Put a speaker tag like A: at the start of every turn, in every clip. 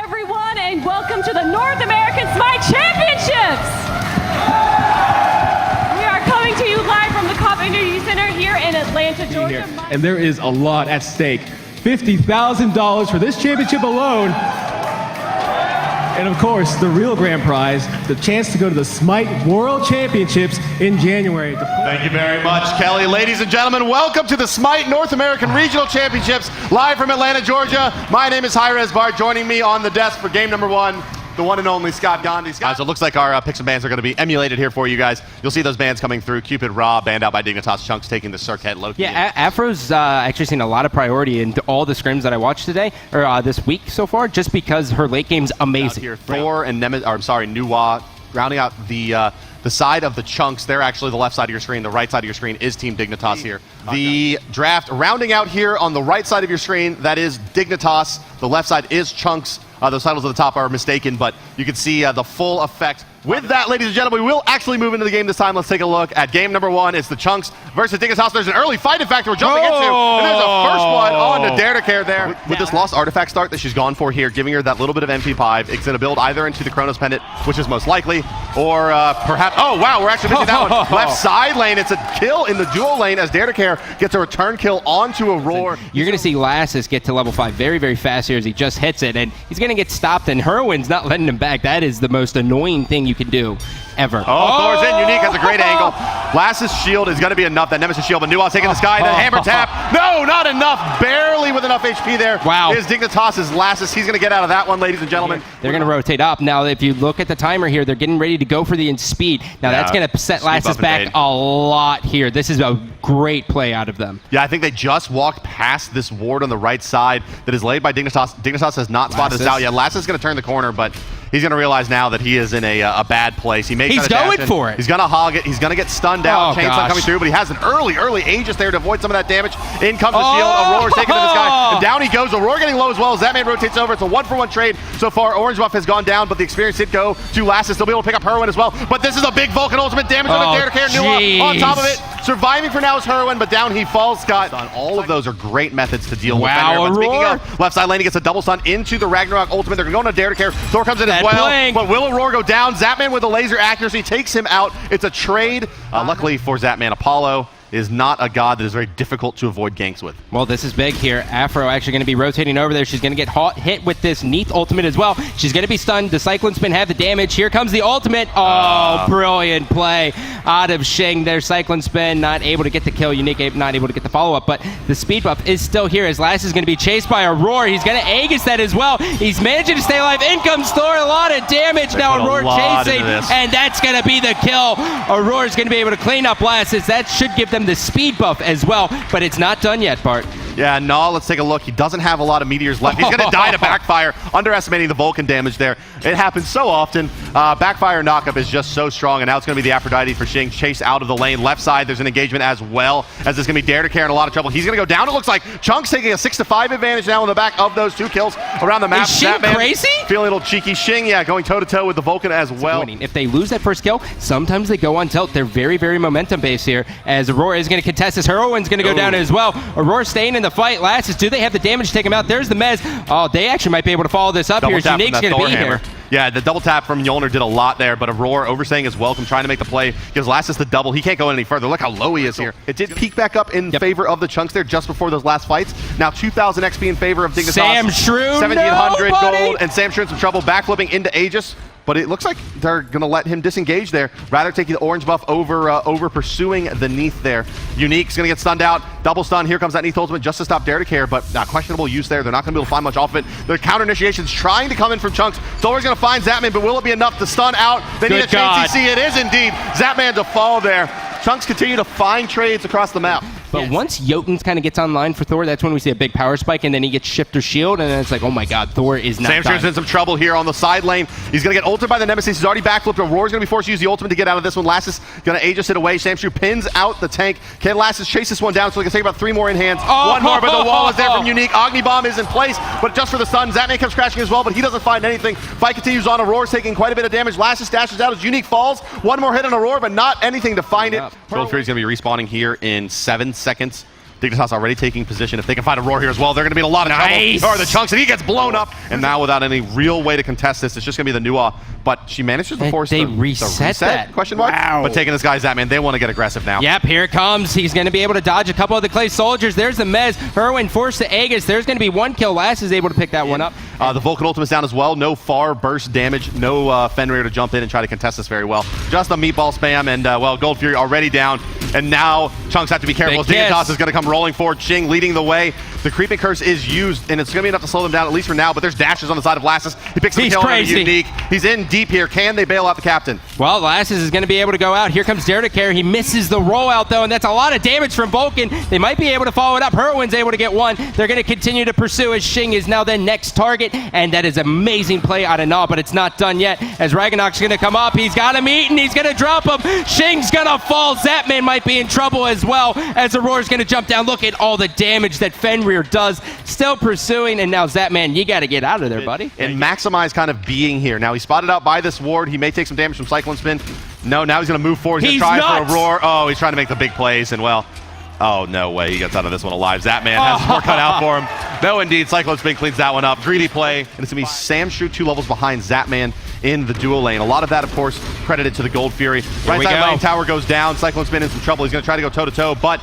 A: everyone, and welcome to the North American Smite Championships! We are coming to you live from the Community Center here in Atlanta, Georgia.
B: And there is a lot at stake. $50,000 for this championship alone. And of course, the real grand prize, the chance to go to the Smite World Championships in January.
C: Thank you very much, Kelly. Ladies and gentlemen, welcome to the Smite North American Regional Championships, live from Atlanta, Georgia. My name is Hi-Rez Bart. Joining me on the desk for game number one, the one and only Scott Gandhi. Scott. So it looks like our picks and bands are going to be emulated here for you guys. You'll see those bands coming through. Cupid Raw, banned out by Dignitas. Chunks taking the Circuit. Loki.
D: Yeah, Afro's actually seen a lot of priority in all the scrims that I watched today, or this week so far, just because her late game's amazing.
C: Here, Thor and Nuwa rounding out the side of the Chunks. They're actually the left side of your screen. The right side of your screen is Team Dignitas here. The draft rounding out here on the right side of your screen, that is Dignitas. The left side is Chunks. Those titles at the top are mistaken, but you can see the full effect. With that, ladies and gentlemen, we will actually move into the game this time. Let's take a look at game number one. It's the Chunks versus Dignitas. There's an early fight, in fact, we're jumping into. And there's a first one on to Dare to Care there. With this lost artifact start that she's gone for here, giving her that little bit of MP5, it's going to build either into the Chronos Pendant, which is most likely, or perhaps, oh wow, we're actually missing that one. Left side lane, it's a kill in the dual lane as Dare to Care gets a return kill onto a Roar.
D: You're going to see Lassus get to level 5 very, very fast here as he just hits it, and he's going to get stopped, and Herwin's not letting him back. That is the most annoying thing you can do ever.
C: Thor's in. Unique has a great angle. Lassus' shield is going to be enough. That Nemesis shield, but Nuwa's taking the sky. The hammer tap. No, not enough. Barely with enough HP there.
D: Wow.
C: Is Dignitas' Lassus. He's going to get out of that one, ladies and gentlemen.
D: They're going to rotate up. Now, if you look at the timer here, they're getting ready to go for the speed. Now, that's going to set Lassus back a lot here. This is a great play out of them.
C: Yeah, I think they just walked past this ward on the right side that is laid by Dignitas. Dignitas has not spotted this out yet. Lassus is going to turn the corner, but he's going to realize now that he is in a bad place.
D: He's going for it.
C: He's going to hog it. He's going to get stunned out. Chainsaw coming through, but he has an early Aegis there to avoid some of that damage. In comes the shield. Aurora's taking to this guy, and down he goes. Aurora getting low as well as that man rotates over. It's a 1-for-1 trade so far. Orange buff has gone down, but the experience did go to Lassus. They'll be able to pick up Herwin as well. But this is a big Vulcan ultimate damage on the Dare to Care. Nuwa on top of it. Surviving for now is Herwin, but down he falls, Scott. All of those are great methods to deal with. But speaking of, left side lane, he gets a double stun into the Ragnarok ultimate. They're going to Dare to Care. Thor comes in as well. But will Aurora go down? Zapman with a laser accuracy takes him out. It's a trade. Luckily for Zapman, Apollo is not a god that is very difficult to avoid ganks with.
D: Well, this is big here. Afro actually going to be rotating over there. She's going to get hit with this Neath ultimate as well. She's going to be stunned. The Cyclone Spin have the damage. Here comes the ultimate. Oh, brilliant play out of Shing there. Cyclone Spin not able to get the kill. Unique not able to get the follow-up, but the speed buff is still here as Lassus is going to be chased by Aurora. He's going to Aegis that as well. He's managing to stay alive. In comes Thor. A lot of damage. Now Aurora chasing, and that's going to be the kill. Aurora's going to be able to clean up Lassus. That should give them the speed buff as well, but it's not done yet, Bart.
C: Yeah, no, let's take a look. He doesn't have a lot of meteors left. He's going to die to backfire, underestimating the Vulcan damage there. It happens so often. Backfire knockup is just so strong, and now it's going to be the Aphrodite for Shing. Chase out of the lane. Left side, there's an engagement as well, as there's going to be Dare to Care in a lot of trouble. He's going to go down, it looks like. Chunks taking a 6-5 advantage now on the back of those 2 kills around the map.
D: Is Shing crazy?
C: Feeling a little cheeky. Shing, yeah, going toe-to-toe with the Vulcan as well.
D: If they lose that first kill, sometimes they go on tilt. They're very, very momentum-based here, as Aurora is going to contest this. Herwin's going to go down as well. Aurora staying in the fight. Lassus, do they have the damage to take him out? There's the Mez. Oh, they actually might be able to follow this up here. Unique's going to be here.
C: Yeah, the double tap from Mjolnir did a lot there, but Aurora overstaying his welcome, trying to make the play. Gives Lassus the double. He can't go any further. Look how low he is here. It did peak back up in favor of the Chunks there just before those last fights. Now 2,000 XP in favor of Dignitas.
D: Sam Shrew,
C: 1,700 gold, and Sam Shrew in some trouble, backflipping into Aegis. But it looks like they're going to let him disengage there, rather taking the orange buff over pursuing the Neath there. Unique's going to get stunned out. Double stun. Here comes that Neath ultimate just to stop Dare to Care, but questionable use there. They're not going to be able to find much off of it. The counter initiation's trying to come in from Chunks. Thor's going to find Zapman, but will it be enough to stun out? They need a chance. It is indeed Zapman to fall there. Chunks continue to find trades across the map.
D: But once Jotun kind of gets online for Thor, that's when we see a big power spike, and then he gets Shifter Shield, and then it's like, oh my god, Thor is not
C: Samson's in some trouble here on the side lane. He's going to get ulted by the Nemesis. He's already backflipped. Aurora's going to be forced to use the ultimate to get out of this one. Lassus going to Aegis it away. Samshu pins out the tank. Can Lassus chase this one down so he can take about 3 more in hands? One more, but the wall is there from Unique. Agni Bomb is in place, but just for the stun. Zatman comes crashing as well, but he doesn't find anything. Fight continues on. Aurora's taking quite a bit of damage. Lassus dashes out as Unique falls. One more hit on Aurora, but not anything to find it. Gold Fury's going to be respawning here in 7 seconds. Dignitas already taking position. If they can find Aurora here as well, they're going to be in a lot of
D: Nice.
C: trouble. Or the Chunks, and he gets blown up. And now without any real way to contest this, it's just going to be the Nuwa. But she manages to force
D: they
C: the
D: reset that.
C: Question mark?
D: Wow.
C: But taking this guy's Zatman, they want to get aggressive now.
D: Yep, here it comes. He's going to be able to dodge a couple of the Clay soldiers. There's the Mez. Herwin forced to Aegis. There's going to be one kill. Last is able to pick that one up.
C: The Vulcan ultimate's down as well. No far burst damage. No Fenrir to jump in and try to contest this very well. Just a meatball spam, and well, Gold Fury already down. And now Chunks have to be careful. Dignitas is going to come rolling forward. Ching leading the way. The creeping curse is used, and it's going to be enough to slow them down, at least for now. But there's dashes on the side of Lassus. He picks up the kill on Unique. He's in deep here. Can they bail out the captain?
D: Well, Lassus is going to be able to go out. Here comes Dare to Care. He misses the rollout, though, and that's a lot of damage from Vulcan. They might be able to follow it up. Herwin's able to get one. They're going to continue to pursue as Shing is now their next target, and that is amazing play out of Na, but it's not done yet. As Ragnarok's going to come up, he's got him eaten. He's going to drop him. Shing's going to fall. Zatman might be in trouble as well, as Aurora's going to jump down. Look at all the damage that Fenrir does. Still pursuing, and now Zatman, you got to get out of there, buddy.
C: And maximize kind of being here. Now he's spotted out by this ward. He may take some damage from Cyclone Spin. No, now he's going to move forward. He's going to try for Aurora. Oh, he's trying to make the big plays, and well, oh, no way. He gets out of this one alive. Zatman has more cut out for him. No, indeed. Cyclone Spin cleans that one up. Greedy play, and it's going to be Samshrew 2 levels behind Zatman in the dual lane. A lot of that, of course, credited to the Gold Fury. Right side lane tower goes down. Cyclone Spin in some trouble. He's going to try to go toe-to-toe, but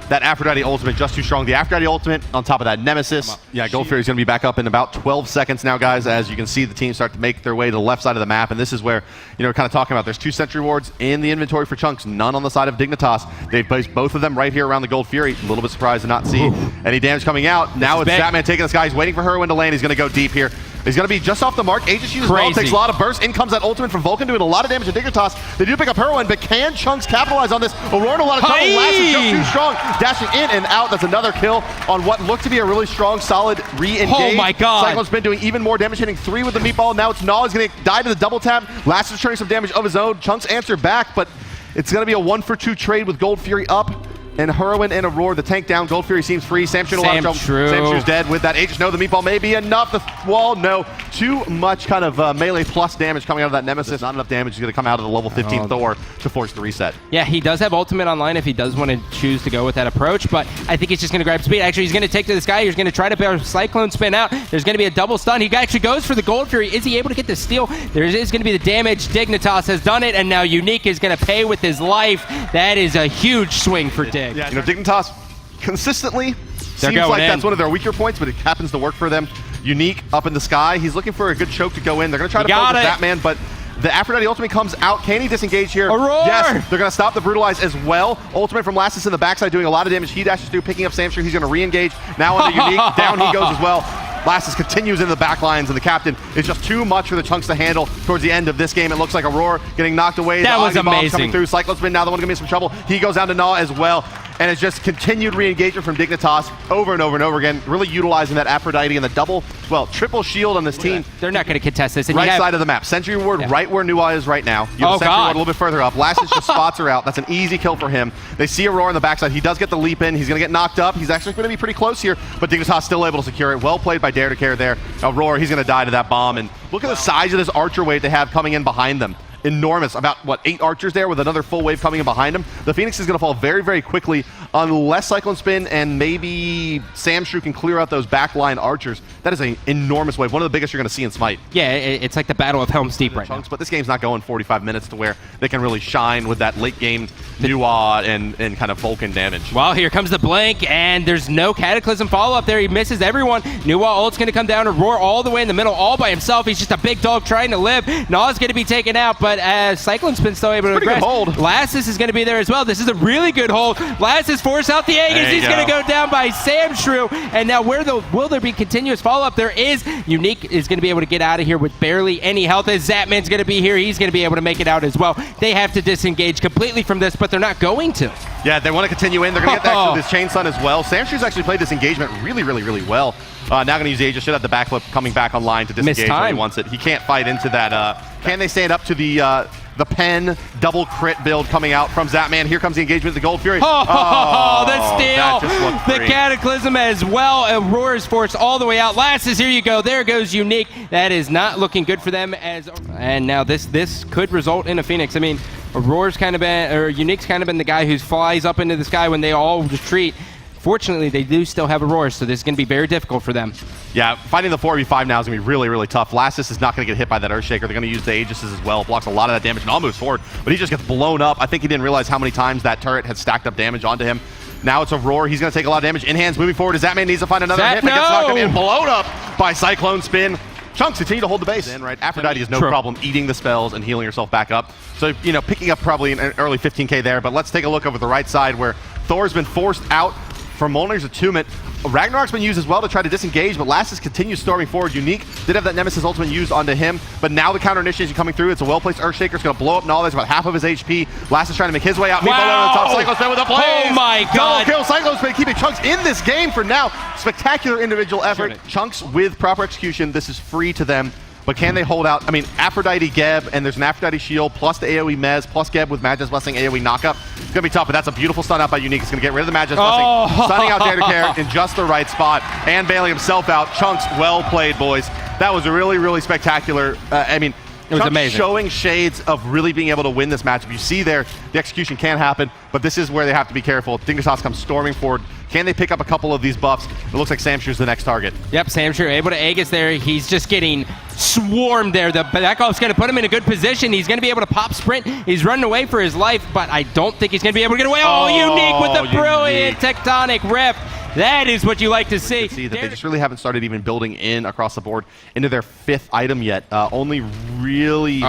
C: that Aphrodite ultimate just too strong. The Aphrodite ultimate on top of that Nemesis. Yeah, Gold Fury's going to be back up in about 12 seconds now, guys, as you can see the team start to make their way to the left side of the map. And this is where, you know, we're kind of talking about there's 2 sentry wards in the inventory for Chunks, none on the side of Dignitas. They've placed both of them right here around the Gold Fury. A little bit surprised to not see any damage coming out. Now it's Zatman taking this guy. He's waiting for Herwin to land. He's going to go deep here. He's going to be just off the mark. Aegis as well. Takes a lot of burst. In comes that ultimate from Vulcan, doing a lot of damage to Dignitas. They do pick up Herwin, but can Chunks capitalize on this? Aurora in a lot of trouble. Last is just too strong. Dashing in and out. That's another kill on what looked to be a really strong, solid re-engage.
D: Oh my god.
C: Cyclone's been doing even more damage, hitting 3 with the meatball. Now it's Naw. He's going to die to the double tap. Last is turning some damage of his own. Chunks answer back, but it's going to be a 1-for-2 trade with Gold Fury up. And Herwin and Aurora, the tank down. Gold Fury seems free. Samshrew in a lot of trouble. Samshrew's dead with that Aegis. No, the meatball may be enough. The wall, no. Too much kind of melee plus damage coming out of that Nemesis. Not enough damage is going to come out of the level 15 Thor to force the reset.
D: Yeah, he does have ultimate online if he does want to choose to go with that approach, but I think he's just going to grab speed. Actually, he's going to take to this guy. He's going to try to bear Cyclone Spin out. There's going to be a double stun. He actually goes for the Gold Fury. Is he able to get the steal? There is going to be the damage. Dignitas has done it, and now Unique is going to pay with his life. That is a huge swing for Dig.
C: Yeah, you know, Dignitas consistently seems like that's one of their weaker points, but it happens to work for them. Unique up in the sky. He's looking for a good choke to go in. They're going to try to focus that man, but the Aphrodite ultimate comes out. Can he disengage here?
D: Aurora!
C: Yes, they're going to stop the Brutalize as well. Ultimate from Lassus in the backside doing a lot of damage. He dashes through, picking up Samshrew. He's going to re-engage. Now on the Unique. Down he goes as well. Lassus continues into the back lines, and the captain is just too much for the Chunks to handle towards the end of this game. It looks like Aurora getting knocked away.
D: That was amazing.
C: Coming through. Cyclone Spin now the one giving me some trouble. He goes down to Naw as well. And it's just continued re-engagement from Dignitas over and over and over again, really utilizing that Aphrodite and the triple shield on this team.
D: They're not going to contest this. And
C: right side of the map. Sentry ward right where Nuwa is right now. You have the Sentry ward a little bit further up. Lassus just spots her out. That's an easy kill for him. They see Aurora on the backside. He does get the leap in. He's going to get knocked up. He's actually going to be pretty close here, but Dignitas still able to secure it. Well played by Dare to Care there. Aurora, he's going to die to that bomb. And look at the size of this archer wave they have coming in behind them. Enormous. About, what, 8 archers there with another full wave coming in behind him. The Phoenix is going to fall very, very quickly unless Cyclone Spin and maybe Samshrew can clear out those backline archers. That is an enormous wave. One of the biggest you're going to see in Smite.
D: Yeah, it's like the Battle of Helm's Deep right now.
C: But this game's not going 45 minutes to where they can really shine with that late game Nuwa and kind of Vulcan damage.
D: Well, here comes the Blink, and there's no Cataclysm follow-up there. He misses everyone. Nuwa ult's going to come down and roar all the way in the middle, all by himself. He's just a big dog trying to live. Naw's going to be taken out, but as Cyclone Spin's still able to aggress, Lassus is going to be there as well. This is a really good hold. Lassus force out the Aegis. He's going to go down by Samshrew. And now will there be continuous follow-up? There is. Unique is going to be able to get out of here with barely any health. As Zatman's going to be here, he's going to be able to make it out as well. They have to disengage completely from this, but they're not going to.
C: Yeah, they want to continue in. They're going to get that with this Chain Sun as well. Samshrew's actually played this engagement really, really, really well. Now going to use Aegis. Should have the backflip coming back online to disengage when he wants it. He can't fight into that. Can they stand up to the pen double crit build coming out from Zatman? Here comes the engagement with the Gold Fury.
D: The steal.
C: The
D: Cataclysm as well. Aurora's forced all the way out. Lassus, here you go. There goes Unique. That is not looking good for them. And now this could result in a Phoenix. I mean, Aurora's kind of been, or Unique's kind of been the guy who flies up into the sky when they all retreat. Fortunately, they do still have Aurora, so this is going to be very difficult for them.
C: Yeah, fighting the 4v5 now is going to be really, really tough. Lassus is not going to get hit by that Earthshaker. They're going to use the Aegises as well. Blocks a lot of that damage and all moves forward, but he just gets blown up. I think he didn't realize how many times that turret had stacked up damage onto him. Now it's a Roar. He's going to take a lot of damage. In hands moving forward. Zatman needs to find another hit, but gets knocked up and blown up by Cyclone Spin. Chunks continue to hold the base. Right? Aphrodite has no problem eating the spells and healing herself back up. So, you know, picking up probably an early 15k there, but let's take a look over the right side where Thor's been forced out from Mjolnir's attunement. Ragnarok's been used as well to try to disengage, but Lassus continues storming forward. Unique did have that Nemesis ultimate used onto him, but now the counter initiation coming through. It's a well-placed Earthshaker. It's going to blow up Null. That's about half of his HP. Lassus trying to make his way out.
D: Wow.
C: Meatball over the top. Cyclone Spin with a blaze.
D: Oh my God.
C: Double kill. Cyclone Spin keeping Chunks in this game for now. Spectacular individual effort. Chunks with proper execution. This is free to them. But can they hold out? I mean, Aphrodite Geb, and there's an Aphrodite shield, plus the AoE Mez, plus Geb with Magnus Blessing, AoE knockup. It's going to be tough, but that's a beautiful stun out by Unique. It's going to get rid of the Magnus Blessing, stunning out Dare to Care in just the right spot, and bailing himself out. Chunks, well played, boys. That was a really, really spectacular, I mean,
D: it was amazing.
C: Showing shades of really being able to win this matchup. You see there, the execution can happen, but this is where they have to be careful. Dignitas comes storming forward. Can they pick up a couple of these buffs? It looks like Samshu's the next target.
D: Yep, Samshu able to Aegis there. He's just getting swarmed there. The back off's going to put him in a good position. He's going to be able to pop sprint. He's running away for his life, but I don't think he's going to be able to get away. Oh, Unique with the brilliant tectonic rift. That is what you like to see.
C: See that they just really haven't started even building in across the board into their 5th item yet. Only really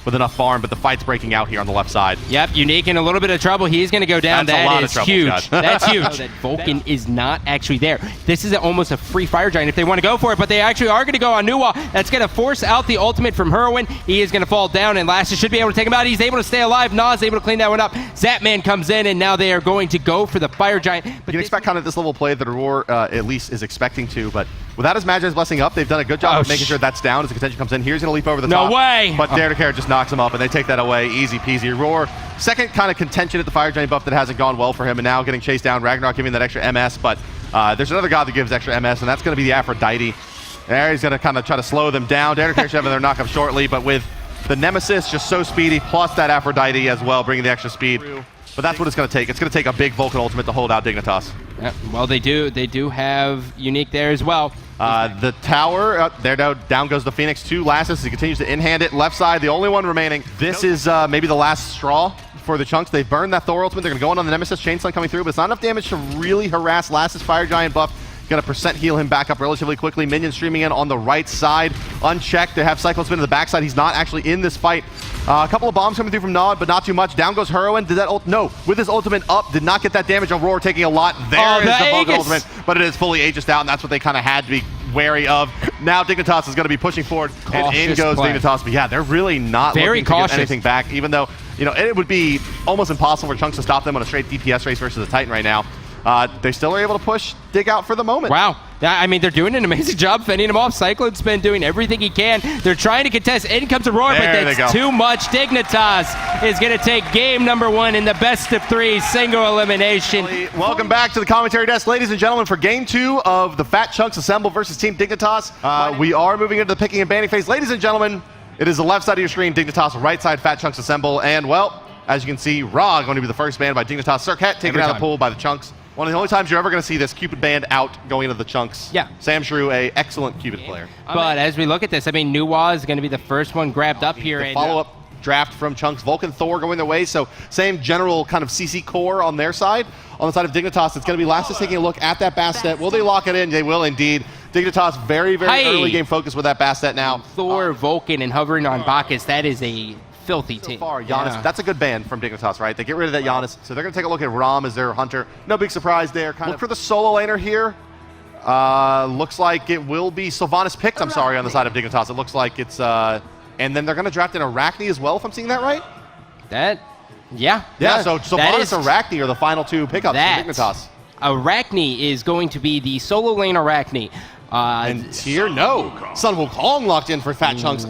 C: with enough farm, but the fight's breaking out here on the left side.
D: Yep, Unique in a little bit of trouble. He's going to go down.
C: That's a lot
D: that
C: of
D: is
C: trouble,
D: huge.
C: Scott.
D: That's huge. That Vulcan is not actually there. This is almost a free Fire Giant if they want to go for it, but they actually are going to go on Nuwa. That's going to force out the ultimate from Heroin. He is going to fall down, and Lassus should be able to take him out. He's able to stay alive. Nas able to clean that one up. Zatman comes in, and now they are going to go for the Fire Giant. But
C: you expect kind of this level of play that Aurora at least is expecting to, but without his Magnus Blessing up, they've done a good job of making sure that's down as the contention comes in. Here's going to leap over the top.
D: No way!
C: But Dare to Care just knocks him up, and they take that away. Easy peasy. Aurora, second kind of contention at the Fire Giant buff that hasn't gone well for him, and now getting chased down. Ragnarok giving that extra MS, but there's another god that gives extra MS, and that's going to be the Aphrodite. There, he's going to kind of try to slow them down. Dare to Care should have their knockup shortly, but with the Nemesis just so speedy, plus that Aphrodite as well, bringing the extra speed. But that's what it's going to take. It's going to take a big Vulcan ultimate to hold out Dignitas.
D: Yep. Well, they do have Unique there as well.
C: The tower, there down goes the Phoenix to Lassus. He continues to in-hand it. Left side, the only one remaining. This is maybe the last straw for the Chunks. They've burned that Thor ultimate. They're going to go on the Nemesis Chainslung coming through, but it's not enough damage to really harass Lassus. Fire Giant buff. Going to percent heal him back up relatively quickly. Minion streaming in on the right side. Unchecked. They have Cyclone Spin to the backside. He's not actually in this fight. A couple of bombs coming through from Nod, but not too much. Down goes Heroin. Did that no, with his ultimate up, did not get that damage. Aurora taking a lot. There is the Vulcan ultimate, but it is fully Aegis out, and that's what they kind of had to be wary of. Now Dignitas is going to be pushing forward, and in goes Dignitas. But yeah, they're really not looking to get anything back, even though, you know, it would be almost impossible for Chunks to stop them on a straight DPS race versus the Titan right now. They still are able to push Dig out for the moment.
D: Wow. I mean, they're doing an amazing job fending him off. Cyclone's been doing everything he can. They're trying to contest. In comes Aurora, but that's too much. Dignitas is going to take game number 1 in the best of 3 single elimination.
C: Welcome back to the commentary desk, ladies and gentlemen, for game 2 of the Fat Chunks Assemble versus Team Dignitas. We are moving into the picking and banning phase. Ladies and gentlemen, it is the left side of your screen, Dignitas, right side, Fat Chunks Assemble. And, well, as you can see, Ra going to be the first banned by Dignitas. Circuit taken out of the pool by the Chunks. One of the only times you're ever going to see this Cupid band out going into the Chunks.
D: Yeah.
C: Sam Shrew, a excellent Cupid player.
D: But as we look at this, I mean, Nuwa is going to be the first one grabbed up here.
C: The follow-up draft from Chunks. Vulcan, Thor going their way, so same general kind of CC core on their side. On the side of Dignitas, it's going to be Lassus taking a look at that Bastet. Will they lock it in? They will indeed. Dignitas very, very early game focus with that Bastet now.
D: Thor, Vulcan, and hovering on Bacchus, that is a filthy team.
C: So far, Giannis, that's a good ban from Dignitas, right? They get rid of that Giannis, so they're going to take a look at Ram as their hunter. No big surprise there. Look for the solo laner here. Looks like it will be Sylvanas picked, I'm sorry, on the side of Dignitas. It looks like it's, and then they're going to draft an Arachne as well, if I'm seeing that right?
D: Yeah,
C: so Sylvanas and Arachne are the final 2 pickups for Dignitas.
D: Arachne is going to be the solo lane Arachne.
C: And here, Sun Wukong locked in for Fat Chunks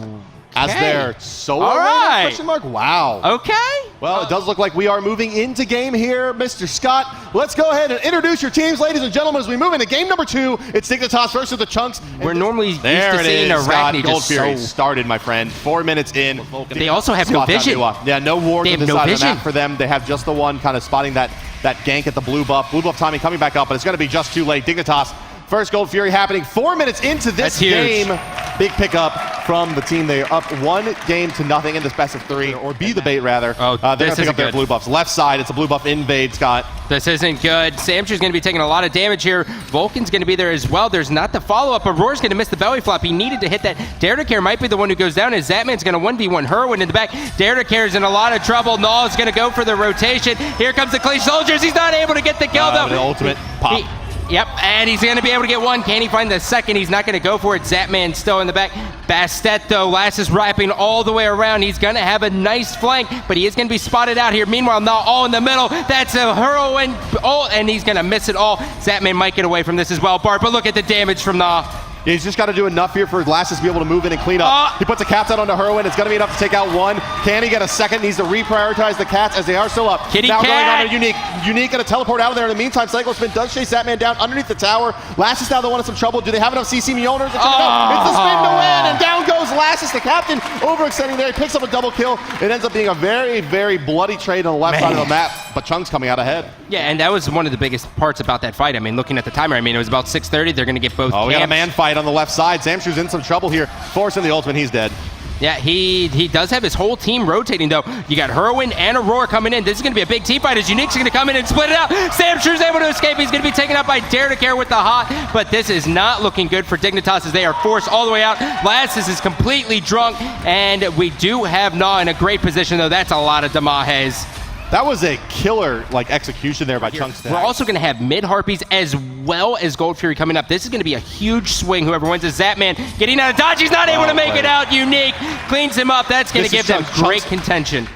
C: as their solo laner, question mark? Wow.
D: Okay.
C: Well, it does look like we are moving into game here, Mr. Scott. Let's go ahead and introduce your teams, ladies and gentlemen, as we move into game number 2. It's Dignitas versus the Chunks.
D: We're normally used
C: there
D: to seeing Arachne
C: Gold
D: just
C: Fury
D: so...
C: started, my friend. 4 minutes in.
D: They also have no vision.
C: Yeah, no ward
D: They
C: on
D: have
C: this
D: no
C: side of the
D: vision.
C: map for them. They have just the one kind of spotting that gank at the blue buff. Blue buff timing coming back up, but it's going to be just too late. Dignitas, first Gold Fury happening 4 minutes into this game. Big pickup from the team. They are up 1 game to nothing in this best of 3, or be the bait rather.
D: Oh,
C: they're going
D: this
C: to pick up their
D: good.
C: blue buffs. Left side, it's a blue buff invade, Scott.
D: This isn't good. Samchu's going to be taking a lot of damage here. Vulcan's going to be there as well. There's not the follow-up. Aurora's going to miss the belly flop. He needed to hit that. Dare to Care might be the one who goes down, as Zatman's going to 1v1 Heroin in the back. Dare to Care is in a lot of trouble. Null is going to go for the rotation. Here comes the Clay Soldiers. He's not able to get the kill, though.
C: The ultimate pop.
D: Yep, and he's going to be able to get one. Can he find the second? He's not going to go for it. Zatman still in the back. Bastet, though, Lass is wrapping all the way around. He's going to have a nice flank, but he is going to be spotted out here. Meanwhile, not all in the middle. That's a Heroin ult, and he's going to miss it all. Zatman might get away from this as well, Bart, but look at the damage from Na.
C: Yeah, he's just got to do enough here for Lassus to be able to move in and clean up. He puts a cats out onto Heroin. It's going to be enough to take out one. Can he get a second? Needs to reprioritize the cats as they are still up.
D: Kitty
C: now
D: cat.
C: going on to Unique. Unique going to teleport out of there. In the meantime, Cyclospin does chase that man down underneath the tower. Lassus now the one in some trouble. Do they have enough CC Mjolnirs? It's the spin to win, and down goes Lassus, the captain, overextending there. He picks up a double kill. It ends up being a very, very bloody trade on the left side of the map, but Chung's coming out ahead.
D: Yeah, and that was one of the biggest parts about that fight. I mean, looking at the timer, I mean, it was about 6:30. They're going to get both
C: we got a
D: camps.
C: man fight on the left side. Samshu's in some trouble here, forcing the ultimate. He's dead.
D: Yeah, he does have his whole team rotating, though. You got Heroin and Aurora coming in. This is going to be a big team fight as Unique's going to come in and split it out. Samshu's able to escape. He's going to be taken out by Dare to Care with the hot, but this is not looking good for Dignitas as they are forced all the way out. Lassus is completely drunk, and we do have Na in a great position, though. That's a lot of Damages.
C: That was a killer execution there by Chunks.
D: We're also going to have mid Harpies as well as Gold Fury coming up. This is going to be a huge swing. Whoever wins is Zatman getting out of dodge. He's not able to make it out. Unique cleans him up. That's going to give them great contention.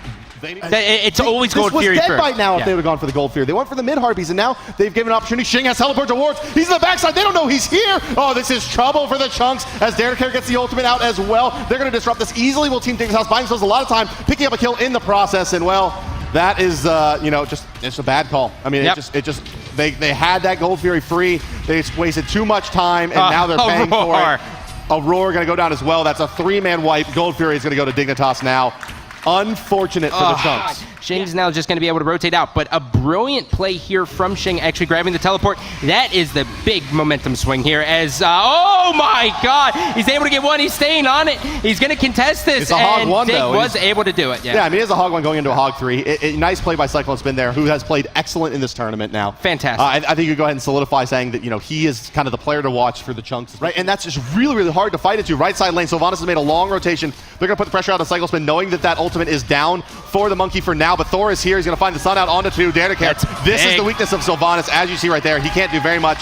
D: It's always Gold Fury
C: dead
D: first.
C: By now if they would have gone for the Gold Fury. They went for the mid Harpies, and now they've given an opportunity. Shing has teleport towards. He's in the backside. They don't know he's here. Oh, this is trouble for the Chunks as Dare to Care gets the ultimate out as well. They're going to disrupt this easily. Will Team Dignitas buying themselves a lot of time, picking up a kill in the process, and well, that is, it's a bad call. I mean, they had that Gold Fury free. They wasted too much time, and now they're paying for it. Aurora going to go down as well. That's a 3-man wipe. Gold Fury is going to go to Dignitas now. Unfortunate for the Chunks.
D: Shing's now just going to be able to rotate out, but a brilliant play here from Shing, actually grabbing the teleport. That is the big momentum swing here as, oh my god, he's able to get one. He's staying on it. He's going to contest this,
C: it's a hog
D: and
C: one,
D: Dig
C: though.
D: was able to do it.
C: Yeah, I mean, it's a hog one going into a hog 3. Nice play by Cyclone Spin there, who has played excellent in this tournament now.
D: Fantastic.
C: I think you go ahead and solidify saying that, he is kind of the player to watch for the Chunks, right? And that's just really, really hard to fight into. Right side lane, Sylvanas has made a long rotation. They're going to put the pressure out on Cyclone Spin, knowing that ultimate is down for the monkey for now, but Thor is here. He's going to find the sun out onto 2. Dare to Care. This is the weakness of Sylvanas, as you see right there. He can't do very much.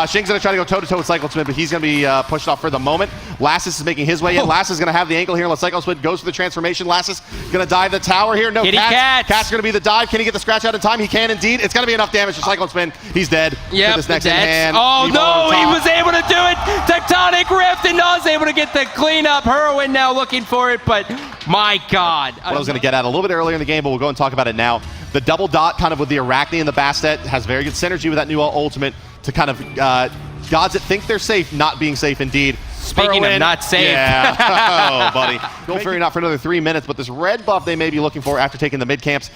C: Shing's going to try to go toe-to-toe with Cyclone Spin, but he's going to be pushed off for the moment. Lassus is making his way in. Lassus is going to have the ankle here unless Cyclone Spin goes for the transformation. Lassus going to dive the tower here. No, Cat's going to be the dive. Can he get the scratch out in time? He can indeed. It's going to be enough damage for Cyclone Spin. He's dead.
D: Yep,
C: this next in hand.
D: Oh no, he was able to do it. Tectonic Rift, and Na's able to get the cleanup. Heroin now looking for it, but my god.
C: What I was going to get at a little bit earlier in the game, but we'll go and talk about it now. The double dot kind of with the Arachne and the Bastet has very good synergy with that new ultimate to kind of gods that think they're safe not being safe indeed.
D: Speaking of not safe.
C: Yeah. Oh, buddy. Gold Fury not for another 3 minutes, but this red buff they may be looking for after taking the mid camps.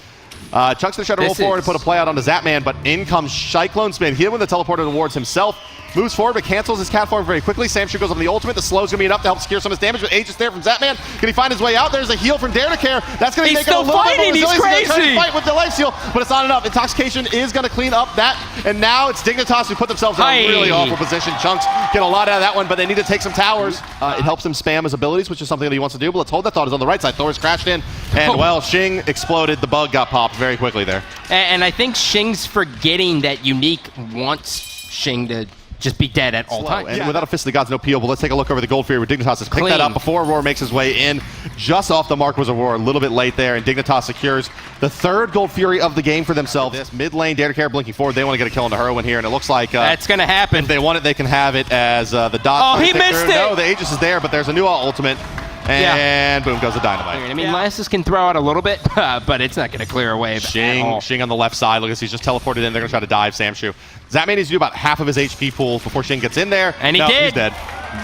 C: Chunk's going to try to roll forward and put a play out onto Zatman, but in comes Cyclone Spin. He with the teleporter towards himself. Moves forward, but cancels his cat form very quickly. Samshu goes on the ultimate. The slow's going to be enough to help secure some of his damage, but Aegis there from Zatman. Can he find his way out? There's a heal from Dare to Care. That's going to make it a little bit more resilience. He's going to try to fight with the life steal, but it's not enough. Intoxication is going to clean up that, and now it's Dignitas who put themselves in a really awful position. Chunks get a lot out of that one, but they need to take some towers. It helps him spam his abilities, which is something that he wants to do, but let's hold that thought. Is on the right side. Thor's crashed in, and well, Shing exploded. The bug got popped very quickly there.
D: And I think Shing's forgetting that Unique wants Shing to just be dead at all times.
C: And without a Fist of the Gods, no peel, but let's take a look over the Gold Fury where Dignitas has picked that up before Aurora makes his way in. Just off the mark was Aurora, a little bit late there, and Dignitas secures the 3rd Gold Fury of the game for themselves. This mid lane, Dare to Care blinking forward. They want to get a kill into Heroin here, and it looks like
D: that's going to happen.
C: If they want it, they can have it as the dot.
D: Oh, he missed it!
C: No, the Aegis is there, but there's a new ultimate. And boom goes the dynamite.
D: I mean, Lassus can throw out a little bit, but it's not going to clear a wave at all.
C: Shing on the left side. Look, he's just teleported in. They're going to try to dive Samshu. Zatman needs to do about half of his HP pool before Shing gets in there.
D: And he
C: no,
D: did.
C: He's dead.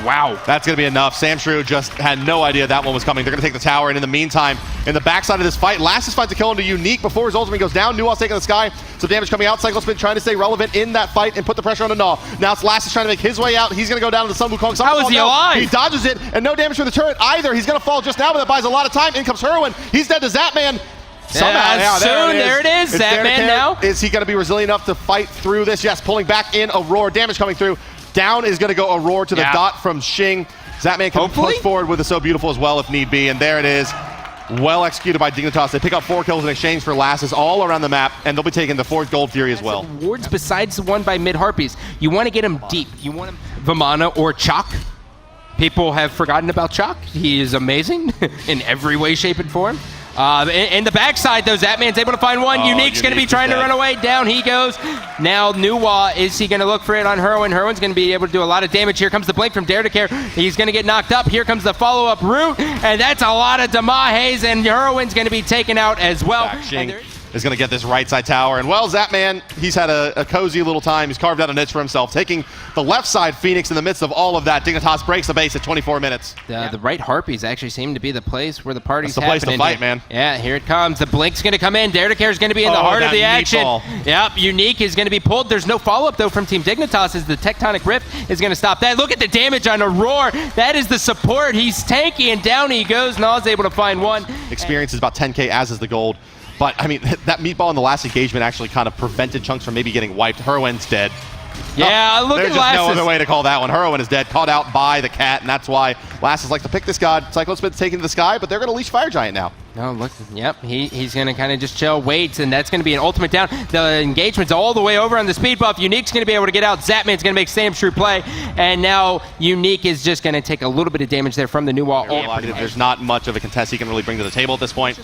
D: Wow.
C: That's going to be enough. Samshrew just had no idea that one was coming. They're going to take the tower, and in the meantime, in the backside of this fight, Lassus finds a kill into Unique before his ultimate goes down. Nuwal's taking the sky. Some damage coming out. Cyclospin trying to stay relevant in that fight and put the pressure on the Gnaw. Now it's Lassus trying to make his way out. He's going to go down to the Sun Wukong.
D: How is he alive?
C: He dodges it, and no damage from the turret either. He's going to fall just now, but that buys a lot of time. In comes Herwin. He's dead to Zatman. Somehow,
D: there it is. Zatman now.
C: Is he going to be resilient enough to fight through this? Yes, pulling back in Aurora. Damage coming through. Down is going to go Aurora to the dot from Shing. Zatman can push forward with a So Beautiful as well if need be, and there it is. Well executed by Dignitas. They pick up 4 kills in exchange for Lassus all around the map, and they'll be taking the 4th Gold Fury as well.
D: Rewards besides the one by Mid Harpies. You want to get him deep. You want him Vamana or Chalk. People have forgotten about Chalk. He is amazing in every way, shape, and form. In the backside, though, Zatman's able to find one. Unique's going to be trying to run away. Down he goes. Now, Nuwa, is he going to look for it on Herwin? Herwin's going to be able to do a lot of damage. Here comes the blink from Dare to Care. He's going to get knocked up. Here comes the follow-up route, and that's a lot of Damahes, and Herwin's going to be taken out as well.
C: Is going to get this right side tower. And well, Zatman, he's had a cozy little time. He's carved out a niche for himself, taking the left side Phoenix in the midst of all of that. Dignitas breaks the base at 24 minutes.
D: The right Harpies actually seem to be the place where the party's
C: happening. That's the place to fight, man.
D: Yeah, here it comes. The blink's going to come in. Dare to Care is going to be in the heart of the action. Yep, Unique is going to be pulled. There's no follow-up, though, from Team Dignitas as the Tectonic Rift is going to stop that. Look at the damage on Aurora. That is the support. He's tanky, and down he goes. Naw's able to find one.
C: Experience is about 10K, as is the gold. But, I mean, that meatball in the last engagement actually kind of prevented Chunks from maybe getting wiped. Herwin's dead.
D: Yeah, look at Lassus.
C: There's just no other way to call that one. Herwin is dead, caught out by the cat, and that's why Lassus likes to pick this god. Cyclospin's taking to the sky, but they're going to leash Fire Giant now.
D: No, look, yep, he's going to kind of just chill, wait, and that's going to be an ultimate down. The engagement's all the way over on the speed buff. Unique's going to be able to get out. Zatman's going to make Samshrew play, and now Unique is just going to take a little bit of damage there from the new wall.
C: There's not much of a contest he can really bring to the table at this point.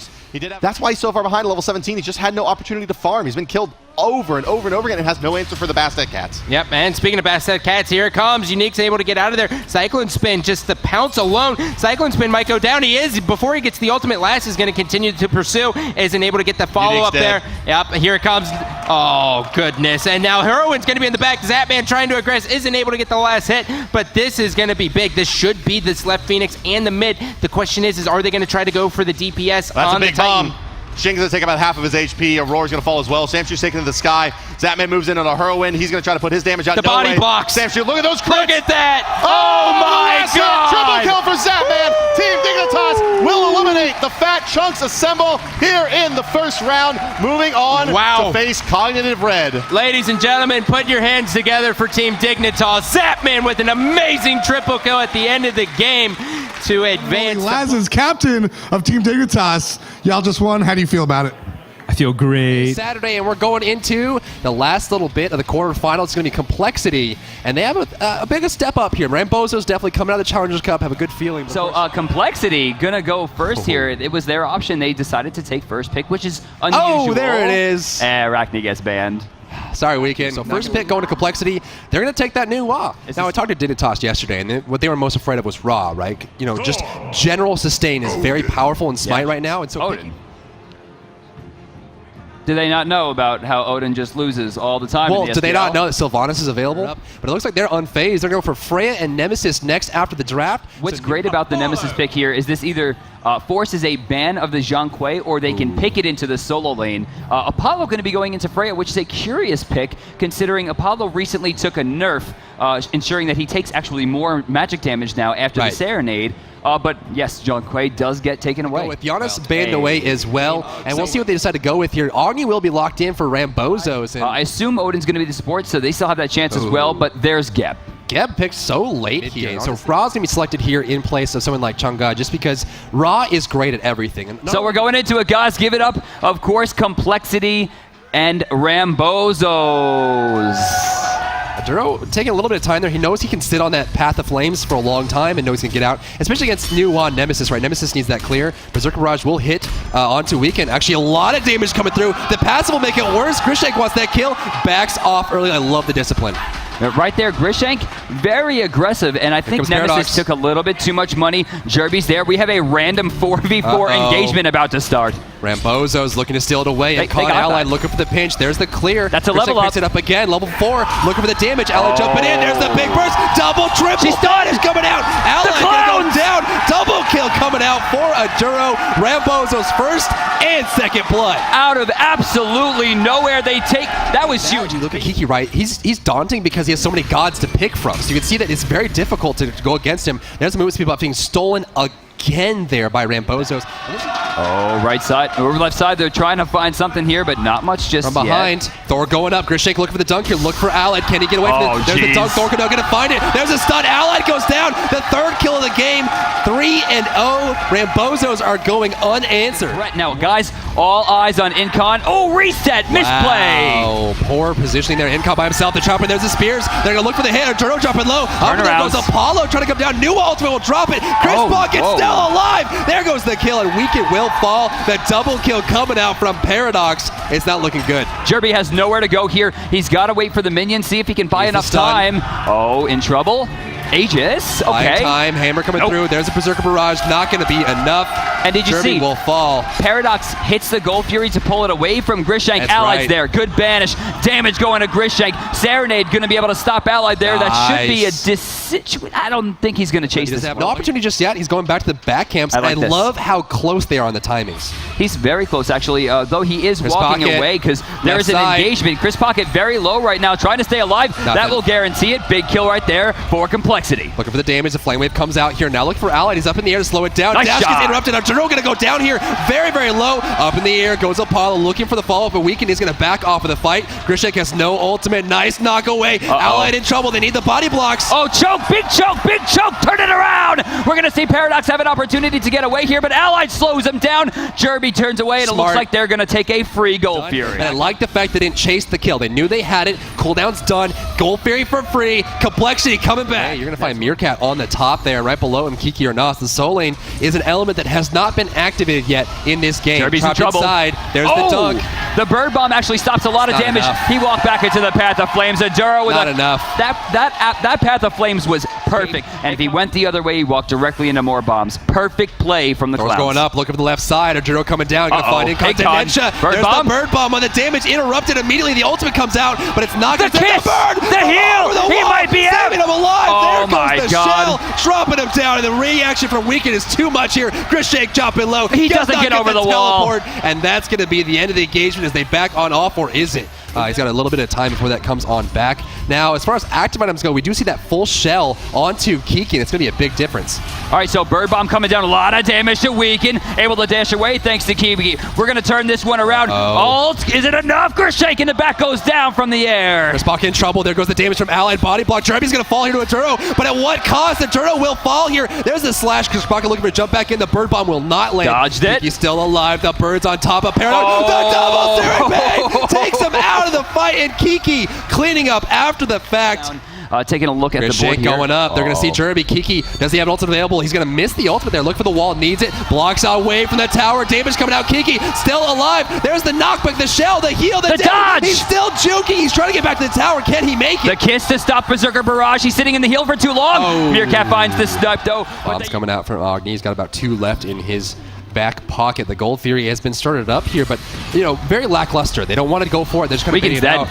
C: That's why he's so far behind at level 17. He's just had no opportunity to farm. He's been killed over and over and over again and has no answer for the Bastet Cats.
D: Yep, and speaking of Bastet Cats, here it comes. Unique's able to get out of there. Cyclone Spin, just the pounce alone. Cyclone Spin might go down. He is. Before he gets the ultimate, Lass is going to continue to pursue. Isn't able to get the follow-up there. Yep, here it comes. Oh, goodness. And now Herwin's going to be in the back. Zatman trying to aggress. Isn't able to get the last hit, but this is going to be big. This should be this left Phoenix and the mid. The question is are they going to try to go for the DPS on the Titan?
C: Shing's going to take about half of his HP. Aurora's going to fall as well. Samshu's taken to the sky. Zatman moves in on a Herwin. He's going to try to put his damage out.
D: The body blocks.
C: Samshu, look at those crits.
D: Look at that. Oh my God.
C: Triple kill for Zatman. Team Dignitas will eliminate the Fat Chunks Assemble here in the first round. Moving on to face Cognitive Red.
D: Ladies and gentlemen, put your hands together for Team Dignitas. Zatman with an amazing triple kill at the end of the game to advance.
E: Laz is captain of Team Dignitas. Y'all just won. How do you feel about it?
B: I feel great.
F: Saturday, and we're going into the last little bit of the quarterfinal. It's going to be Complexity, and they have a bigger step up here. Rambozo's definitely coming out of the Challengers Cup, have a good feeling.
G: So Complexity gonna go first here. It was their option. They decided to take first pick, which is unusual.
F: Oh, there it is.
G: Arachne gets banned.
F: Sorry, Weekend. So first pick going to Complexity. They're going to take that new Ra. Now, I talked to Dignitas yesterday, and what they were most afraid of was Ra, right? You know, just general sustain is very powerful in Smite right now. And so
G: Odin. Do they not know about how Odin just loses all the time?
F: Well,
G: in the
F: do they
G: SPL?
F: not know that Sylvanas is available? But it looks like they're unfazed. They're going for Freya and Nemesis next after the draft.
G: What's great about the Nemesis pick here is this either forces a ban of the Zhang Kui, or they can pick it into the solo lane. Apollo going to be going into Freya, which is a curious pick, considering Apollo recently took a nerf, ensuring that he takes actually more magic damage now after the Serenade. But yes, Zhang Kui does get taken away.
F: With Giannis banned away as well, and we'll see what they decide to go with here. Agni will be locked in for Rambozos. And
G: I assume Odin's going to be the support, so they still have that chance as well, but there's Geb.
F: Geb picked so late here. So Ra's going to be selected here in place of someone like Chang'e, just because Ra is great at everything.
G: So we're going into it, guys. Give it up, of course, Complexity and Rambozos.
F: Duro taking a little bit of time there. He knows he can sit on that Path of Flames for a long time and knows he can get out, especially against new Nemesis, right? Nemesis needs that clear. Berserker Barrage will hit onto Weekend. Actually, a lot of damage coming through. The passive will make it worse. Grishek wants that kill. Backs off early. I love the discipline.
G: Right there, Grishank, very aggressive, and I think
F: comes
G: Nemesis
F: Paradox.
G: took a little bit too much money. Jerby's there. We have a random 4v4 engagement about to start.
F: Rambozo's looking to steal it away, and
G: They
F: Con
G: got
F: Allied
G: that.
F: looking for the pinch. There's the clear.
G: That's a
F: Grishank
G: level
F: picks
G: up.
F: it up again. Level 4, looking for the damage. Allied jumping in. There's the big burst. Double, triple.
G: She's done.
F: Is coming out. Allied gonna go down. Double kill coming out for Aduro. Rambozo's first and second blood.
G: Out of absolutely nowhere, they take. That was huge.
F: You look at Kiki, right? He's daunting because he has so many gods to pick from. So you can see that it's very difficult to go against him. There's the movement speed buff being stolen again there by Rambozos.
G: Oh, right side, or left side. They're trying to find something here, but not much just
F: From behind,
G: yet.
F: Thor going up. Grishank looking for the dunk here. Look for Allied. Can he get away from
G: Oh,
F: it? There's the
G: jeez.
F: dunk. Thor going to find it. There's a stun. Allied goes down. The third kill of the game. 3-0. Rambozos are going unanswered.
G: Right now, guys, all eyes on Incon. Oh, reset, misplay.
F: Wow, poor positioning there. Incon by himself. The chopper. There's the spears. They're going to look for the hit. Arturo dropping low. Up there
G: Turnarounds.
F: goes Apollo trying to come down. New ultimate will drop it. Chris
G: Oh,
F: Bucket's
G: whoa.
F: still alive. There goes the kill, and Weekend will fall. The double kill coming out from Paradox. It's not looking good.
G: Jerby has nowhere to go here. He's got to wait for the minion, see if he can buy
F: Here's the
G: enough
F: stun.
G: time. Oh, in trouble. Aegis, okay.
F: Time, hammer coming
G: Nope.
F: through. There's a Berserker Barrage. Not going to be enough.
G: And did you
F: Jerby
G: see?
F: will fall.
G: Paradox hits the Gold Fury to pull it away from Grishank.
F: That's
G: Allied's
F: right.
G: there. Good banish. Damage going to Grishank. Serenade going to be able to stop Allied there. That should be a
F: Nice.
G: I don't think he's going to chase
F: He
G: this.
F: doesn't have no opportunity just yet. He's going back to the back camps.
G: I like
F: I
G: this.
F: love how close they are on the timings.
G: He's very close, actually, though he is
F: Chris
G: walking
F: Pocket,
G: away because there
F: left
G: is an
F: side.
G: engagement. Chris Pocket very low right now, trying to stay alive. That
F: Nothing.
G: will guarantee it. Big kill right there for Complexity.
F: Looking for the damage. The Flame Wave comes out here. Now look for Allied. He's up in the air to slow it down.
G: Nice
F: Dash
G: shot.
F: gets interrupted. Arturo going to go down here. Very, very low. Up in the air goes Apollo looking for the follow-up. But Weekend is going to back off of the fight. Grishank has no ultimate. Nice knock away. Allied in trouble. They need the body blocks.
G: Oh, choke, big choke, turn it around. We're going to see Paradox have an opportunity to get away here, but Allied slows him down. Jerby turns away, and it looks
F: Smart.
G: like they're going to take a free Gold Fury.
F: And I like the fact they didn't chase the kill. They knew they had it. Cooldown's done. Gold Fury for free. Complexity coming back. Hey, you're going to find Meerkat on the top there, right below him, Kiki or Nas. The Soul Lane is an element that has not been activated yet in this game.
G: Jerby's in
F: Trapped
G: trouble.
F: inside. There's the dunk.
G: The Bird Bomb actually stops a lot of
F: Not
G: damage.
F: enough.
G: He walked back into the Path of Flames. Aduro with
F: Not enough.
G: That Path of Flames was perfect. And if he went the other way, he walked directly into more bombs. Perfect play from the
F: Thor's
G: Clouds.
F: going up, looking for the left side. Aduro coming down. Going to find
G: Big con.
F: Incontinentia.
G: Bird
F: There's
G: bomb.
F: the Bird Bomb on the damage. Interrupted immediately. The ultimate comes out, but it's not
G: The
F: going to take
G: kiss!
F: the bird.
G: The heal!
F: Over the
G: He
F: wall,
G: might be out!
F: saving him alive.
G: Oh
F: there
G: my
F: goes the
G: God.
F: shell, dropping him down, and the reaction from Weekend is too much here. Grishank dropping low.
G: He
F: Does
G: doesn't
F: not
G: get over the wall.
F: teleport, and that's going to be the end of the engagement as they back on off, or is it? He's got a little bit of time before that comes on back. Now, as far as active items go, we do see that full shell onto Kiki, and it's going to be a big difference.
G: All right, so Bird Bomb coming down. A lot of damage to Weekend. Able to dash away thanks to Kiki. We're going to turn this one around. Ult, is it enough? Grishank in the back goes down from the air.
F: Spock in trouble. There goes the damage from Allied body block. Jerby's going to fall here to Aduro, but at what cost? Aduro will fall here. There's the slash. Spock looking for a jump back in. The Bird Bomb will not land.
G: Dodged it.
F: Kiki's still alive. The Bird's on top of Paradox. The double Serenade takes him out of the fight, and Kiki cleaning up after the fact.
G: Taking a look at the board
F: Grishank
G: here.
F: going up. They're going to see Jerby. Kiki, does he have an ultimate available? He's going to miss the ultimate there. Look for the wall. Needs it. Blocks away from the tower. Damage coming out. Kiki still alive. There's the knockback, the shell, the heal, the
G: dodge.
F: He's still juking. He's trying to get back to the tower. Can he make
G: The
F: it?
G: kiss to stop Berserker Barrage. He's sitting in the heal for too long.
F: Oh.
G: Meerkat finds the snipe though.
F: Bomb's coming out from Agni. He's got about 2 left in his back pocket. The Gold Fury has been started up here, but very lackluster. They don't want to go for it. They're just going to
G: Weekend's dead.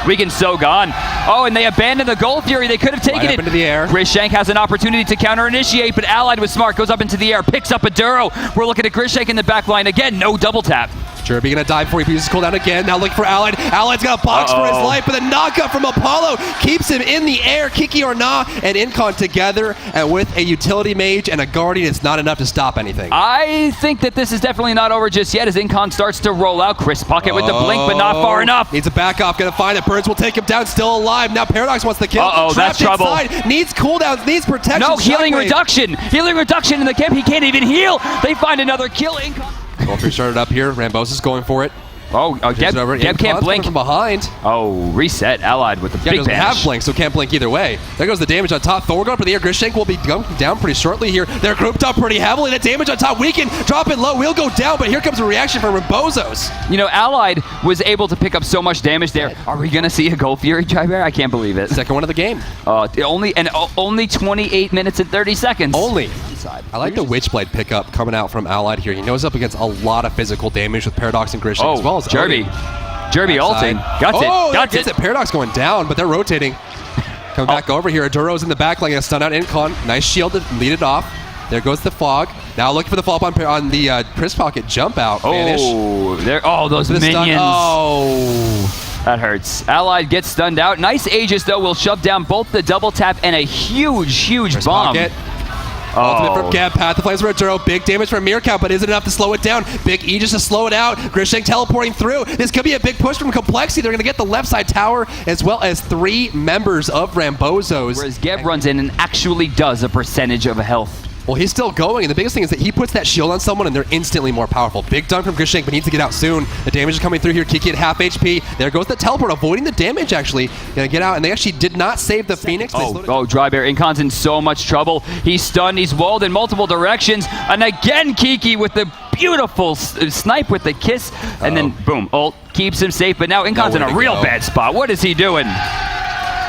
G: Weekend's so gone. Oh, and they abandoned the Gold Fury. They could have taken
F: Right
G: it.
F: up into the air.
G: Grishank has an opportunity to counter-initiate, but Allied was smart. Goes up into the air, picks up Aduro. We're looking at Grishank in the back line. Again, no double tap.
F: Jerby going to dive before he uses cooldown again. Now looking for Allied. Allied's got a box for his life, but the knockup from Apollo keeps him in the air. Kiki or Na and Incon together, and with a utility mage and a guardian, it's not enough to stop anything.
G: I think that this is definitely not over just yet as Incon starts to roll out. Chris Pocket with the blink, but not far enough.
F: Needs a back off. Going to find it. Birds will take him down. Still alive. Now Paradox wants the kill.
G: Uh-oh, that's
F: Trapped
G: trouble.
F: inside. Needs cooldowns. Needs protection.
G: No, healing
F: Shockwave.
G: reduction. Healing reduction in the camp. He can't even heal. They find another kill. Incon.
F: Gold Fury started up here. Rambos is going for it. Geb
G: Geb can't blink.
F: from behind.
G: Oh, reset. Allied with the
F: Geb
G: big
F: doesn't
G: banish.
F: have blink, so can't blink either way. There goes the damage on top. Thor going for the air. Grishank will be down pretty shortly here. They're grouped up pretty heavily. The damage on top. We can drop it low. We'll go down, but here comes a reaction from Rambozos.
G: You know, Allied was able to pick up so much damage there. Are we going to see a Gold Fury, Jyber? I can't believe it.
F: Second one of the game.
G: Only 28 minutes and 30 seconds.
F: Only. I like the Witchblade pickup coming out from Allied here. He knows up against a lot of physical damage with Paradox and Grishank as well as
G: Jerby. Jerby ulting. Got it.
F: Paradox going down, but they're rotating. Coming back over here. Aduro's in the back line. A stun out Incon. Nice shield to lead it off. There goes the fog. Now looking for the follow-up on the Pris Pocket jump out. Vanish.
G: Those minions.
F: Oh.
G: That hurts. Allied gets stunned out. Nice Aegis, though, will shove down both the double tap and a huge
F: Pris
G: bomb.
F: Pocket. Ultimate from Gab, Path the Flames for Aduro. Big damage from Meerkat, but is it enough to slow it down? Big Aegis to slow it out. Grishank teleporting through. This could be a big push from Complexity. They're going to get the left side tower as well as 3 members of Rambozos.
G: Whereas Geb runs in and actually does a percentage of health.
F: Well, he's still going, and the biggest thing is that he puts that shield on someone, and they're instantly more powerful. Big dunk from Grishank, but needs to get out soon. The damage is coming through here. Kiki at half HP. There goes the teleport, avoiding the damage, actually. Gonna get out, and they actually did not save the Phoenix.
G: Drybear. Incon's in so much trouble. He's stunned. He's walled in multiple directions. And again, Kiki with the beautiful snipe with the kiss. And then, boom, ult keeps him safe. But now Incon's in a real bad spot. What is he doing?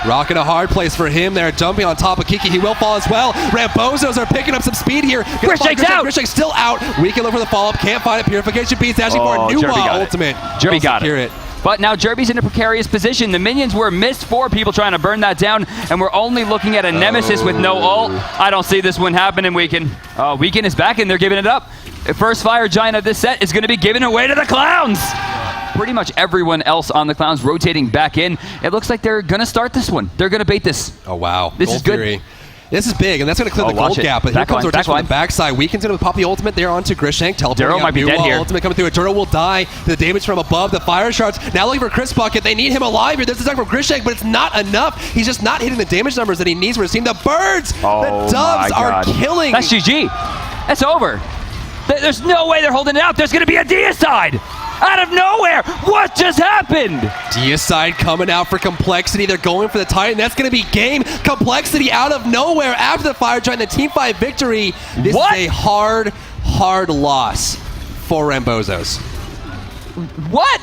F: Rocking a hard place for him there, dumping on top of Kiki. He will fall as well. Rambozos are picking up some speed here.
G: Grishank's out.
F: Grishank's still out. We can look for the follow-up. Can't find it. Purification beats dashing for a new ultimate.
G: Jerby got it. But now Jerby's in a precarious position. The minions were missed 4 people trying to burn that down, and we're only looking at a Nemesis with no ult. I don't see this one happening, Weekend. Weekend is back, and they're giving it up. The first Fire Giant of this set is going to be given away to the Clowns. Pretty much everyone else on the Clowns rotating back in. It looks like they're going to start this one. They're going to bait this.
F: Oh, wow.
G: This is good.
F: Theory. This is big, and that's going to clear the gold gap. But here comes rotation on the backside. Weekend's going to pop the ultimate there onto Grishank.
G: Duro might be dead here.
F: Ultimate coming through. Duro will die. The damage from above. The fire shards. Now looking for Chris Bucket. They need him alive here. There's a attack from Grishank, but it's not enough. He's just not hitting the damage numbers that he needs. We're seeing the birds. The doves are killing.
G: That's GG. That's over. There's no way they're holding it out. There's going to be a deicide. Out of nowhere! What just happened?
F: Deicide coming out for Complexity. They're going for the Titan. That's going to be game. Complexity out of nowhere after the Fire Giant, the Team 5 victory. This is a hard loss for Rambozos.
G: What?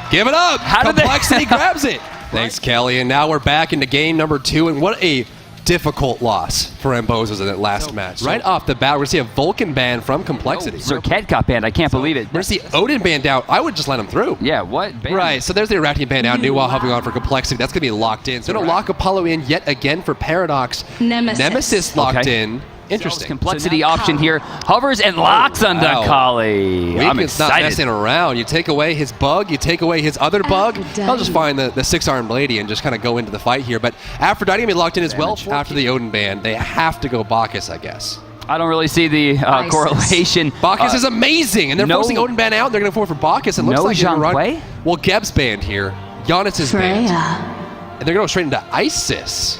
F: Give it up. Complexity grabs it. Thanks, Kelly. And now we're back into game number 2. And what a difficult loss for Rambozos in that last match. Right off the bat, we're going to see a Vulcan ban from Complexity.
G: Serket got banned. I can't believe it.
F: We're going to see Odin banned out. I would just let him through.
G: Yeah, what?
F: Right, so there's the Iraqi ban out. Nuwa hopping on for Complexity. That's going to be locked in. So going to lock Apollo in yet again for Paradox. Nemesis locked in. Interesting.
G: Complexity option here. Hovers and locks on the Kali. I'm excited.
F: Not messing around. You take away his bug, you take away his other bug. I'll just find the 6-armed lady and just kind of go into the fight here. But Aphrodite going to be locked in as well after the Odin ban. They have to go Bacchus, I guess.
G: I don't really see the correlation.
F: Bacchus is amazing, and they're forcing Odin ban out. They're going to go for Bacchus. And looks like
G: Zhang Wei?
F: Well, Geb's banned here. Giannis is banned. And they're going to go straight into Isis.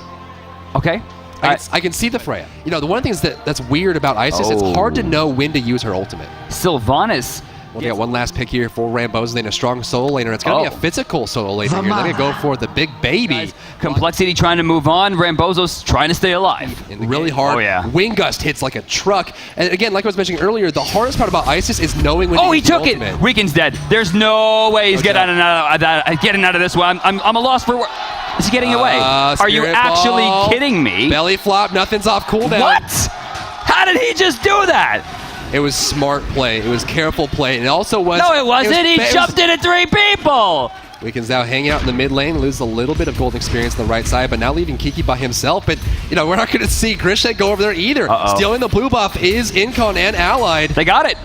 G: Okay.
F: I can see the Freya. You know, the one thing that's weird about Isis, it's hard to know when to use her ultimate.
G: Sylvanas.
F: We'll get one last pick here for Rambozos. Then a strong solo laner. It's going to be a physical solo laner here. They're going to go for the big baby.
G: Complexity trying to move on. Rambozos trying to stay alive.
F: Really hard. Wind gust hits like a truck. And again, like I was mentioning earlier, the hardest part about Isis is knowing when to use the ultimate.
G: He took it. Weekend's dead. There's no way he's getting out of this one. I'm a loss for... Is he getting away? Are you actually kidding me?
F: Belly flop, nothing's off cooldown.
G: What? How did he just do that?
F: It was smart play. It was careful play. And it also was...
G: No, it wasn't. He jumped into 3 people.
F: Weekend's now hanging out in the mid lane, loses a little bit of gold experience on the right side, but now leaving Kiki by himself. But, you know, we're not going to see Grishank go over there either. Stealing the blue buff is Incon and Allied.
G: They got it.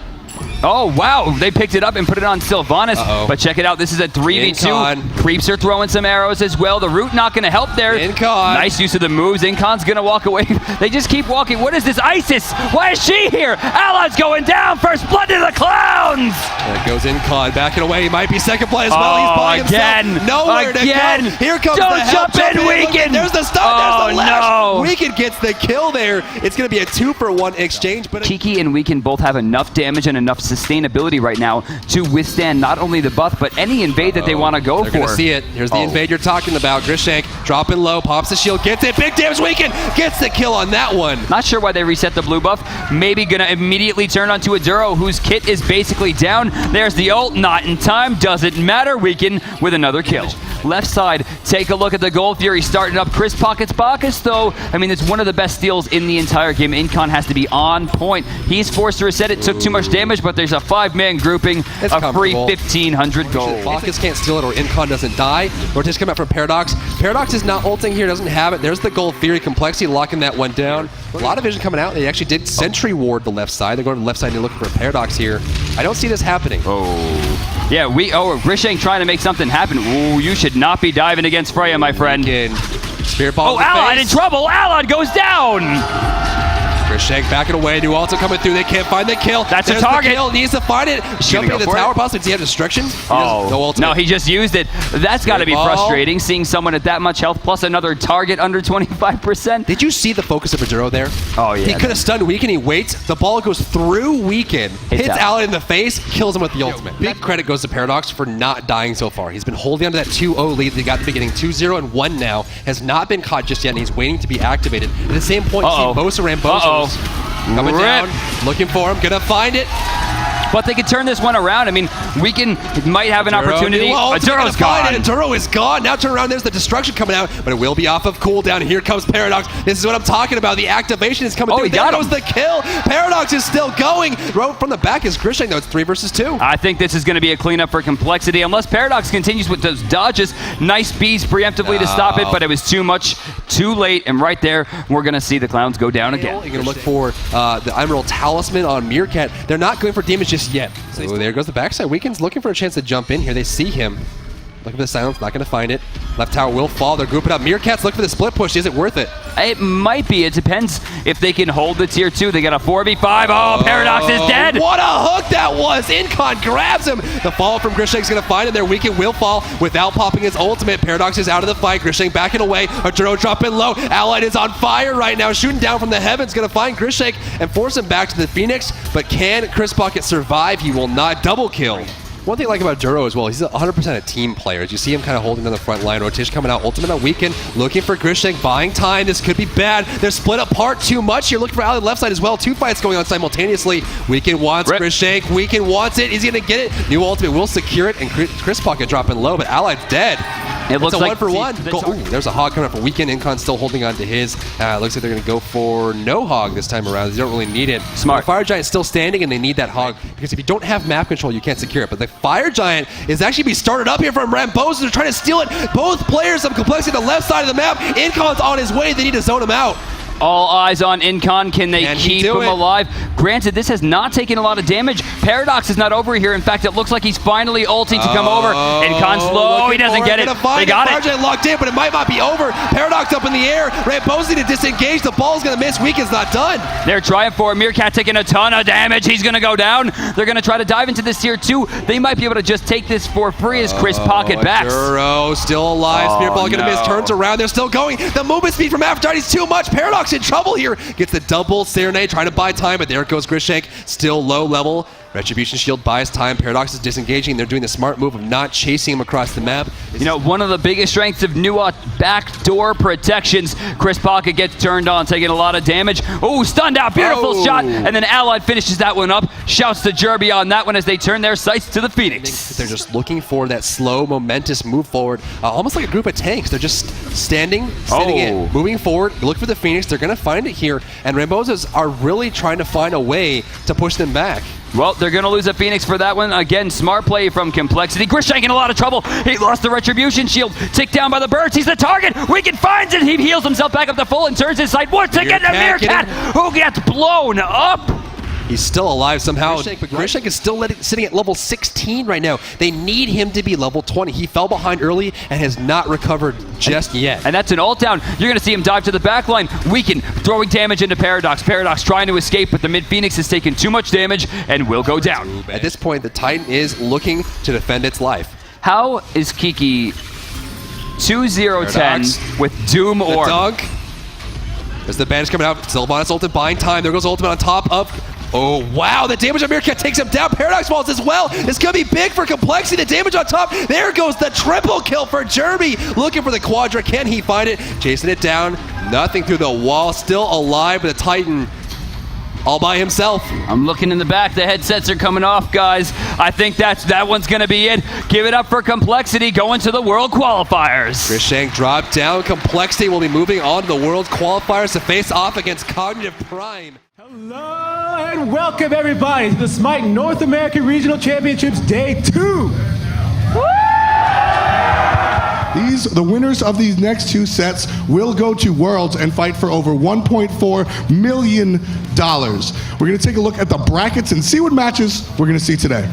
G: Oh, wow. They picked it up and put it on Sylvanas. But check it out. This is a 3v2.
F: Incon.
G: Creeps are throwing some arrows as well. The root not going to help there.
F: Incon.
G: Nice use of the moves. Incon's going to walk away. They just keep walking. What is this? Isis. Why is she here? Allied's going down. First blood to the Clowns.
F: There goes Incon. Backing away. He might be second play as well. He's by himself. Nowhere to go. Here comes
G: Don't
F: the help.
G: jump in, Weekend.
F: There's the stun. There's the lash.
G: No.
F: Weekend gets the kill there. It's going to be a 2-for-1 exchange. But
G: Kiki and Weekend both have enough damage and enough sustainability right now to withstand not only the buff, but any invade that they want to go
F: They're
G: for.
F: going to see it. Here's the invade you're talking about. Grishank dropping low, pops the shield, gets it. Big damage weaken, gets the kill on that one.
G: Not sure why they reset the blue buff. Maybe gonna immediately turn onto a Duro whose kit is basically down. There's the ult, not in time, doesn't matter. Weaken with another kill. Left side, take a look at the Gold Fury starting up Chris Pockets Bacchus though. I mean, it's one of the best steals in the entire game. Incon has to be on point. He's forced to reset it, took too much damage, but there's a 5-man grouping,
F: It's
G: a free
F: comfortable.
G: 1,500 gold.
F: Bacchus can't steal it or Incon doesn't die. Rotation come out from Paradox. Paradox is not ulting here, doesn't have it. There's the Gold Theory. Complexity locking that one down. A lot of vision coming out. They actually did Sentry Ward the left side. They're going to the left side and they're looking for a Paradox here. I don't see this happening.
G: Yeah, Grishank trying to make something happen. Ooh, you should not be diving against Freya, my friend.
F: Again, Spirit Ball
G: Oh, Allied in trouble. Allied goes down.
F: Grishank backing away. New Alta coming through. They can't find the kill.
G: That's a
F: There's
G: target.
F: The kill. Needs to find it. Jumping
G: go
F: to the
G: for
F: tower
G: it?
F: possibly. Does he have destruction?
G: Oh,
F: No ultimate.
G: no, he just used it. That's got to be
F: Ball.
G: frustrating, seeing someone at that much health plus another target under 25%.
F: Did you see the focus of Maduro there?
G: Oh, yeah.
F: He could have stunned Weaken. He waits. The ball goes through Weaken, hits
G: out.
F: Allied in the face, kills him with the ultimate. Big credit goes to Paradox for not dying so far. He's been holding on to that 2-0 lead that he got at the beginning. 2-0 and 1 now. Has not been caught just yet, and he's waiting to be activated. At the same point, you see Bosa Rambozos coming down, looking for him, gonna find it.
G: But they could turn this one around. I mean, Weaken might have an opportunity. Duro's gone.
F: Duro is gone. Now turn around. There's the destruction coming out, but it will be off of cooldown. Here comes Paradox. This is what I'm talking about. The activation is coming through.
G: He got
F: There
G: him.
F: goes the kill. Paradox is still going. Right from the back is Grishank, though. It's 3 versus 2.
G: I think this is going to be a cleanup for Complexity. Unless Paradox continues with those dodges. Nice bees preemptively to stop it, but it was too much, too late. And right there, we're going to see the Clowns go down again.
F: You're going to look for the Emerald Talisman on Meerkat. They're not going for damage just yet. So there goes the backside. Weaken's looking for a chance to jump in here. They see him. Looking for the silence, not going to find it. Left tower will fall. They're grouping up. Meerkats look for the split push. Is it worth it?
G: It might be. It depends if they can hold the tier 2. They got a 4v5. Oh, Paradox is dead.
F: What a hook that was. Incon grabs him. The fall from Grishank's going to find him there. Weaken will fall without popping his ultimate. Paradox is out of the fight. Grishank backing away. Arturo dropping low. Allied is on fire right now. Shooting down from the heavens. Going to find Grishank and force him back to the Phoenix. But can Chris Pocket survive? He will not. Double kill. One thing I like about Duro as well, he's 100% a team player. As you see him kind of holding on the front line. Rotation coming out, ultimate on Weaken, looking for Grishank, buying time. This could be bad. They're split apart too much. You're looking for Allied left side as well. 2 fights going on simultaneously. Weaken wants Grishank. Weaken wants it. He's going to get it. New ultimate will secure it, and Chris Pocket dropping low, but Allied's dead.
G: It looks
F: a
G: like
F: 1-for-1. Ooh, there's a hog coming up for Weaken. Incon still holding on to his. Looks like they're going to go for no hog this time around. They don't really need it.
G: Smart.
F: The Fire Giant's still standing, and they need that hog because if you don't have map control, you can't secure it. But the Fire Giant is actually being started up here from Rambos. They're trying to steal it. Both players have Complexity on the left side of the map. Incon's on his way. They need to zone him out.
G: All eyes on Incon. Can they keep him alive? Granted, this has not taken a lot of damage. Paradox is not over here. In fact, it looks like he's finally ulting to come over. Incon's low. He doesn't get it. They got it.
F: Fire locked in, but it might not be over. Paradox up in the air. Rambosi to disengage. The ball's going to miss. Weaken's not done.
G: They're trying for it. Meerkat taking a ton of damage. He's going to go down. They're going to try to dive into this tier 2. They might be able to just take this for free as Chris Pocket backs.
F: Duro still alive. Spirit Ball going to miss. Turns around. They're still going. The movement speed from Aphrodite's too much. Paradox in trouble here. Gets the double Serenade, trying to buy time, but there goes Grishank, still low level. Retribution Shield buys time. Paradox is disengaging. They're doing the smart move of not chasing him across the map.
G: You know, one of the biggest strengths of Nuwa, backdoor protections. Chris Pocket gets turned on, taking a lot of damage. Oh, stunned out. Beautiful shot. And then Allied finishes that one up. Shouts to Jerby on that one as they turn their sights to the Phoenix.
F: They're just looking for that slow, momentous move forward. Almost like a group of tanks. They're just standing in, moving forward. Look for the Phoenix. They're going to find it here. And Rambosas are really trying to find a way to push them back.
G: Well, they're going to lose a Phoenix for that one. Again, smart play from Complexity. Grishank in a lot of trouble. He lost the Retribution Shield. Ticked down by the birds. He's the target. Weaken finds it. He heals himself back up to full and turns his sight once again to Meerkat, who gets blown up.
F: He's still alive somehow. But Grishank is still sitting at level 16 right now. They need him to be level 20. He fell behind early and has not recovered just yet.
G: And that's an ult down. You're going to see him dive to the back line. Weaken throwing damage into Paradox. Paradox trying to escape, but the mid Phoenix has taken too much damage and will go down.
F: At this point, the Titan is looking to defend its life.
G: How is Kiki 2-0-10 with Doom Orb?
F: Dunk. As the bandage coming out, Sylvanas ultimate buying time. There goes ultimate on top of Oh, wow. The damage on Meerkat takes him down. Paradox Falls as well. It's going to be big for Complexity. The damage on top. There goes the triple kill for Jeremy. Looking for the Quadra. Can he find it? Chasing it down. Nothing through the wall. Still alive, but the Titan all by himself.
G: I'm looking in the back. The headsets are coming off, guys. I think that one's going to be it. Give it up for Complexity going to the World Qualifiers.
F: Chris Shank dropped down. Complexity will be moving on to the World Qualifiers to face off against Cognitive Prime.
B: Hello and welcome everybody to the Smite North American Regional Championships Day 2.
E: The winners of these next 2 sets will go to Worlds and fight for over $1.4 million. We're going to take a look at the brackets and see what matches we're going to see today.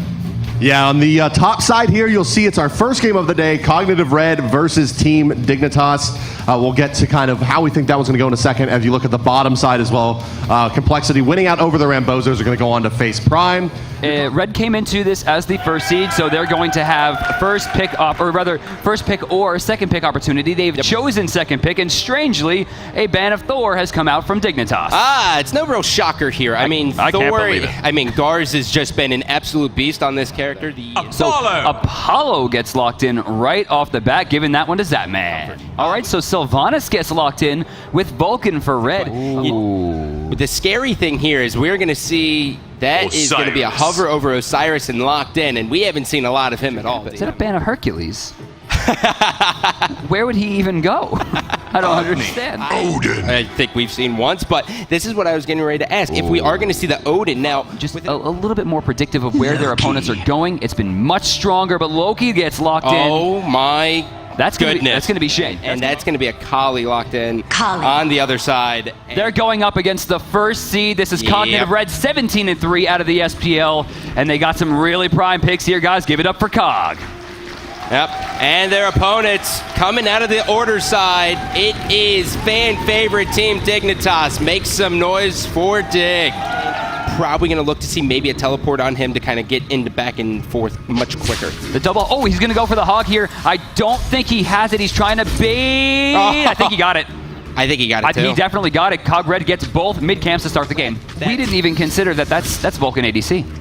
C: Yeah, on the top side here, you'll see it's our first game of the day, Cognitive Red versus Team Dignitas. We'll get to kind of how we think that one's going to go in a second. As you look at the bottom side as well, Complexity winning out over the Rambozos are going to go on to face Prime.
G: Red came into this as the first seed, so they're going to have first pick or second pick opportunity. They've chosen second pick, and strangely, a ban of Thor has come out from Dignitas.
D: It's no real shocker here. I mean,
G: I
D: Thor,
G: can't believe it.
D: I mean, Garz has just been an absolute beast on this character.
G: So Apollo gets locked in right off the bat, giving that one to Zatman. All right, so Sylvanas gets locked in with Vulcan for Red.
D: The scary thing here is we're going to see that is going to be a hover over Osiris and locked in, and we haven't seen a lot of him at all.
G: Is that a ban of Hercules? Where would he even go? I don't understand.
D: Odin. I think we've seen once, but this is what I was getting ready to ask. If we are going to see the Odin now,
G: just a little bit more predictive of where their opponents are going. It's been much stronger, but Loki gets locked in.
D: Oh my
G: That's gonna
D: goodness.
G: That's going to be Shane.
D: And that's going to be a Kali locked in on the other side.
G: They're going up against the first seed. This is Cognitive Red, 17-3 out of the SPL, and they got some really prime picks here, guys. Give it up for Cog.
D: Yep, and their opponents coming out of the order side. It is fan favorite Team Dignitas. Make some noise for Dig. Probably going to look to see maybe a teleport on him to kind of get into back and forth much quicker.
G: The double, oh, he's going to go for the hog here. I don't think he has it. He's trying to bait. I think he got it.
D: I think he got it too.
G: He definitely got it. Cog Red gets both mid camps to start the game. We didn't even consider that's Vulcan ADC.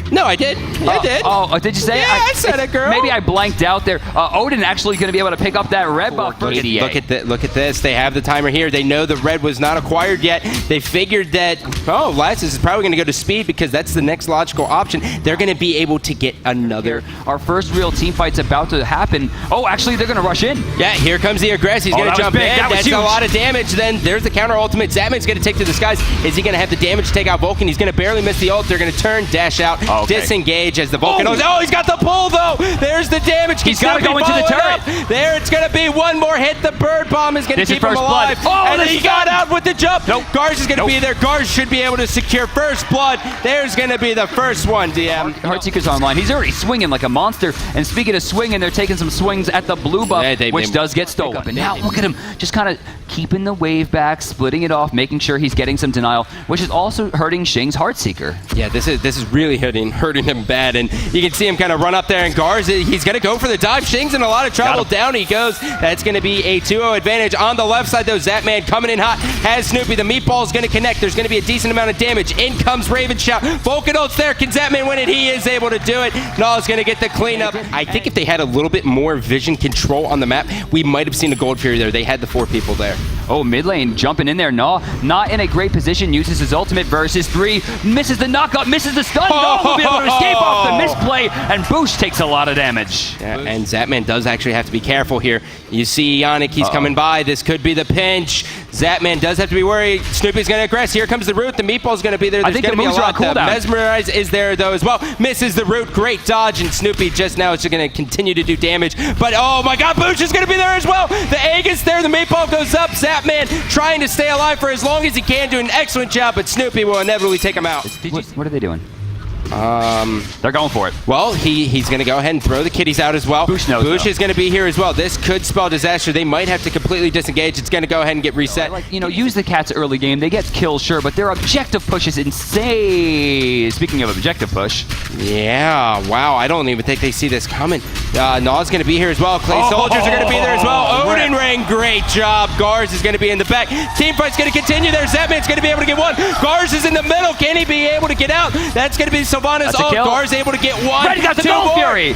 D: No, I did. I did.
G: Oh, did you say
D: it? Yeah, I said it, girl.
G: Maybe I blanked out there. Odin actually going to be able to pick up that red buff for ADA.
D: Look at this. They have the timer here. They know the red was not acquired yet. They figured that, Lassus is probably going to go to speed because that's the next logical option. They're going to be able to get another.
G: Our first real team fight's about to happen. Oh, actually, they're going to rush in.
D: Yeah, here comes the aggress. He's going to jump in. That's huge. A lot of damage. Then there's the counter ultimate. Zatman's going to take to the skies. Is he going to have the damage to take out Vulcan? He's going to barely miss the ult. They're going to turn, dash out, disengage as the Vulcan. Oh, he's got the pull though. There's the damage.
G: He's got to go into the turret.
D: There, it's going to be one more hit. The bird bomb is going to keep him alive. And he got out with the jump. Garz is going to be there. Garz should be able to secure first blood. There's going to be the first one, DM.
G: Heartseeker's online. He's already swinging like a monster. And speaking of swinging, they're taking some swings at the blue buff, which does get stolen. And now look at him, just kind of keeping the wave back, splitting it off, making sure he's getting some denial, which is also hurting Shing's Heartseeker.
D: Yeah, this is really hurting him bad. And you can see him kind of run up there, and Garz, he's going to go for the dive. Shing's in a lot of trouble. Down he goes. That's going to be a 2-0 advantage. On the left side, though, Zatman coming in hot. Has Snoopy. The meatball is going to connect. There's going to be a decent amount of damage. In comes Raven Shout. Vulcan ult's there. Can Zatman win it? He is able to do it. Null's going to get the cleanup. I think if they had a little bit more vision control on the map, we might have seen a Gold Fury there. They had the 4 people there.
G: Oh, mid lane jumping in there. Null not in a great position. Uses his ultimate versus 3. Misses the knockup. Misses the stun. Null will be able to escape off the misplay. And Boosh takes a lot of damage.
D: Yeah, and Zatman does actually have to be careful here. You see Yannick, he's coming by. This could be the pinch. Zatman does have to be worried. Snoopy's going to aggress. Here comes the root. The meatball's going to be there. There's going to be a lot. Mesmerize is there, though, as well. Misses the root. Great dodge. And Snoopy just now is going to continue to do damage. But, oh, my God, Boosh is going to be there as well. The egg is there. The meatball goes up. Zatman trying to stay alive for as long as he can, doing an excellent job. But Snoopy will inevitably take him out.
G: What are they doing? They're going for it.
D: Well, he's going to go ahead and throw the kitties out as well.
G: Boosh knows,
D: Boosh is going to be here as well. This could spell disaster. They might have to completely disengaged. It's going to go ahead and get reset.
G: Like, use the cats early game. They get kills, sure, but their objective push is insane. Speaking of objective push.
D: Yeah, wow. I don't even think they see this coming. Naw's going to be here as well. Clay Soldiers are going to be there as well. Odin Ring, great job. Gars is going to be in the back. Team fight's going to continue there. Zapman's going to be able to get one. Gars is in the middle. Can he be able to get out? That's going to be Sylvanas. Oh, Gars able to get one.
G: Red got the Gold Fury.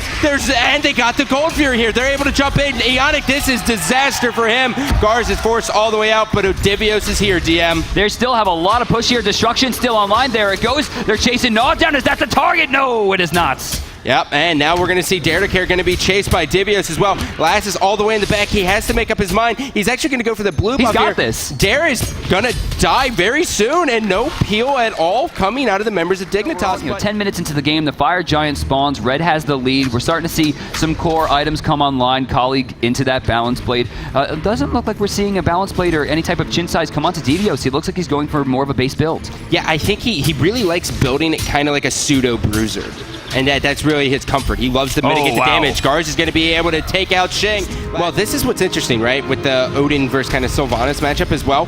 D: And they got the Gold Fury here. They're able to jump in. Ionic, this is disaster for him. Gars is forced all the way out, but Odivios is here, DM.
G: They still have a lot of push here. Destruction still online. There it goes. They're chasing Naw down. Is that the target? No, it is not.
D: Yep, and now we're going to see Dare to Care going to be chased by Divios as well. Lass is all the way in the back. He has to make up his mind. He's actually going to go for the blue buff here.
G: He's got this.
D: Dare is going to die very soon, and no peel at all coming out of the members of Dignitas.
G: 10 minutes into the game, the Fire Giant spawns. Red has the lead. We're starting to see some core items come online. Colleague into that Balance Blade. It doesn't look like we're seeing a Balance Blade or any type of chin size come onto Divios. He looks like he's going for more of a base build.
D: Yeah, I think he really likes building it kind of like a pseudo bruiser. And that's really his comfort. He loves to mitigate the damage. Gars is going to be able to take out Shang. Well, this is what's interesting, right? With the Odin versus kind of Sylvanas matchup as well.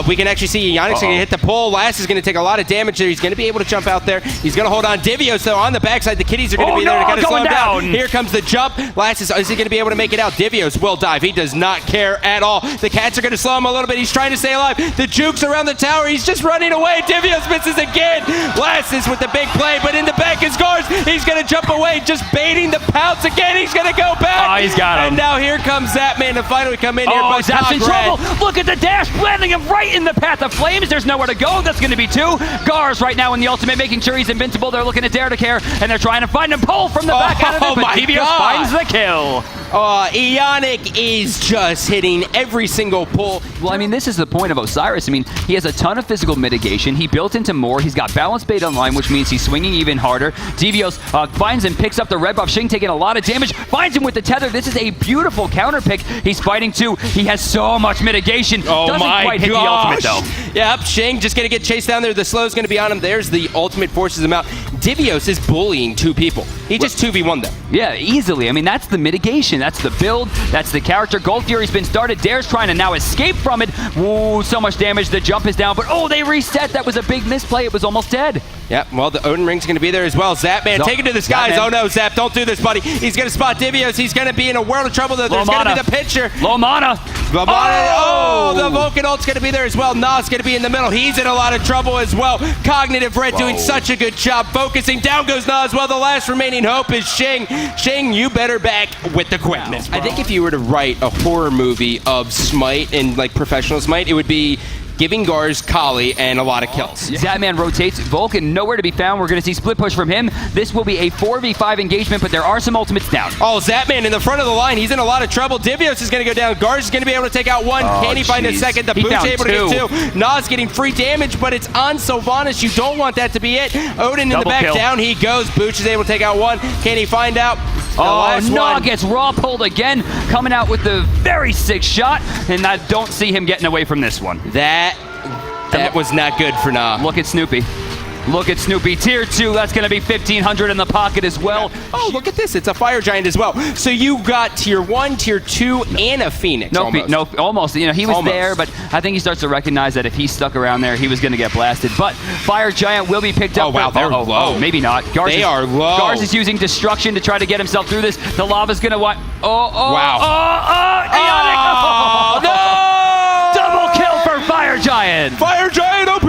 D: We can actually see Ionic's going to hit the pull. Lass is going to take a lot of damage there. He's going to be able to jump out there. He's going to hold on. Divios, though, on the backside. The kitties are going to be there to kind of slow him down. Here comes the jump. Lass is he going to be able to make it out? Divios will dive. He does not care at all. The cats are going to slow him a little bit. He's trying to stay alive. The jukes around the tower. He's just running away. Divios misses again. Lass is with the big play, but in the back is Gars. He's going to jump away, just baiting the pounce again. He's going to go back.
G: Oh, he's got him.
D: And now here comes Zapman to finally come in here.
G: Oh, Zap's in trouble. Look at the dash, landing him right in the path of flames. There's nowhere to go. That's going to be two. Gars right now in the ultimate, making sure he's invincible. They're looking at Dare to Care, and they're trying to find him. Pull from the back out of it, but Divios finds the kill.
D: Ionic is just hitting every single pull.
G: Well, I mean, this is the point of Osiris. I mean, he has a ton of physical mitigation. He built into more. He's got Balance Blade online, which means he's swinging even harder. Divios finds and picks up the red buff. Shing taking a lot of damage. Finds him with the tether. This is a beautiful counter pick. He's fighting too. He has so much mitigation. Doesn't quite hit the ultimate, though.
D: Yep, Shing just going to get chased down there. The slow's going to be on him. There's the ultimate, forces him out. Divios is bullying two people. He just 2v1 them.
G: Yeah, easily. I mean, that's the mitigation. That's the build. That's the character. Gold Fury's been started. Dare's trying to now escape from it. Ooh, so much damage. The jump is down, but they reset. That was a big misplay. It was almost dead.
D: Yep, well, the Odin Ring's going to be there as well. Zapman, take it to the skies. Oh no, Zap, don't do this, buddy. He's going to spot Divios. He's going to be in a world of trouble, though. There's going to be the pitcher.
G: Low mana.
D: The Vulcan ult's going to be there as well. Na's going to be in the middle. He's in a lot of trouble as well. Cognitive Red doing such a good job focusing. Down goes Na as well. The last remaining hope is Shing. Shing, you better back with the quickness. I think if you were to write a horror movie of Smite and like professional Smite, it would be giving Gars Kali and a lot of kills.
G: Zapman rotates. Vulcan nowhere to be found. We're going to see split push from him. This will be a 4v5 engagement, but there are some ultimates down.
D: Oh, Zapman in the front of the line. He's in a lot of trouble. Divios is going to go down. Gars is going to be able to take out one. Can he find a second? The boot's able to get two. Na's getting free damage, but it's on Sylvanas. You don't want that to be it. Odin in the back. Down he goes. Booch is able to take out one. Can he find out?
G: Na gets raw pulled again, coming out with the very sick shot, and I don't see him getting away from this one.
D: That was not good for Na.
G: Look at Snoopy. Look at Snoopy. Tier 2, that's going to be 1,500 in the pocket as well.
D: Oh, look at this. It's a Fire Giant as well. So you got Tier 1, Tier 2, and a Phoenix
G: almost. He was there, but I think he starts to recognize that if he stuck around there, he was going to get blasted. But Fire Giant will be picked up.
D: Oh, wow, they're low.
G: Maybe not.
D: They are low.
G: Gars is using Destruction to try to get himself through this. The lava's going to want...
D: Ionic!
G: No! Double kill for Fire Giant!
D: Fire Giant OP!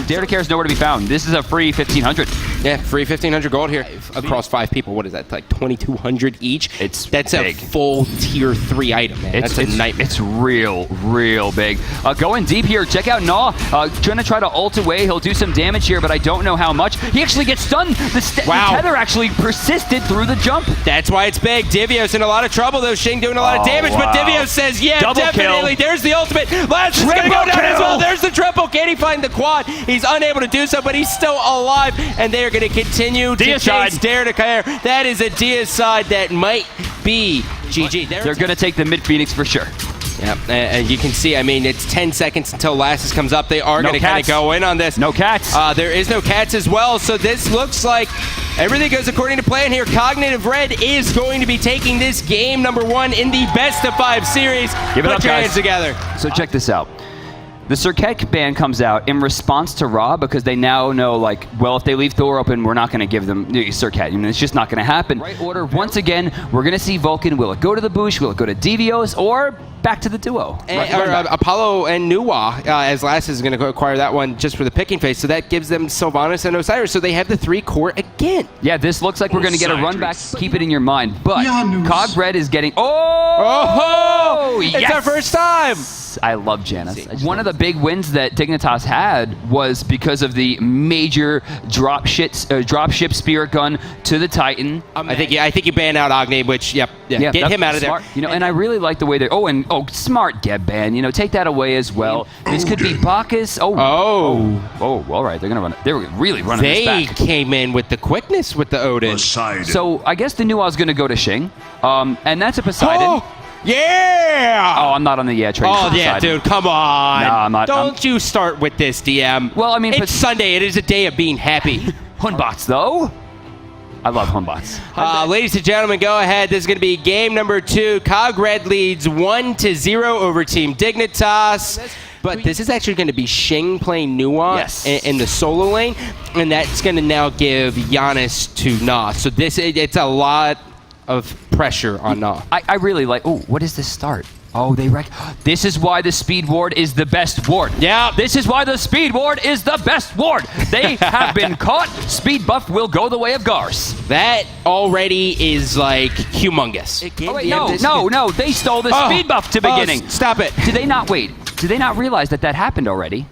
G: Dare to Care is nowhere to be found. This is a free 1,500.
D: Yeah, free 1,500 gold here across 5 people. What is that? Like 2,200 each? That's big. A full tier 3 item, man. That's a nightmare.
G: It's real big. Going deep here. Check out Na. Trying to try to ult away. He'll do some damage here, but I don't know how much. He actually gets stunned. The tether actually persisted through the jump.
D: That's why it's big. Divios in a lot of trouble, though. Shing doing a lot of damage, but Divios says, yeah,
G: double
D: definitely.
G: Kill.
D: There's the ultimate. Last is going to go down as well. There's the triple. Can he find the quad? He's unable to do so, but he's still alive, and they are going to continue to chase Dare to Care. That is a deicide that might be GG.
G: They're going to take the mid Phoenix for sure.
D: Yeah, and you can see, I mean, it's 10 seconds until Lassus comes up. They are going to kind of go in on this.
G: No cats.
D: There is no cats as well, so this looks like Everything goes according to plan here. Cognitive Red is going to be taking this game number 1 in the best of 5 series.
G: Give it
D: Put
G: up,
D: your
G: guys.
D: hands together.
G: So check this out. The Circuit ban comes out in response to Raw because they now know, like, well, if they leave Thor open, we're not going to give them Circuit. I mean, it's just not going to happen. Right order, once again, we're going to see Vulcan. Will it go to the Boosh? Will it go to Devios? Or back to the duo?
D: Apollo and Nuwa, as Lass is going to acquire that one just for the picking phase. So that gives them Sylvanas and Osiris. So they have the 3 core again.
G: Yeah, this looks like we're going to get a run back. Keep it in your mind. But
E: Janus.
G: Cog Red is getting...
D: It's
G: yes!
D: our first time.
G: I love Janus. One of the big wins that Dignitas had was because of the major dropship spirit gun to the Titan.
D: I think you ban out Agni, which get him out of
G: smart.
D: there.
G: You know, and I really like the way they. Smart get ban. You know, take that away as well. This could be Bacchus. All right, they're gonna run. They're really running this
D: They
G: back.
D: came in with the quickness with the Odin.
G: So I guess the Nua's gonna go to Shing, and that's a Poseidon.
D: Yeah!
G: Oh, I'm not on the train.
D: Oh,
G: for
D: yeah,
G: Poseidon.
D: dude, come on.
G: No, I'm not.
D: Don't you start with this, DM.
G: Well, I mean,
D: it's Sunday. It is a day of being happy.
G: Hunbots, though. I love Hunbots.
D: Ladies and gentlemen, go ahead. This is going to be game number 2. Cog Red leads 1-0 over Team Dignitas. But this is actually going to be Shing playing Nuance in the solo lane, and that's going to now give Giannis to Na. So it's a lot of pressure on Na.
G: I really like... Oh, what is this start? Oh, this is why the Speed Ward is the best ward.
D: Yeah.
G: This is why the Speed Ward is the best ward. They have been caught. Speed buff will go the way of Garce.
D: That already is, like, humongous.
G: Oh, wait, no. They stole the speed buff to beginning.
D: Stop it.
G: Did they not wait? Did they not realize that happened already?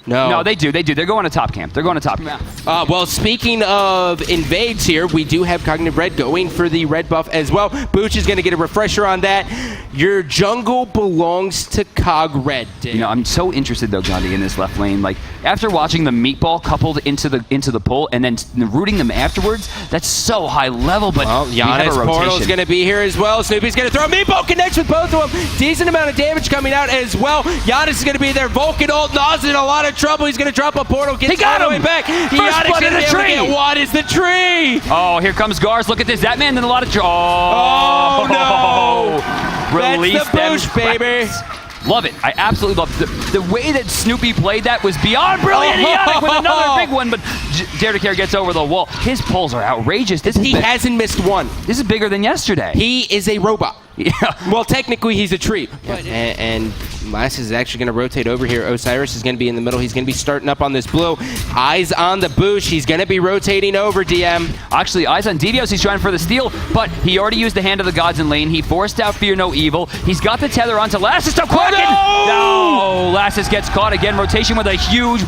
G: No, they do. They're going to top camp.
D: Well, speaking of invades here, we do have Cognitive Red going for the red buff as well. Booch is going to get a refresher on that. Your jungle belongs to Cog Red.
G: You know, I'm so interested though, Gandhi, in this left lane. Like after watching the meatball coupled into the pull and then rooting them afterwards, that's so high level. But
D: Giannis Portal is going to be here as well. Snoopy's going to throw meatball, connects with both of them. Decent amount of damage coming out as well. Giannis is going to be there. Vulcan ult. Nas in a lot of trouble. He's going to drop a portal. Gets all the way back.
G: First blood in the tree.
D: What is the tree?
G: Oh, here comes Garz. Look at this. That man did a lot of...
D: Oh, no.
G: Release
D: That's the Boosh, baby.
G: Love it. I absolutely love it. The way that Snoopy played that was beyond brilliant. Ionic with another big one, but Dare to Care gets over the wall. His pulls are outrageous.
D: He hasn't missed one.
G: This is bigger than yesterday.
D: He is a robot.
G: Yeah.
D: Well, technically, he's a tree. And Lass is actually going to rotate over here. Osiris is going to be in the middle. He's going to be starting up on this blue. Eyes on the Boosh. He's going to be rotating over, DM.
G: Actually, eyes on Devios. He's trying for the steal, but he already used the Hand of the Gods in lane. He forced out Fear No Evil. He's got the tether onto Lassus. So Kraken! No! Lassus gets caught again. Rotation with a huge,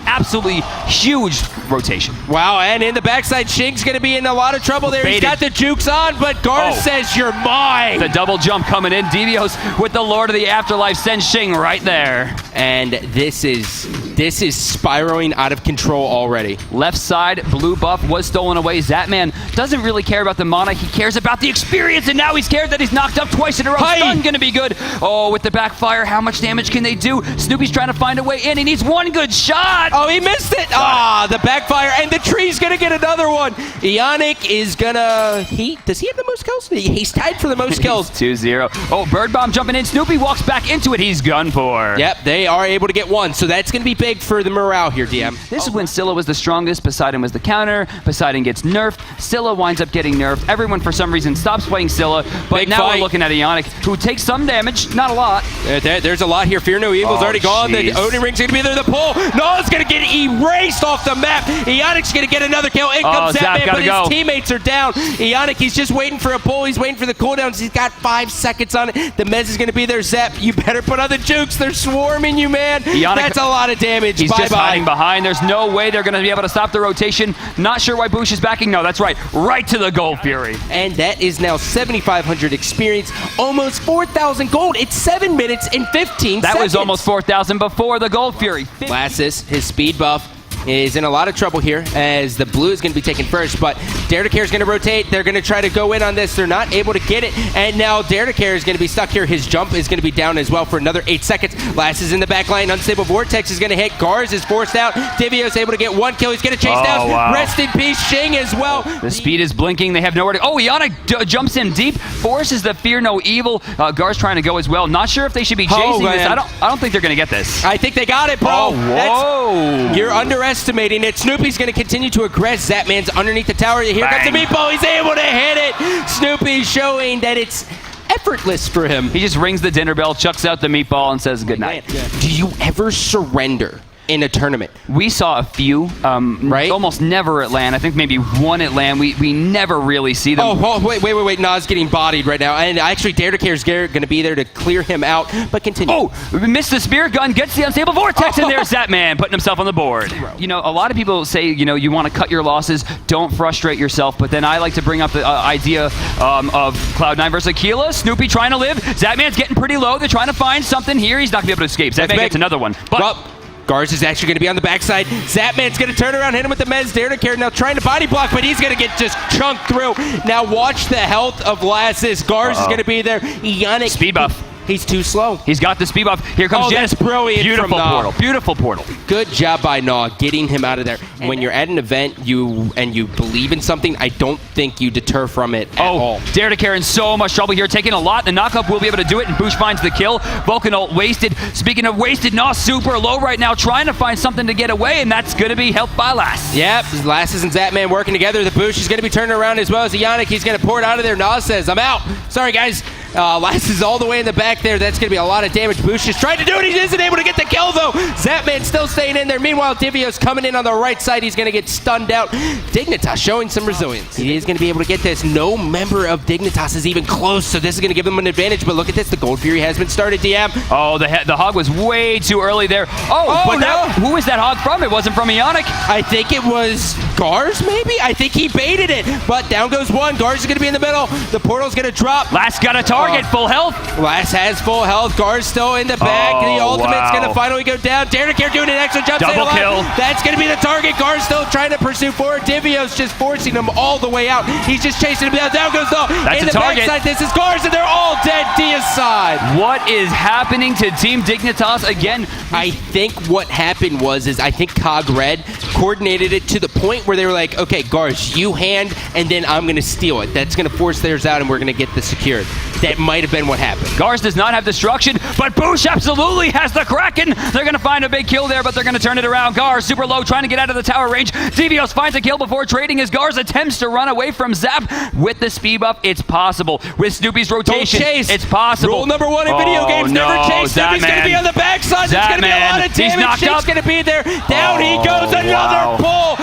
G: absolutely huge rotation.
D: Wow, and in the backside, Shing's going to be in a lot of trouble there. He's got the jukes on, but Garth says, you're mine.
G: The double jump coming in. Devios with the Lord of the Afterlife sends Shing right there.
D: And this is spiraling out of control already.
G: Left side, blue buff was stolen away. Zatman doesn't really care about the mana. He cares about the experience, and now he's scared that he's knocked up twice in a row. Stun gonna be good. Oh, with the backfire, how much damage can they do? Snoopy's trying to find a way in. He needs one good shot.
D: Oh, he missed it. The backfire, and the tree's gonna get another one. Ionic is gonna... Does he have the most kills? He's tied for the most kills.
G: 2-0. Oh, Bird Bomb jumping in. Snoopy walks back into it. He's gun for.
D: Yep, they are able to get one. So that's going to be big for the morale here, DM.
G: This is when Scylla was the strongest. Poseidon was the counter. Poseidon gets nerfed. Scylla winds up getting nerfed. Everyone, for some reason, stops playing Scylla. But
D: big
G: now
D: fight.
G: we're looking at Ionic, who takes some damage. Not a lot.
D: There's a lot here. Fear No Evil's already gone. The Odin Ring's going to be there. The pull. Noah's going to get erased off the map. Ionic's going to get another kill. In comes Zapman, but his teammates are down. Ionic, he's just waiting for a pull. He's waiting for the cooldowns. He's got 5 seconds on it. The Mez is going to be there. Zap, you better put on the jukes. They're swarming you, man.
G: Ionic,
D: that's a lot of damage.
G: He's just hiding behind. There's no way they're going to be able to stop the rotation. Not sure why Boosh is backing. No, that's right. Right to the Gold Fury.
D: And that is now 7,500 experience. Almost 4,000 gold. It's 7 minutes and 15 seconds.
G: That was almost 4,000 before the Gold Fury.
D: Lassus, his speed buff. is in a lot of trouble here as the blue is going to be taken first, but Dare to Care is going to rotate. They're going to try to go in on this. They're not able to get it, and now Dare to Care is going to be stuck here. His jump is going to be down as well for another 8 seconds. Last is in the back line. Unstable Vortex is going to hit. Gars is forced out. Divio is able to get 1 kill. He's going to chase down.
G: Wow.
D: Rest in peace, Shing as well.
G: The speed is blinking. They have nowhere to. Oh, Ionic jumps in deep, forces the Fear No Evil. Gar's trying to go as well. Not sure if they should be chasing this. I don't think they're going to get this.
D: I think they got it, bro.
G: Oh, whoa.
D: You're underestimating it. Snoopy's going to continue to aggress. Zapman's underneath the tower. Here comes the meatball. He's able to hit it. Snoopy showing that it's effortless for him.
G: He just rings the dinner bell, chucks out the meatball, and says goodnight.
D: Do you ever surrender in a tournament?
G: We saw a few,
D: right?
G: Almost never at LAN. I think maybe one at LAN. We never really see them.
D: Oh, wait. Nas getting bodied right now. And actually, Dare to Care is going to be there to clear him out, but continue.
G: Oh, missed the spear gun, gets the Unstable Vortex, and there's Zapman putting himself on the board. You know, a lot of people say, you know, you want to cut your losses, don't frustrate yourself, but then I like to bring up the idea of Cloud9 versus Aquila. Snoopy trying to live. Zapman's getting pretty low. They're trying to find something here. He's not going to be able to escape. Zapman gets another one. But
D: Gars is actually going to be on the backside. Zapman's going to turn around, hit him with the Mez. Dare to Care now trying to body block, but he's going to get just chunked through. Now watch the health of Lassus. Gars is going to be there. Ionic.
G: Speed buff.
D: He's too slow.
G: He's got the speed buff. Here comes Jess.
D: That's brilliant.
G: Beautiful
D: from
G: portal. Beautiful portal.
D: Good job by Naw getting him out of there. When you're at an event you believe in something, I don't think you deter from it at all.
G: Dare to Care in so much trouble here, taking a lot. The knockup will be able to do it, and Boosh finds the kill. Vulcan ult wasted. Speaking of wasted, Naw super low right now, trying to find something to get away, and that's going to be helped by Lass.
D: Yep, Lassus and Zapman working together. The Boosh is going to be turning around as well as Ionic. He's going to pour it out of there. Naw says, I'm out. Sorry, guys. Lass is all the way in the back there. That's going to be a lot of damage. Boosh is trying to do it. He isn't able to get the kill, though. Zapman still staying in there. Meanwhile, Divio's coming in on the right side. He's going to get stunned out. Dignitas showing some resilience. He is going to be able to get this. No member of Dignitas is even close, so this is going to give them an advantage. But look at this. The Gold Fury has been started, DM.
G: Oh, the hog was way too early there. Who is that hog from? It wasn't from Ionic.
D: I think it was Gars, maybe? I think he baited it. But down goes one. Gars is going to be in the middle. The portal's going to drop.
G: Last got a target. Full health.
D: Lass has full health. Gars still in the back. The ultimate's going to finally go down. Dare to Care doing an extra jump.
G: Double kill.
D: That's going to be the target. Gars still trying to pursue forward. Divio's just forcing him all the way out. He's just chasing him down. Down goes the
G: That's
D: in
G: a
D: the
G: target.
D: backside. This is Gars, and they're all dead. Dia's side.
G: What is happening to Team Dignitas again?
D: I think what happened was I think Cog Red coordinated it to the point where they were like, okay, Gars, you hand, and then I'm going to steal it. That's going to force theirs out, and we're going to get this secured. That might have been what happened.
G: Gars does not have destruction, but Boosh absolutely has the Kraken. They're going to find a big kill there, but they're going to turn it around. Gars super low, trying to get out of the tower range. Devios finds a kill before trading as Gars attempts to run away from Zap. With the speed buff, it's possible. With Snoopy's rotation, it's possible.
D: Rule number one in video games, never chase. Snoopy's going to be on the backside. There's going to be a lot of damage. Shake's going to be there. Down he goes. Another pull.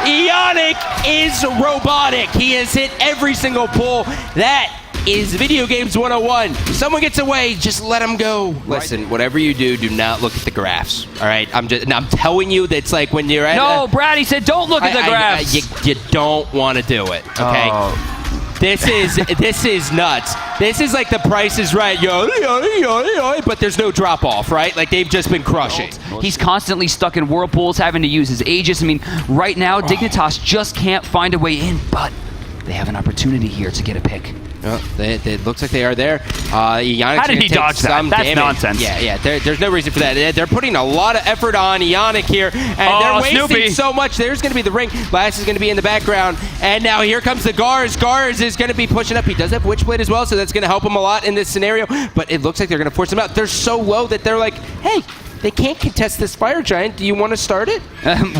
D: Ionic is robotic. He has hit every single pull. That is Video Games 101. If someone gets away, just let them go. Listen, whatever you do, do not look at the graphs. All right, I'm telling you that's like when you're at.
G: No, Brad, he said don't look at the graphs.
D: You don't want to do it. Okay. This is nuts. This is like the Price is Right, but there's no drop off, right? Like they've just been crushing.
G: He's constantly stuck in whirlpools, having to use his Aegis. I mean, right now Dignitas just can't find a way in, but they have an opportunity here to get a pick.
D: It looks like they are there.
G: How did he dodge that? That's nonsense.
D: Yeah. There's no reason for that. They're putting a lot of effort on Ionic here, and they're wasting
G: Snoopy.
D: so much. There's going to be the ring. Lass is going to be in the background, and now here comes the Gars. Gars is going to be pushing up. He does have Witchblade as well, so that's going to help him a lot in this scenario, but it looks like they're going to force him out. They're so low that they're like, hey, they can't contest this Fire Giant. Do you want to start it?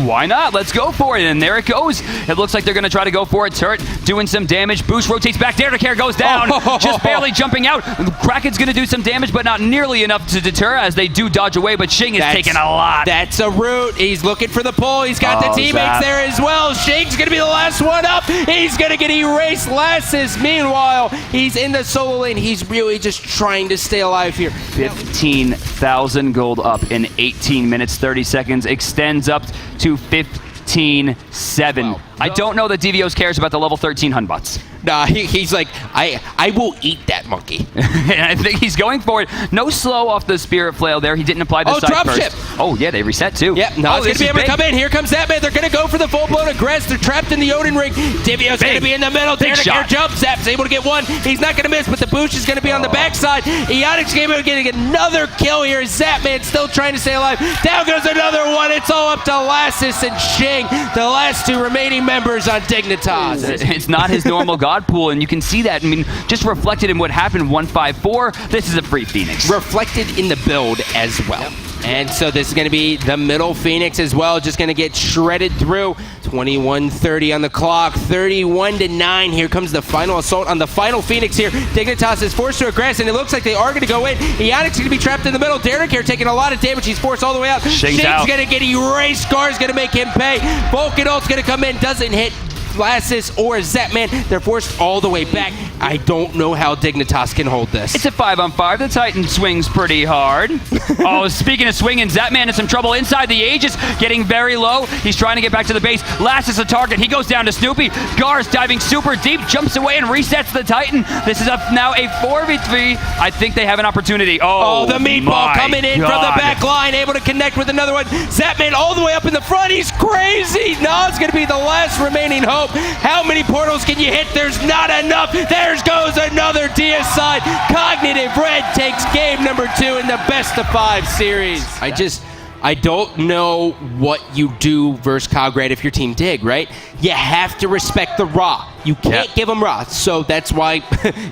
G: Why not? Let's go for it. And there it goes. It looks like they're going to try to go for it. Turret doing some damage. Boost rotates back. Dare to Care goes down. Just barely jumping out. Kraken's going to do some damage, but not nearly enough to deter as they do dodge away. But Shing is taking a lot.
D: That's a root. He's looking for the pull. He's got the teammates there as well. Shing's going to be the last one up. He's going to get erased. Lassus, meanwhile, he's in the solo lane. He's really just trying to stay alive here.
G: 15,000 gold up in 18 minutes, 30 seconds. Extends up to 15-7. Wow. I don't know that Devios cares about the level 13 Hun bots.
D: Nah, he's like, I will eat that that monkey.
G: And I think he's going for it. No slow off the Spirit Flail there. He didn't apply the side
D: drop
G: first.
D: ship.
G: Oh, yeah, they reset too.
D: Yep, no, it's going to be able to come in. Here comes Zapman. They're going to go for the full-blown aggress. They're trapped in the Odin ring. Divio's going to be in the middle. Derek here jumps. Zap's able to get one. He's not going to miss, but the boost is going to be on the backside. Ionic's going to get another kill here. Zapman still trying to stay alive. Down goes another one. It's all up to Lassus and Shing, the last two remaining members on Dignitas.
G: It's not his normal god pool, and you can see that. I mean, just reflected in what happened 154. This is a free Phoenix.
D: Reflected in the build as well. Yep. And so this is going to be the middle Phoenix as well, just going to get shredded through. 21:30 on the clock, 31-9. Here comes the final assault on the final Phoenix here. Dignitas is forced to aggress, and it looks like they are going to go in. Ionic's going to be trapped in the middle. Derek here taking a lot of damage. He's forced all the way out. Shane's going to get erased. Scar's going to make him pay. Vulcan ult's going to come in, doesn't hit Lassus or Zapman. They're forced all the way back. I don't know how Dignitas can hold this.
G: It's a 5-on-5. The Titan swings pretty hard. Oh, speaking of swinging, Zapman in some trouble inside the Aegis, getting very low. He's trying to get back to the base. Lassus a target. He goes down to Snoopy. Gar's diving super deep, jumps away and resets the Titan. This is now a 4v3. I think they have an opportunity. Oh,
D: the meatball coming in from the back line, able to connect with another one. Zapman all the way up in the front. He's crazy. No, it's going to be the last remaining hope. How many portals can you hit? There's not enough. There goes another deicide. Cognitive Red takes game number 2 in the best of 5 series. I don't know what you do versus Cog Red if your team Dig, right? You have to respect the Ra. You can't give him Ra. So that's why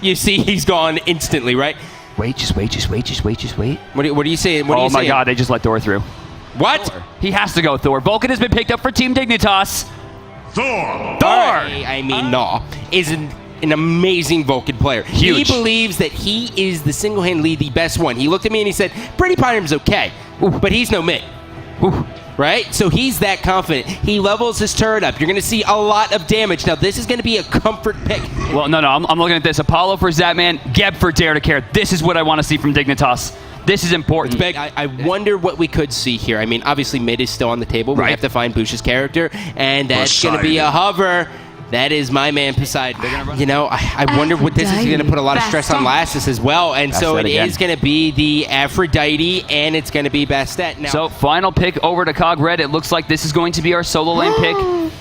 D: you see he's gone instantly, right?
G: Wait, just wait.
D: What are you saying?
G: Oh my God, they just let Thor through.
D: What?
G: He has to go Thor. Vulcan has been picked up for Team Dignitas.
C: Thor!
D: I mean, no. Is an amazing Vulcan player.
G: Huge.
D: He believes that he is the single-handedly the best one. He looked at me and he said, Pretty Pyram's okay, but he's no mid. Right? So he's that confident. He levels his turret up. You're going to see a lot of damage. Now, this is going to be a comfort pick.
G: Well, no, I'm looking at this. Apollo for Zapman, Geb for Dare to Care. This is what I want to see from Dignitas. This is important.
D: Big. I wonder what we could see here. I mean, obviously, mid is still on the table. We have to find Bush's character, and that's going to be a hover. That is my man, Poseidon. You know, I wonder what this is going to put a lot of stress on Lassus as well. And so it is going to be the Aphrodite, and it's going to be Bastet. Now,
G: so final pick over to Cog Red. It looks like this is going to be our solo lane pick.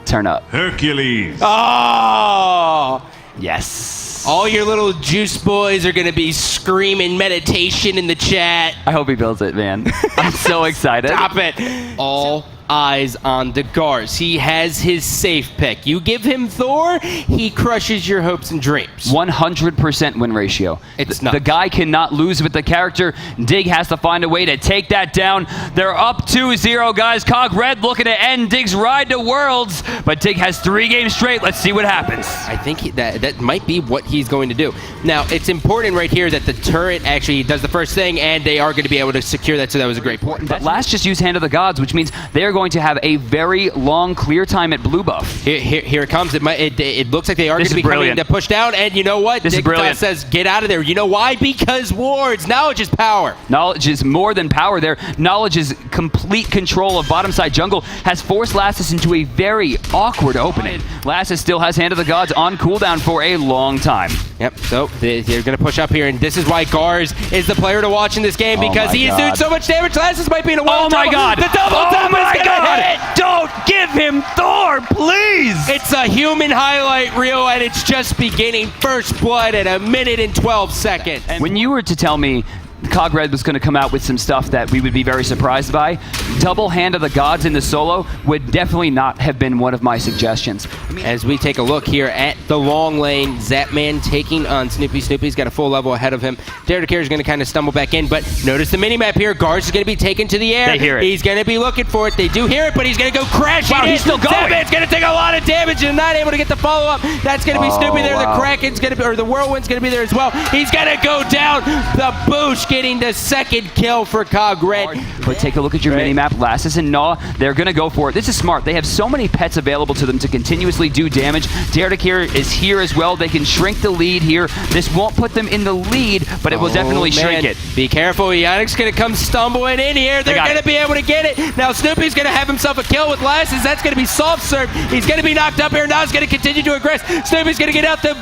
G: Turn up.
H: Hercules.
D: Oh!
G: Yes.
D: All your little juice boys are going to be screaming meditation in the chat.
G: I hope he builds it, man. I'm so excited.
D: Stop it. All eyes on the Gars. He has his safe pick. You give him Thor, he crushes your hopes and dreams.
G: 100% win ratio.
D: It's not.
G: The guy cannot lose with the character. Dig has to find a way to take that down. They're up 2-0, guys. Cog Red looking to end Dig's ride to Worlds, but Dig has 3 games straight. Let's see what happens.
D: I think that might be what he's going to do. Now, it's important right here that the turret actually does the first thing, and they are going to be able to secure that, so that was a great point.
G: But last just used Hand of the Gods, which means they are going to have a very long clear time at blue buff.
D: Here it comes. It looks like they are going to be coming to push down, and you know what? Dignitas says, get out of there. You know why? Because wards. Knowledge is power.
G: Knowledge is more than power there. Knowledge is complete control of bottom side jungle, has forced Lassus into a very awkward opening. Lassus still has Hand of the Gods on cooldown for a long time.
D: Yep, so they're going to push up here, and this is why Gars is the player to watch in this game, because he is doing so much damage. Lassus might be in a world
G: trouble.
D: God. The double tap is going to hit.
G: Don't give him Thor, please!
D: It's a human highlight reel, and it's just beginning. First blood at 1 minute and 12 seconds.
G: And when you were to tell me Cog Red was going to come out with some stuff that we would be very surprised by, double Hand of the Gods in the solo would definitely not have been one of my suggestions.
D: As we take a look here at the long lane, Zapman taking on Snoopy. Snoopy's got a full level ahead of him. Dare to Care is going to kind of stumble back in, but notice the minimap here. Gars is going to be taken to the air.
G: They hear it.
D: He's going to be looking for it. They do hear it, but he's going to go crashing.
G: Wow, he's still going.
D: Zapman's going to take a lot of damage and not able to get the follow-up. That's going to be Snoopy there.
G: Wow.
D: The Kraken's going to be, or the Whirlwind's going to be there as well. He's going to go down. The Boosh getting the second kill for Cog Red.
G: But take a look at your minimap. Lassus and Gnaw, they're going to go for it. This is smart. They have so many pets available to them to continuously do damage. Dare to Care is here as well. They can shrink the lead here. This won't put them in the lead, but it will definitely shrink it.
D: Be careful. Ionic's going to come stumbling in here. They're going to be able to get it. Now Snoopy's going to have himself a kill with Lassus. That's going to be soft serve. He's going to be knocked up here. Naw's going to continue to aggress. Snoopy's going to get out the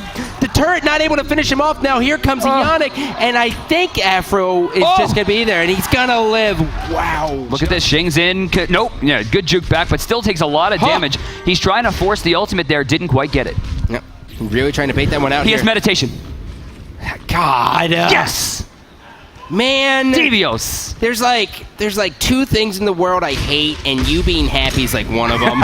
D: turret not able to finish him off. Now here comes Ionic, and I think Afro is just going to be there, and he's going to live. Wow.
G: Look at this. Shing's in. Nope. Yeah, good juke back, but still takes a lot of damage. He's trying to force the ultimate there. Didn't quite get it.
D: Yep. Really trying to bait that one out
G: He
D: here.
G: has meditation.
D: God.
G: Yes.
D: Man.
G: Devios.
D: There's like two things in the world I hate, and you being happy is like one of them.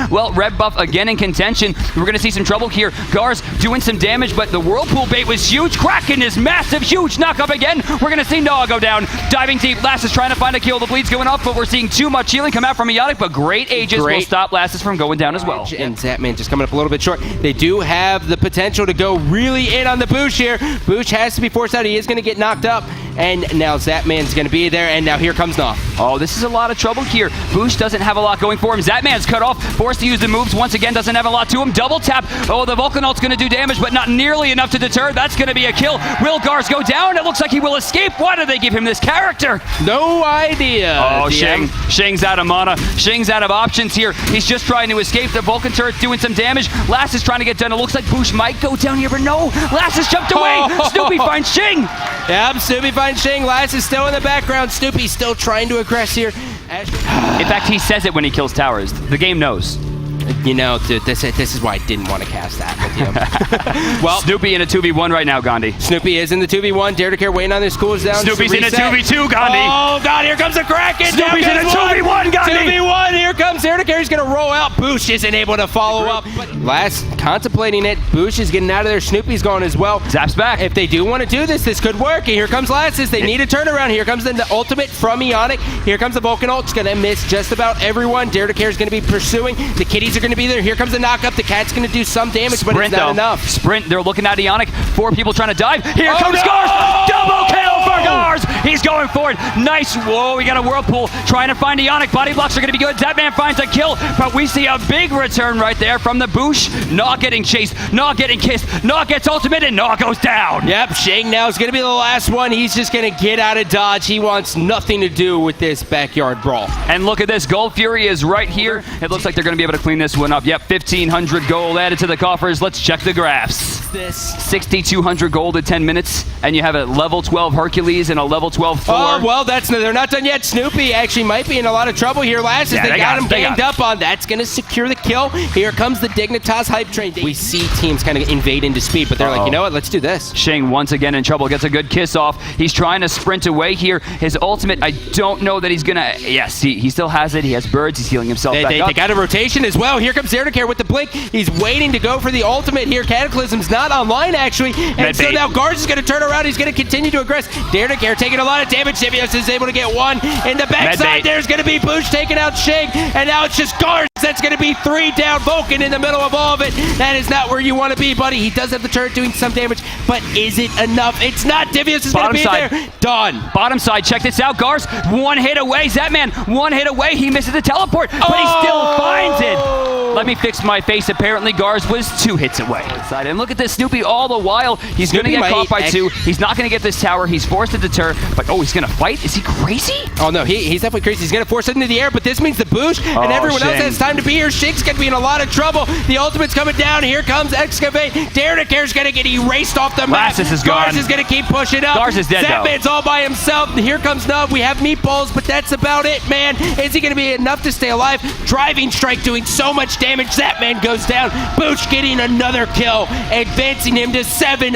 G: Well, red buff again in contention. We're going to see some trouble here. Gars doing some damage, but the whirlpool bait was huge. Kraken is massive, huge knock up again. We're going to see Noah go down. Diving deep. Last is trying to find a kill. The bleed's going off, but we're seeing too much healing come out from Ionic, but great Aegis will stop Lassus from going down as well.
D: And Zapman just coming up a little bit short. They do have the potential to go really in on the Boosh here. Boosh has to be forced out. He is going to get knocked up. And now Zapman's going to be there, and now here comes Nah.
G: Oh, this is a lot of trouble here. Boosh doesn't have a lot going for him. Zapman's cut off, forced to use the moves once again, doesn't have a lot to him. Double tap. Oh, the Vulcan ult's going to do damage, but not nearly enough to deter. That's going to be a kill. Will Gars go down? It looks like he will escape. Why did they give him this character?
D: No idea.
G: Oh, Shing's out of mana. Shing's out of options here. He's just trying to escape. The Vulcan turret doing some damage. Lass is trying to get done. It looks like Boosh might go down here, but no. Lass has jumped away. Snoopy finds Shing.
D: Yep, Snoopy finds Shing. Lass is still in the background. Snoopy's still trying to aggress here.
G: In fact, he says it when he kills towers. The game knows.
D: You know, dude, this is why I didn't want to cast that with you.
G: Well, Snoopy in a 2v1 right now, Gandhi.
D: Snoopy is in the 2v1. Dare to Care waiting on his cools down.
G: Snoopy's in a 2v2, Gandhi.
D: Oh, God, here comes the Kraken.
G: Snoopy's in a 2v1, Gandhi.
D: 2v1, here comes Dare to Care. He's going to roll out. Boosh isn't able to follow up. But Last contemplating it. Boosh is getting out of there. Snoopy's gone as well.
G: Zap's back.
D: If they do want to do this, this could work. And here comes Lassus. They need a turnaround. Here comes the ultimate from Ionic. Here comes the Vulcan ult. It's going to miss just about everyone. Dare to Care is going to be pursuing. The kitties are going to be there. Here comes the knock up. The cat's going to do some damage, but it's not enough.
G: Sprint. They're looking at Ionic. 4 people trying to dive. Here comes Gars. Double kill for Gars. He's going for it. Nice. Whoa, we got a whirlpool trying to find Ionic. Body blocks are going to be good. Zapman finds a kill, but we see a big return right there from the Boosh. Not getting chased. Not getting kissed. Not gets ultimate, and Not goes down.
D: Yep, Shang now is going to be the last one. He's just going to get out of dodge. He wants nothing to do with this backyard brawl.
G: And look at this. Gold Fury is right here. It looks like they're going to be able to clean this one up. Yep, 1,500 gold added to the coffers. Let's check the graphs.
D: This
G: 6,200 gold at 10 minutes, and you have a level 12 Hercules and a level 12 Thor.
D: Oh, well, they're not done yet. Snoopy actually might be in a lot of trouble here. Last
G: Yeah,
D: they got him
G: they got
D: ganged up on. That's going to secure the kill. Here comes the Dignitas hype train. We see teams kind of invade into speed, but they're like, you know what? Let's do this.
G: Shang once again in trouble, gets a good kiss off. He's trying to sprint away here. His ultimate, I don't know that he's gonna. Yes, he still has it. He has birds. He's healing himself back up.
D: They got a rotation as well. Here comes Dare to Care with the blink. He's waiting to go for the ultimate here. Cataclysm's not online actually, and so now Gars is going to turn around. He's going to continue to aggress. Dare to Care taking a lot of damage. Divios is able to get one in the backside. There's going to be Boosh taking out Shang, and now it's just Gars. That's going to be 3 down. Vulcan in the middle of all of it. That is not where you want to be, buddy. He does have the turret doing some damage, but is it enough? It's not. Divios is going to be there. Done.
G: Bottom side, check this out. Gars, 1 hit away. Zapman, 1 hit away. He misses the teleport, but he still finds it. Let me fix my face. Apparently, Gars was 2 hits away. And look at this Snoopy all the while. He's going to get caught by 2. He's not going to get this tower. He's forced to deter, but he's going to fight? Is he crazy?
D: Oh, no, he's definitely crazy. He's going to force it into the air, but this means the Boosh and everyone else has time to be here. Shing's going to be in a lot of trouble. The ultimate's coming down. Here comes Excavate. Dare to Care's going to get erased off the map.
G: Lassus is gone.
D: Gars is going to keep pushing up.
G: Gars is dead,
D: Zapman's all by himself. Here comes Nub. We have meatballs, but that's about it, man. Is he going to be enough to stay alive? Driving Strike doing so much damage. Zapman goes down. Boosh getting another kill, advancing him to 7-0-8.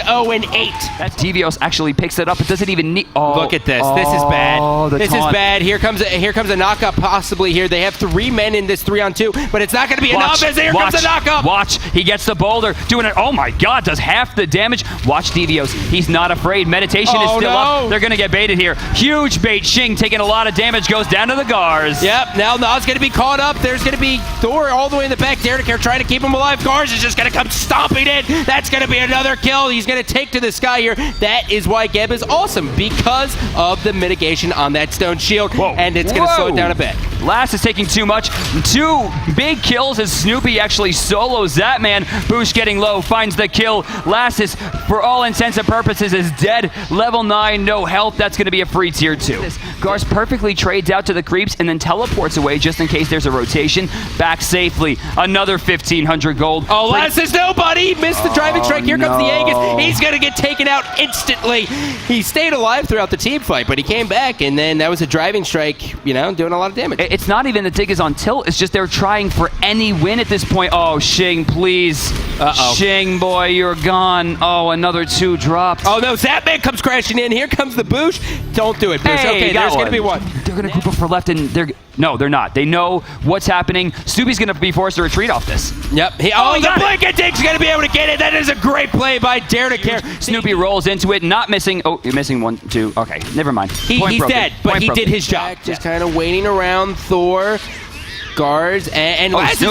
G: That Devios actually picks it up. It doesn't even need. Oh,
D: look at this. This is bad. This is bad. Here comes a knockup possibly here. They have 3 men in this 3-on-2, but it's not going to be enough as here comes the knockup.
G: Watch. He gets the boulder. Doing it. Oh my God. Does half the damage. Watch Devios. He's not afraid. Meditation is still up. They're going to get baited here. Huge bait. Shing taking a lot of damage. Goes down to the Gars.
D: Yep. Now Nas going to be caught up. There's going to be Thor all the way in the back. Dare to Care trying to keep him alive. Gars is just going to come stomping in. That's going to be another kill. He's going to take to the sky here. That is why Geb is awesome, because of the mitigation on that stone shield. And it's going to slow it down a bit.
G: Last is taking too much. 2 big kills as Snoopy actually solos that man. Boosh getting low, finds the kill. Last is, for all intents and purposes, is dead. Level 9, no health. That's going to be a free tier 2. Gars perfectly trades out to the creeps and then teleports away just in case there's a rotation. Back safely. Another 1,500 gold.
D: Oh, Last is nobody. Missed the driving strike. Here comes the Aegis. He's going to get taken out instantly. He stayed alive throughout the team fight, but he came back, and then that was a driving strike, you know, doing a lot of damage.
G: It's not even the Dig is on tilt. It's just they're trying for any win at this point. Oh, Shing, please. Shing, boy, you're gone. Oh, another 2 dropped.
D: Oh, no, Zapman comes crashing in. Here comes the Boosh. Don't do it, Boosh.
G: Hey,
D: okay, there's going to be one.
G: They're going to group up for left, and they're not. They know what's happening. Snoopy's going to be forced to retreat off this.
D: Yep. The blanket Dig's going to be able to get it. That is a great play by Dare to Care.
G: Snoopy rolls into it, not missing. Oh, you're missing 1, 2. Okay, never mind.
D: He's dead, but he did his job. Just kind of waiting around Thor. Guards and Last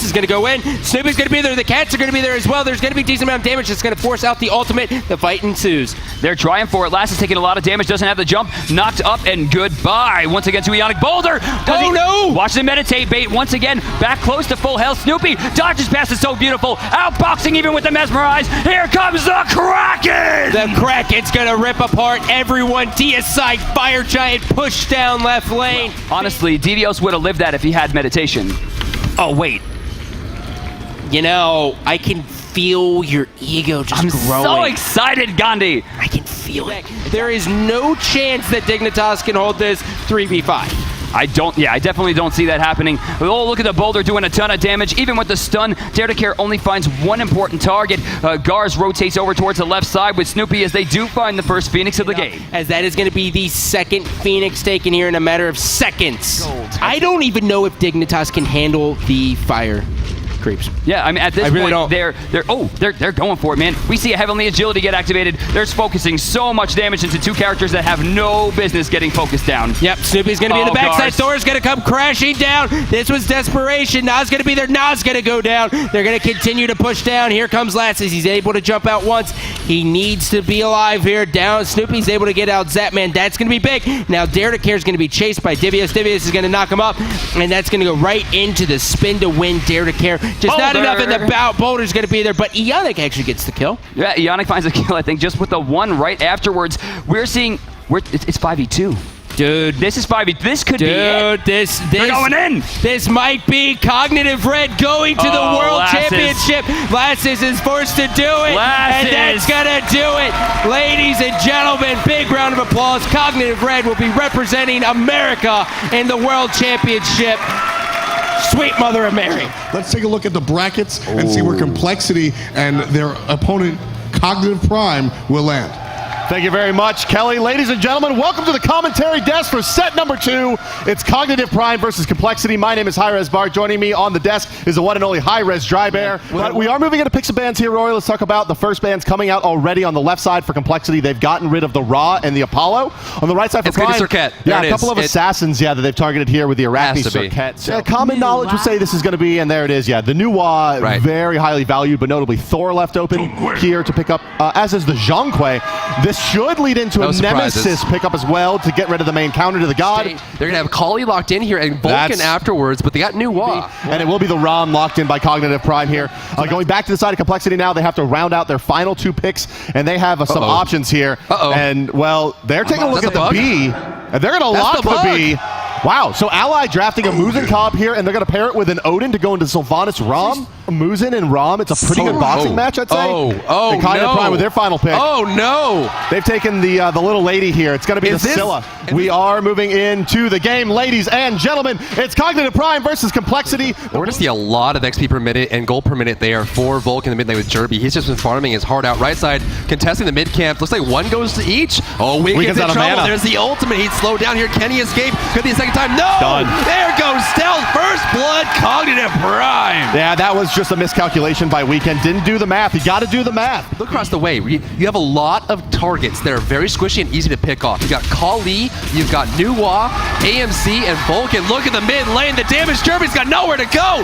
D: is gonna go in. Snoopy's gonna be there. The cats are gonna be there as well. There's gonna be a decent amount of damage. It's gonna force out the ultimate. The fight ensues.
G: They're trying for it. Last is taking a lot of damage. Doesn't have the jump. Knocked up and goodbye. Once again to Ionic Boulder.
D: No!
G: Watch the meditate bait once again. Back close to full health. Snoopy dodges past. Is so beautiful. Outboxing even with the mesmerize. Here comes the Kraken.
D: The Kraken's gonna rip apart everyone. DSI Fire Giant push down left lane.
G: Honestly, Devios would have lived that if he had meditation. Oh, wait.
D: You know, I can feel your ego just growing.
G: I'm so excited, Gandhi.
D: I can feel it. There is no chance that Dignitas can hold this 3v5.
G: I definitely don't see that happening. Oh, look at the boulder doing a ton of damage. Even with the stun, Dare to Care only finds one important target. Gars rotates over towards the left side with Snoopy as they do find the first Phoenix of the game.
D: As that is going to be the second Phoenix taken here in a matter of seconds. I don't even know if Dignitas can handle the fire creeps.
G: Yeah, I mean, at this point, they're going for it, man. We see a Heavenly Agility get activated. They're focusing so much damage into 2 characters that have no business getting focused down.
D: Yep, Snoopy's going to be in the backside. Thor's going to come crashing down. This was desperation. Nas going to be there. Nas going to go down. They're going to continue to push down. Here comes Lasses. He's able to jump out once. He needs to be alive here. Down. Snoopy's able to get out Zapman. That's going to be big. Now Dare to Care is going to be chased by Divius. Divius is going to knock him up, and that's going to go right into the spin to win Dare to Care. Just not enough in the bout. Boulder's going to be there, but Ionic actually gets the kill.
G: Yeah, Ionic finds a kill, I think, just with the one right afterwards. We're seeing, it's 5v2.
D: Dude,
G: this is 5v. This could be it.
D: They're
G: going in.
D: This might be Cognitive Red going to the World Championship. Lasses is forced to do it, and that's gonna do it. Ladies and gentlemen, big round of applause. Cognitive Red will be representing America in the World Championship. Sweet Mother of Mary.
E: Let's take a look at the brackets and see where Complexity and their opponent, Cognitive Prime, will land.
C: Thank you very much, Kelly. Ladies and gentlemen, welcome to the commentary desk for set number 2. It's Cognitive Prime versus Complexity. My name is Hi-Rez Bar. Joining me on the desk is the one and only Hi-Rez Dry Bear. But we are moving into picks of bands here, Rory. Let's talk about the first bands coming out already on the left side for Complexity. They've gotten rid of the Ra and the Apollo. On the right side for Prime, a couple of assassins, that they've targeted here with the Arachne Circuit. So common knowledge would say this is going to be, and there it is, the new Wa, very highly valued, but notably Thor left open here to pick up, as is the Zhonghui. This should lead into a Nemesis pickup as well to get rid of the main counter to the God.
F: They're going to have Kali locked in here and Vulcan afterwards, but they got new Wa.
C: And it will be the Ram locked in by Cognitive Prime here. Going back to the side of Complexity now, they have to round out their final 2 picks, and they have some options here. And, well, they're taking a look at the B, and they're going to lock the B. Wow, so Ally drafting a Muzen Cobb here, and they're going to pair it with an Odin to go into Sylvanas Ram. Muzen and Ram, it's a pretty good boxing match, I'd say. And Cognitive Prime with their final pick.
F: Oh, no.
C: They've taken the little lady here. It's going to be the Scylla. We are moving into the game, ladies and gentlemen. It's Cognitive Prime versus Complexity.
F: We're going to see a lot of XP per minute and gold per minute there for Vulcan in the mid lane with Jerby. He's just been farming his heart out right side, contesting the mid camp. Looks like 1 goes to each. Oh, Weaken's in trouble. There's the ultimate. He'd slow down here. Can he escape? Could be a second time. No!
C: Done.
F: There goes Stealth. First blood, Cognitive Prime.
C: Yeah, that was just a miscalculation by Weekend. Didn't do the math. You got to do the math.
F: Look across the way. You have a lot of targets that are very squishy and easy to pick off. You've got Kali, you've got Nuwa, AMC, and Vulcan. Look at the mid lane. The damage Jerby's got nowhere to go.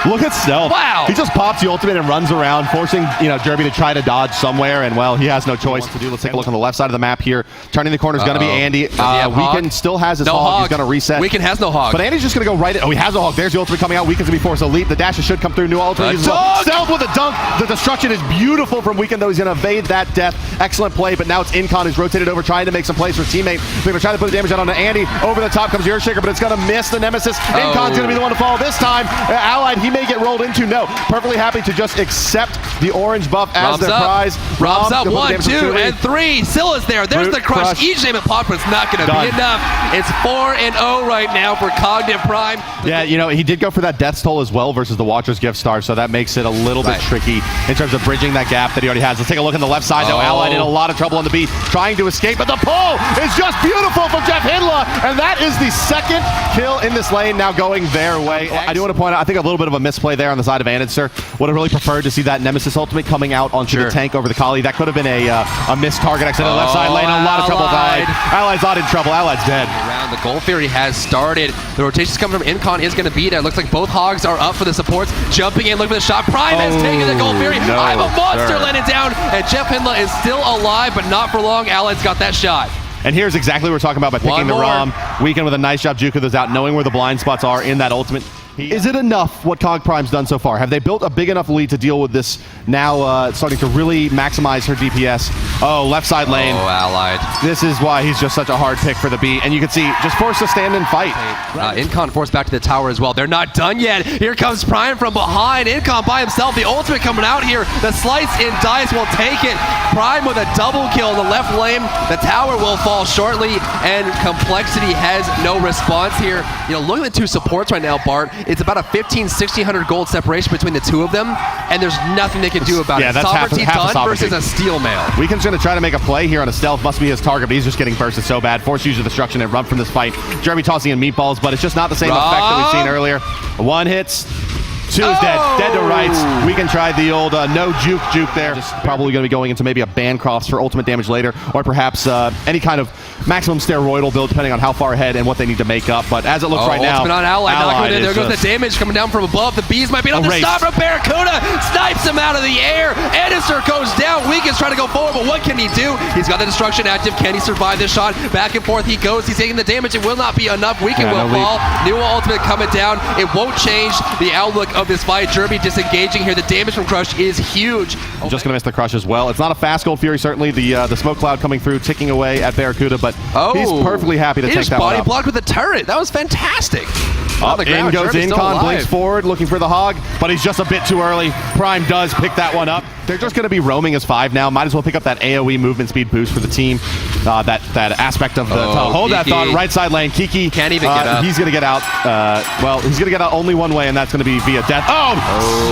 C: Look at Stealth.
F: Wow.
C: He just pops the ultimate and runs around, forcing Derby to try to dodge somewhere, and well, he has no choice to do. Let's take a look on the left side of the map here. Turning the corner is going to be Andy. Weekend still has his hog. He's going to reset.
F: Weekend has no hog.
C: But Andy's just going to go right. Oh, he has a hog. There's the ultimate coming out. Weekend's going to be forced to leap. The dashes should come through. New ultimate. Stealth with a dunk. The destruction is beautiful from Weekend, though. He's going to evade that death. Excellent play, but now it's Incon who's rotated over, trying to make some plays for his teammate. They're going to try to put the damage out onto Andy. Over the top comes the Earthshaker, but it's going to miss the Nemesis. Incon's going to be the one to fall this time. Allied, he may get rolled into. No, perfectly happy to just accept the orange buff as their prize.
F: Robs up 1, 2, and 3. Scylla's there. There's the crush. Each name it popped, but it's not going to be enough. It's 4-0 right now for Cognitive Prime.
C: Yeah, he did go for that Death Toll as well versus the Watcher's Gift Star, so that makes it a little bit tricky in terms of bridging that gap that he already has. Let's take a look on the left side, though. Allied in a lot of trouble on the B, trying to escape, but the pull is just beautiful from Jeff Hindla, and that is the second kill in this lane, now going their way. I do want to point out, I think a little bit of a misplay there on the side of Anidster. Would have really preferred to see that Nemesis ultimate coming out onto the tank over the Kali. That could have been a missed target accident on the left side lane. A lot of trouble with Allied. Allied's not in trouble. Allied's dead.
F: Around the Gold Fury has started. The rotations coming from Incon is going to be there. Looks like both hogs are up for the supports. Jumping in, looking for the shot. Prime has taken the Gold Fury. I'm a monster, landed down. And Jeff Hindla is still alive, but not for long. Allied's got that shot.
C: And here's exactly what we're talking about by picking the ROM. Weekend with a nice job juking those out, knowing where the blind spots are in that ultimate. Is it enough what Cog Prime's done so far? Have they built a big enough lead to deal with this now starting to really maximize her DPS? Oh, left side lane.
F: Oh, Allied.
C: This is why he's just such a hard pick for the B. And you can see, just forced to stand and fight.
F: Incon forced back to the tower as well. They're not done yet. Here comes Prime from behind. Incon by himself. The ultimate coming out here. The slice in dice will take it. Prime with a double kill in the left lane. The tower will fall shortly, and Complexity has no response here. Looking at the two supports right now, Bart, it's about a 1,600 gold separation between the two of them, and there's nothing they can do about it.
C: That's
F: Sovereignty
C: half
F: done versus a Steel Mail.
C: Weekend's going to try to make a play here on a stealth. Must be his target, but he's just getting bursted so bad. Forced use of destruction and run from this fight. Jeremy tossing in meatballs, but it's just not the same effect that we've seen earlier. One hits. Two is dead to rights. Weekend tried the old no juke there. Just probably going to be going into maybe a Bancroft for ultimate damage later, or perhaps any kind of maximum steroidal build, depending on how far ahead and what they need to make up. But as it looks right now,
F: ultimate on Allied. There goes the damage coming down from above. The bees might be able to stop him. Barracuda snipes him out of the air. Anidster goes down. Weekend's trying to go forward, but what can he do? He's got the destruction active. Can he survive this shot? Back and forth he goes. He's taking the damage. It will not be enough. Weekend will fall. New ultimate coming down. It won't change the outlook of this fight. Derby disengaging here. The damage from Crush is huge.
C: I'm just going to miss the Crush as well. It's not a fast Gold Fury, certainly. The smoke cloud coming through, ticking away at Barracuda, but he's perfectly happy to take that one out.
F: Body blocked with a turret. That was fantastic.
C: In goes Incon, blinks forward, looking for the hog, but he's just a bit too early. Prime does pick that one up. They're just going to be roaming as 5 now. Might as well pick up that AoE movement speed boost for the team. That aspect of the hold that thought. Right side lane, Kiki
F: can't even get up.
C: He's going to get out. He's going to get out only one way, and that's going to be via death.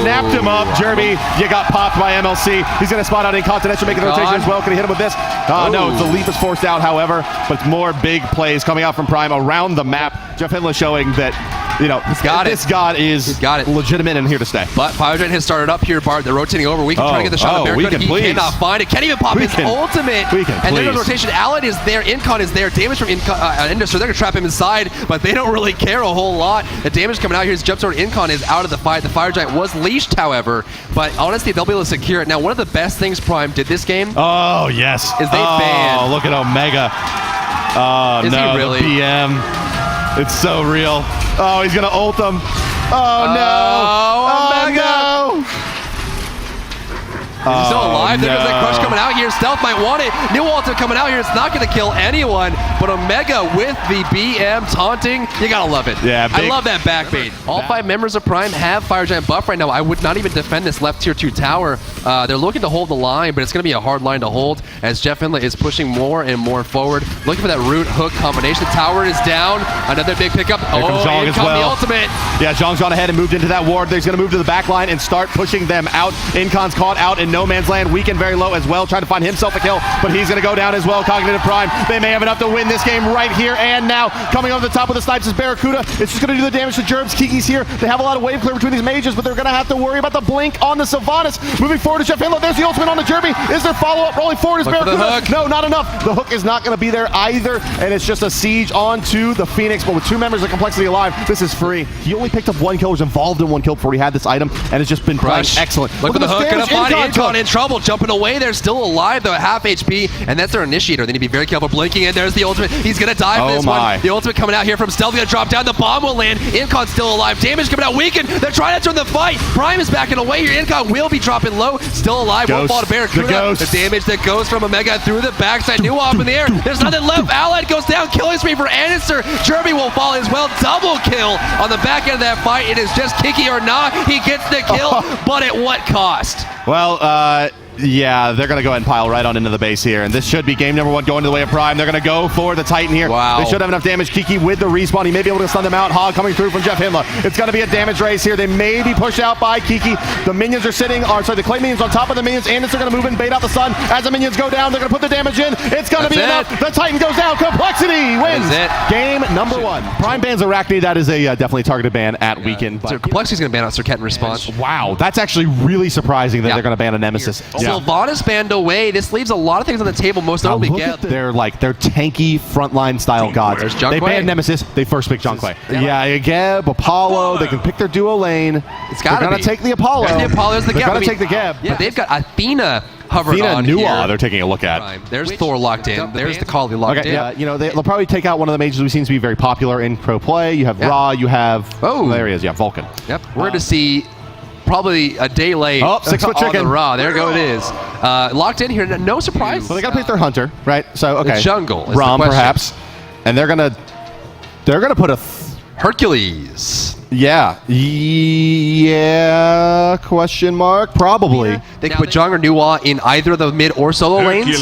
C: Snapped him up, Jeremy. You got popped by MLC. He's going to spot out Incontinential, making the rotation as well. Can he hit him with this? No, the leap is forced out, however, but more big plays coming out from Prime around the map. Jeff Hindla showing that this god is legitimate and here to stay.
F: But Fire Giant has started up here, Bart. They're rotating over. We can try to get the shot on Barracuda. He cannot find it. Can't even pop his ultimate. And there's a rotation. Allied is there. Incon is there. Damage from Ender, so they're going to trap him inside, but they don't really care a whole lot. The damage coming out here is Jumpstone. Incon is out of the fight. The Fire Giant was leashed, however, but honestly, they'll be able to secure it. Now, one of the best things Prime did this game.
C: Oh, yes.
F: Is they banned.
C: Oh, look at Omega.
F: Is he really?
C: The BM. It's so real. Oh, he's going to ult him. Oh, no.
F: Omega. He's still alive. There goes that Crush coming out here. Stealth might want it. New ultimate coming out here. It's not going to kill anyone, but Omega with the BM taunting. You got to love it.
C: Yeah,
F: I love that backbait. All 5 members of Prime have Fire Giant buff right now. I would not even defend this left tier 2 tower. They're looking to hold the line, but it's going to be a hard line to hold as Jeff Hindla is pushing more and more forward. Looking for that root hook combination. The tower is down. Another big pickup.
C: Here comes Zhong as well.
F: The ultimate.
C: Yeah, Zhong's gone ahead and moved into that ward. He's going to move to the back line and start pushing them out. Incon's caught out and no man's land. Weekend very low as well, trying to find himself a kill, but he's going to go down as well. Cognitive Prime, they may have enough to win this game right here and now. Coming over the top with the snipes is Barracuda. It's just going to do the damage to Gerbs. Kiki's here. They have a lot of wave clear between these mages, but they're going to have to worry about the blink on the Sylvanas. Moving forward to Jeff Hinlow. There's the ultimate on the Jerby. Is there follow-up? Rolling forward is Barracuda. No, not enough. The hook is not going to be there either, and it's just a siege onto the Phoenix, but with 2 members of Complexity alive, this is free. He only picked up 1 kill, was involved in 1 kill before he had this item, and has just been playing excellent.
F: Look at the hook and a body. Incon in trouble, jumping away. They're still alive, though, at half HP, and that's their initiator. They need to be very careful blinking, and there's the ultimate. He's going to die for this one. The ultimate coming out here from Stealth, going to drop down. The bomb will land. Incon's still alive. Damage coming out. Weakened. They're trying to turn the fight. Prime is backing away here. Incon will be dropping low. Still alive. Won't fall to Barracuda. The damage that goes from Omega through the backside. New off in the air. There's nothing left. Allied goes down. Killing spree for Anister. Jerby will fall as well. Double kill on the back end of that fight. It is just Kiki or not. He gets the kill, but at what cost?
C: Well, yeah, they're going to go ahead and pile right on into the base here, and this should be game number 1 going to the way of Prime. They're going to go for the Titan here.
F: Wow.
C: They should have enough damage. Kiki with the respawn. He may be able to stun them out. Hog coming through from Jeff Hinla. It's going to be a damage race here. They may be pushed out by Kiki. The minions are sitting, the clay minions on top of the minions, and they're going to move and bait out the stun. As the minions go down, they're going to put the damage in. It's going to be enough. The Titan goes down. Complexity wins game number 1. Prime bans Arachne. That is a definitely targeted ban at Weekend.
F: So Complexity's going to ban out Serket in response.
C: Wow, that's actually really surprising that they're going to ban a Nemesis.
F: Sylvanas banned away. This leaves a lot of things on the table. Most notably,
C: look at their tanky frontline style gods. They banned Nemesis. They first pick Zhonghui. Yeah, Geb, Apollo. They can pick their duo lane.
F: It's got to be.
C: They're going to take the Apollo.
F: There's the Apollo. They're
C: going to take the Geb.
F: Yeah, they've got Athena hovering on
C: Nuwa,
F: here.
C: They're taking a look at.
F: There's Thor locked in. There's the Kali locked in.
C: Yeah, they'll probably take out one of the mages who seems to be very popular in pro play. You have Ra. You have there he is. Yeah, Vulcan.
F: Yep. We're going to see probably a day late.
C: 6-foot chicken.
F: The Ra. There it is. Locked in here. No surprise.
C: Well, they got to pick their hunter, right? So
F: the jungle.
C: Rom perhaps, and they're gonna put a
F: Hercules.
C: Yeah. Question mark. Probably.
F: They could put Jung or Nuwa in either of the mid or solo lanes.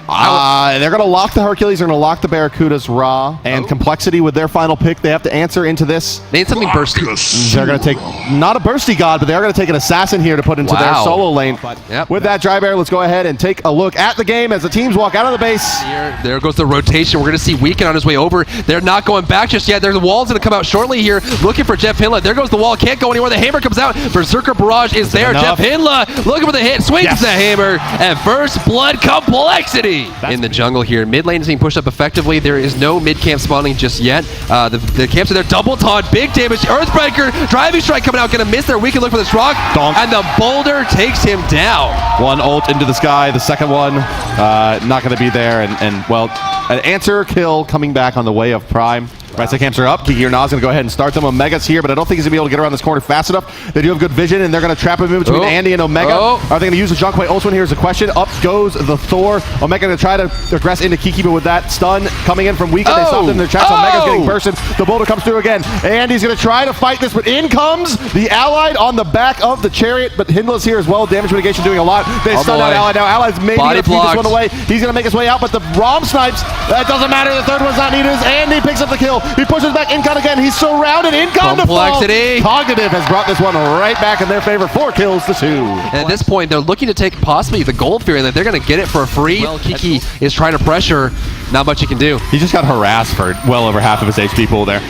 C: They're going to lock the Hercules. They're going to lock the Barracudas Raw. And Complexity with their final pick. They have to answer into this.
F: They need something bursty.
C: They're going to take, not a bursty god, but they are going to take an assassin here to put into their solo lane. With that, Dry Bear, let's go ahead and take a look at the game as the teams walk out of the base.
F: There goes the rotation. We're going to see Weekend on his way over. They're not going back just yet. There's the wall's going to come out shortly here. Looking for Jeff Hinla. There goes the wall. Can't go anywhere. The hammer comes out. Berserker Barrage is there. Jeff Hinla looking for the hit. Swings the hammer. And first blood Complexity in the jungle here. Mid lane is being pushed up effectively. There is no mid camp spawning just yet. The camps are there. Double taunt. Big damage. Earthbreaker. Driving strike coming out. Going to miss there. We can look for this rock. And the boulder takes him down.
C: One ult into the sky. The second one not going to be there. And well, an answer kill coming back on the way of Prime. Right side camps are up. Kiki or Nas going to go ahead and start them. Omega's here, but I don't think he's going to be able to get around this corner fast enough. They do have good vision, and they're going to trap him in between Andy and Omega. Are they going to use the Zhonghui ultimate? Here's the question. Up goes the Thor. Omega going to try to aggress into Kiki, but with that stun coming in from Weekend, they stopped him in their traps. Omega's getting bursted. The boulder comes through again. Andy's going to try to fight this, but in comes the Allied on the back of the Chariot, but Hinla's here as well. Damage mitigation doing a lot. They stun out Allied. Now Allied's maybe going to keep this one away. He's going to make his way out, but the Rom snipes. That doesn't matter. The third one's not needed. Andy picks up the kill. He pushes back in. Again, he's surrounded. Incon to fall. Cognitive has brought this one right back in their favor. 4 kills to 2.
F: And at this point, they're looking to take possibly the gold Fury, that they're going to get it for free. Well, Kiki is trying to pressure. Not much he can do.
C: He just got harassed for well over half of his HP pool there.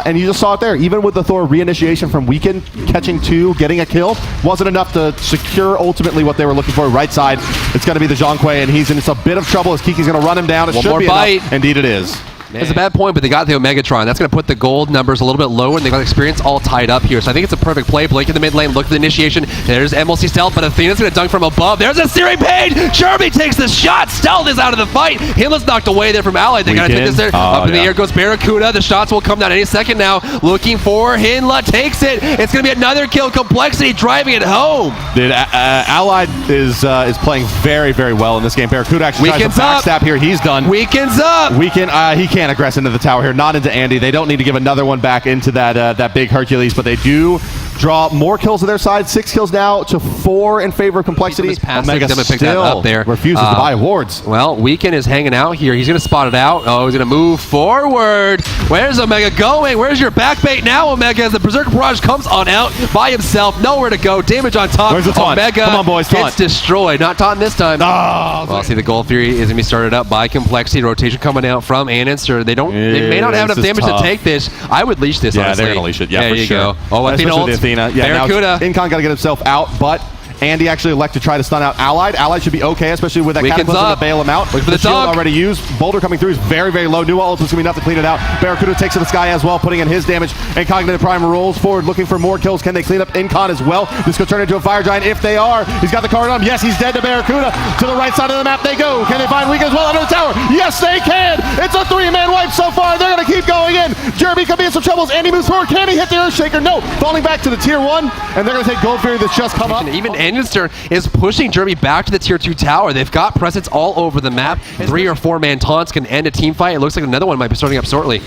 C: And you just saw it there. Even with the Thor reinitiation from Weekend, catching 2, getting a kill, wasn't enough to secure ultimately what they were looking for. Right side, it's going to be the Zhonghui, and he's in a bit of trouble as Kiki's going to run him down. It should be enough. Indeed it is.
F: It's a bad point, but they got the Omegatron. That's going to put the gold numbers a little bit lower, and they got experience all tied up here. So I think it's a perfect play. Blink in the mid lane, look at the initiation. There's MLC Stealth, but Athena's going to dunk from above. There's a Siri Page! Jerby takes the shot. Stealth is out of the fight. Hinla's knocked away there from Allied. They got to take this there. Up in the air goes Barracuda. The shots will come down any second now. Looking for Hinla. Takes it. It's going to be another kill. Complexity driving it home.
C: Dude, Allied is playing very, very well in this game. Barracuda actually tries to backstab here. He's done.
F: Weekend's up.
C: Weekend, he can't aggress into the tower here. Not into Andy. They don't need to give another one back into that big Hercules, but they do draw more kills to their side. 6 kills now to 4 in favor of Complexity.
F: Omega
C: Omega
F: pick that up there.
C: refuses to buy awards.
F: Well, Weekend is hanging out here. He's going to spot it out. Oh, he's going to move forward. Where's Omega going? Where's your back bait now, Omega? As the Berserker Barrage comes on out by himself. Nowhere to go. Damage on top.
C: Where's the taunt?
F: Omega
C: Come on, boys, taunt.
F: gets destroyed. Not taunting this time.
C: Oh,
F: Well, see, the Gold Fury is going to be started up by Complexity. Rotation coming out from Ananster. They may not have enough
C: this is
F: damage
C: tough.
F: to take this. I would leash this,
C: Yeah,
F: honestly.
C: they're going to leash it. Yeah,
F: there
C: for
F: you
C: sure.
F: go. Oh, Athena
C: Especially
F: ult.
C: the Athena. Yeah,
F: Barracuda.
C: Incon got to get himself out, but Andy actually elected to try to stun out Allied. Allied should be okay, especially with that
F: Weekend's
C: Cataclysm
F: up.
C: to bail him out.
F: Look for the
C: shield
F: dunk.
C: already used. Boulder coming through is very, very low. New ult is going to be enough to clean it out. Barracuda takes to the sky as well, putting in his damage. And Cognitive Prime rolls forward, looking for more kills. Can they clean up Incon as well? This could turn into a Fire Giant if they are. He's got the card on. Yes, he's dead to Barracuda. To the right side of the map they go. Can they find Weekend as well under the tower? Yes, they can. It's a 3-man wipe so far. They're going to keep going in. Jeremy could be in some troubles. Andy moves forward. Can he hit the Earthshaker? No. Falling back to the tier 1. And they're going to take Gold Fury that's just come up.
F: Even Ananster is pushing Jeremy back to the tier 2 tower. They've got presence all over the map. 3 or 4-man taunts can end a team fight. It looks like another one might be starting up shortly.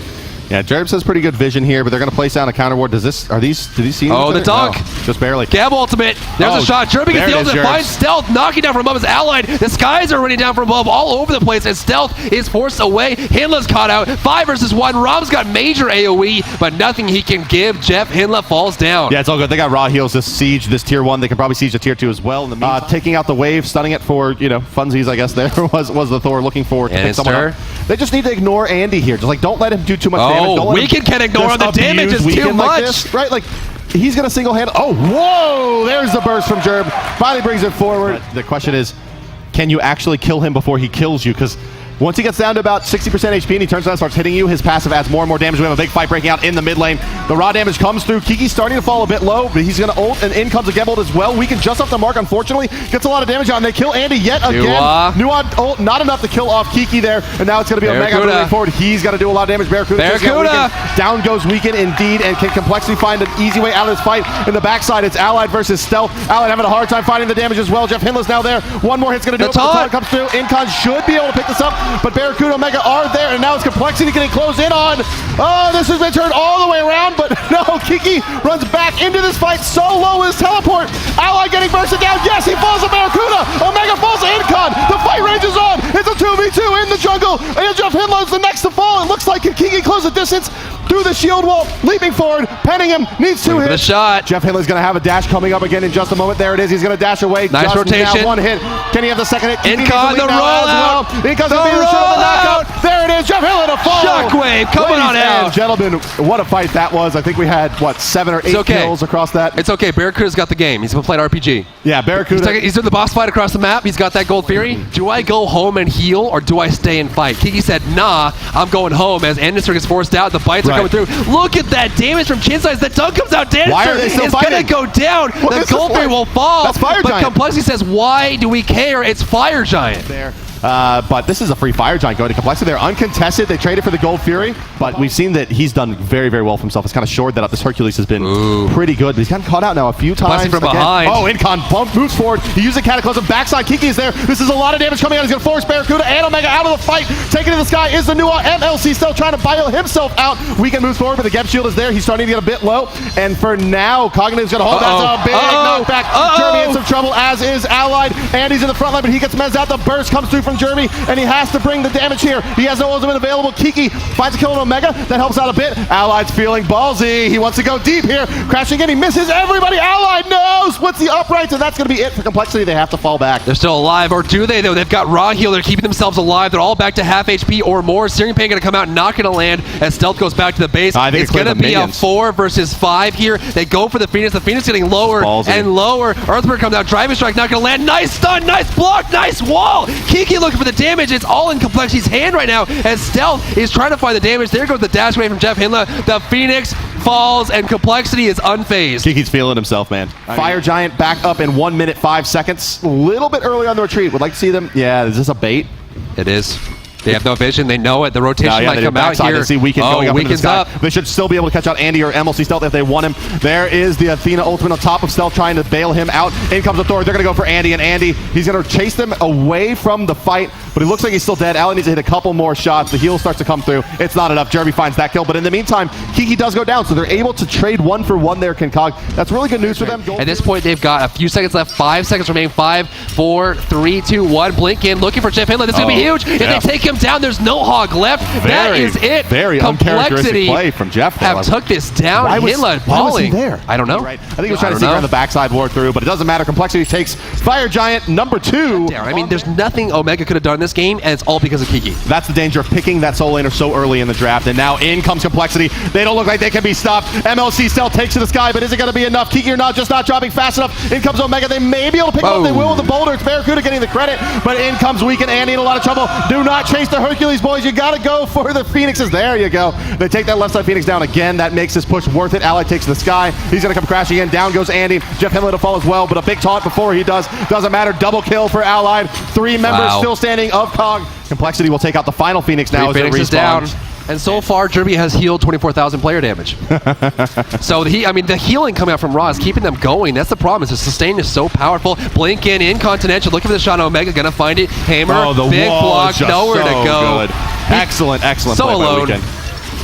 C: Yeah, Jeremy has pretty good vision here, but they're going to place down a counter ward. Did these see?
F: Oh, the dunk.
C: No, just barely.
F: Gab ultimate. There's
C: Oh,
F: a shot. Jeremy gets
C: there
F: the
C: it is,
F: ultimate.
C: Jerbs.
F: Finds Stealth, knocking down from above his allied. The skies are raining down from above all over the place, and Stealth is forced away. Hinla's caught out. 5 versus 1. Rom's got major AoE, but nothing he can give. Jeff Hinla falls down.
C: Yeah, it's all good. They got raw heals. This siege, this tier 1. They can probably siege the tier 2 as well. In the meantime, taking out the wave, stunning it for funsies. I guess there was the Thor looking for to pick someone up. They just need to ignore Andy here. Just don't let him do too much damage. Don't let
F: Weekend can ignore him.
C: just
F: The damage
C: abuse
F: is too
C: Weekend like
F: much.
C: this, right? Like he's gonna single handle. Oh, whoa! There's the burst from Jerb. Finally brings it forward. But the question is, can you actually kill him before he kills you? Because once he gets down to about 60% HP and he turns around and starts hitting you, his passive adds more and more damage. We have a big fight breaking out in the mid lane. The raw damage comes through. Kiki's starting to fall a bit low, but he's going to ult, and in comes a Gebolt as well. Weekend just off the mark, unfortunately. Gets a lot of damage on. They kill Andy yet again. Nuwa ult, not enough to kill off Kiki there, and now it's going to be Omega moving forward. He's got to do a lot of damage. Barracuda. Down goes Weekend indeed, and can Complexity find an easy way out of this fight? In the backside, it's Allied versus Stealth. Allied having a hard time finding the damage as well. Jeff Hinla's now there. One more hit's going to do it. The taunt comes through. Incon should be able to pick this up, but Barracuda, Omega are there, and now it's Complexity getting closed in on. Oh, this has been turned all the way around, but no, Kiki runs back into this fight. So low is teleport. Allied getting bursted down. Yes, he falls to Barracuda. Omega falls to Incon. The fight rages on. It's a 2v2 in the jungle. And Jeff Hinlo's the next to fall. It looks like Kiki close the distance through the shield wall, leaping forward, penning him, needs 2 hits.
F: The shot.
C: Jeff Hinley's going to have a dash coming up again in just a moment. There it is. He's going to dash away.
F: Nice
C: just
F: rotation.
C: Now 1 hit. Can he have the second hit?
F: Incon, the rollout.
C: Incon's going to be the knockout. There it is. Jeff Hinley to fall.
F: Shockwave coming on out.
C: Gentlemen, what a fight that was. I think we had, 7 or 8 kills across that.
F: It's okay. Barracuda's got the game. He's playing RPG.
C: Yeah, Barracuda.
F: He's doing the boss fight across the map. He's got that Gold Fury. Do I go home and heal, or do I stay and fight? Kiki said, nah, I'm going home. As Anderson gets forced out, the bites are coming through. Look at that damage from Chinsize. That dunk comes out.
C: Why are they still
F: Anderson is going to go down. The Gold Fury will fall.
C: That's Fire
F: But
C: Giant.
F: Complexity says, why do we care? It's Fire Giant.
C: There. But this is a free Fire Giant going to Complexity. They're uncontested. They traded for the Gold Fury, but we've seen that he's done very, very well for himself. It's kind of shored that up. This Hercules has been pretty good, but he's gotten caught out now a few times.
F: From behind.
C: Oh, Incon moves forward. He uses a Cataclysm. Backside, Kiki is there. This is a lot of damage coming out. He's going to force Barracuda and Omega out of the fight. Taking to the sky is the Nuwa. MLC still trying to bail himself out. Weekend moves forward, but the Geb shield is there. He's starting to get a bit low. And for now, Cognitive's going to hold. That's a big knockback. Jeremy in some trouble, as is Allied. And he's in the front line, but he gets mezzed out. The burst comes through from Jeremy, and he has to bring the damage here. He has no ultimate available. Kiki finds a kill on Omega. That helps out a bit. Allied's feeling ballsy. He wants to go deep here. Crashing in. He misses everybody. Allied knows what's the uprights, and that's going to be it for Complexity. They have to fall back.
F: They're still alive, or do they, though? They've got raw heal. They're keeping themselves alive. They're all back to half HP or more. Searing Pain going to come out, not going to land as Stealth goes back to the base.
C: I think
F: it's going to be a 4 versus 5 here. They go for the Phoenix. The Phoenix getting lower and lower. Earthbird comes out. Driving Strike not going to land. Nice stun. Nice block. Nice wall. Kiki looking for the damage. It's all in Complexity's hand right now as Stealth is trying to find the damage. There goes the dash away from Jeff Hinla. The Phoenix falls and Complexity is unfazed.
C: Kiki's feeling himself, man. Fire Giant back up in 1 minute 5 seconds. A little bit early on the retreat. Would like to see them. Yeah, is this a bait?
F: It is. They have no vision. They know it. The rotation might come out here.
C: They see Weekend going up into the sky.
F: Up.
C: They should still be able to catch out Andy or MLC Stealth if they want him. There is the Athena ultimate on top of Stealth trying to bail him out. In comes the Thor. They're going to go for Andy, and Andy, he's going to chase them away from the fight. but he looks like he's still dead. Ally needs to hit a couple more shots. The heal starts to come through. It's not enough. Jeremy finds that kill, but in the meantime, Kiki does go down, so they're able to trade 1-for-1 there, Concog. That's really good news for them.
F: At this point, they've got a few seconds left. 5 seconds remaining. 5, 4, 3, 2, 1. Blink in, looking for Jeff Hinla. This is going to be huge. If they take him down, there's no hog left. That is it.
C: Very uncharacteristic play from Jeff.
F: Have took this down. Hinla balling.
C: There?
F: I don't know.
C: Right. I think he was trying to see around the backside ward through, but it doesn't matter. Complexity takes Fire Giant number 2.
F: I mean, there's nothing Omega could have done in this game, and it's all because of Kiki.
C: That's the danger of picking that solo laner so early in the draft, and now in comes Complexity. They don't look like they can be stopped. MLC Stealth takes to the sky, but is it going to be enough? Kiki or not, just not dropping fast enough. In comes Omega. They may be able to pick him up. They will with the boulder. It's Barracuda getting the credit, but in comes Weak and Andy in a lot of trouble. Do not chase the Hercules, boys. You got to go for the Phoenixes. There you go. They take that left side Phoenix down again. That makes this push worth it. Ally takes to the sky. He's going to come crashing in. Down goes Andy. Jeff Hinla to fall as well, but a big taunt before he does. Doesn't matter. Double kill for Allied. 3 members still standing of COG. Complexity will take out the final Phoenix now.
F: Phoenix is down. And so far, Derby has healed 24,000 player damage. So the healing coming out from Raw is keeping them going. That's the problem. Is the sustain is so powerful. Blink in, incontinential, looking for the shot. Omega gonna find it. Hammer, big block, nowhere to go.
C: Good. Excellent
F: so
C: play
F: alone.
C: by Weekend.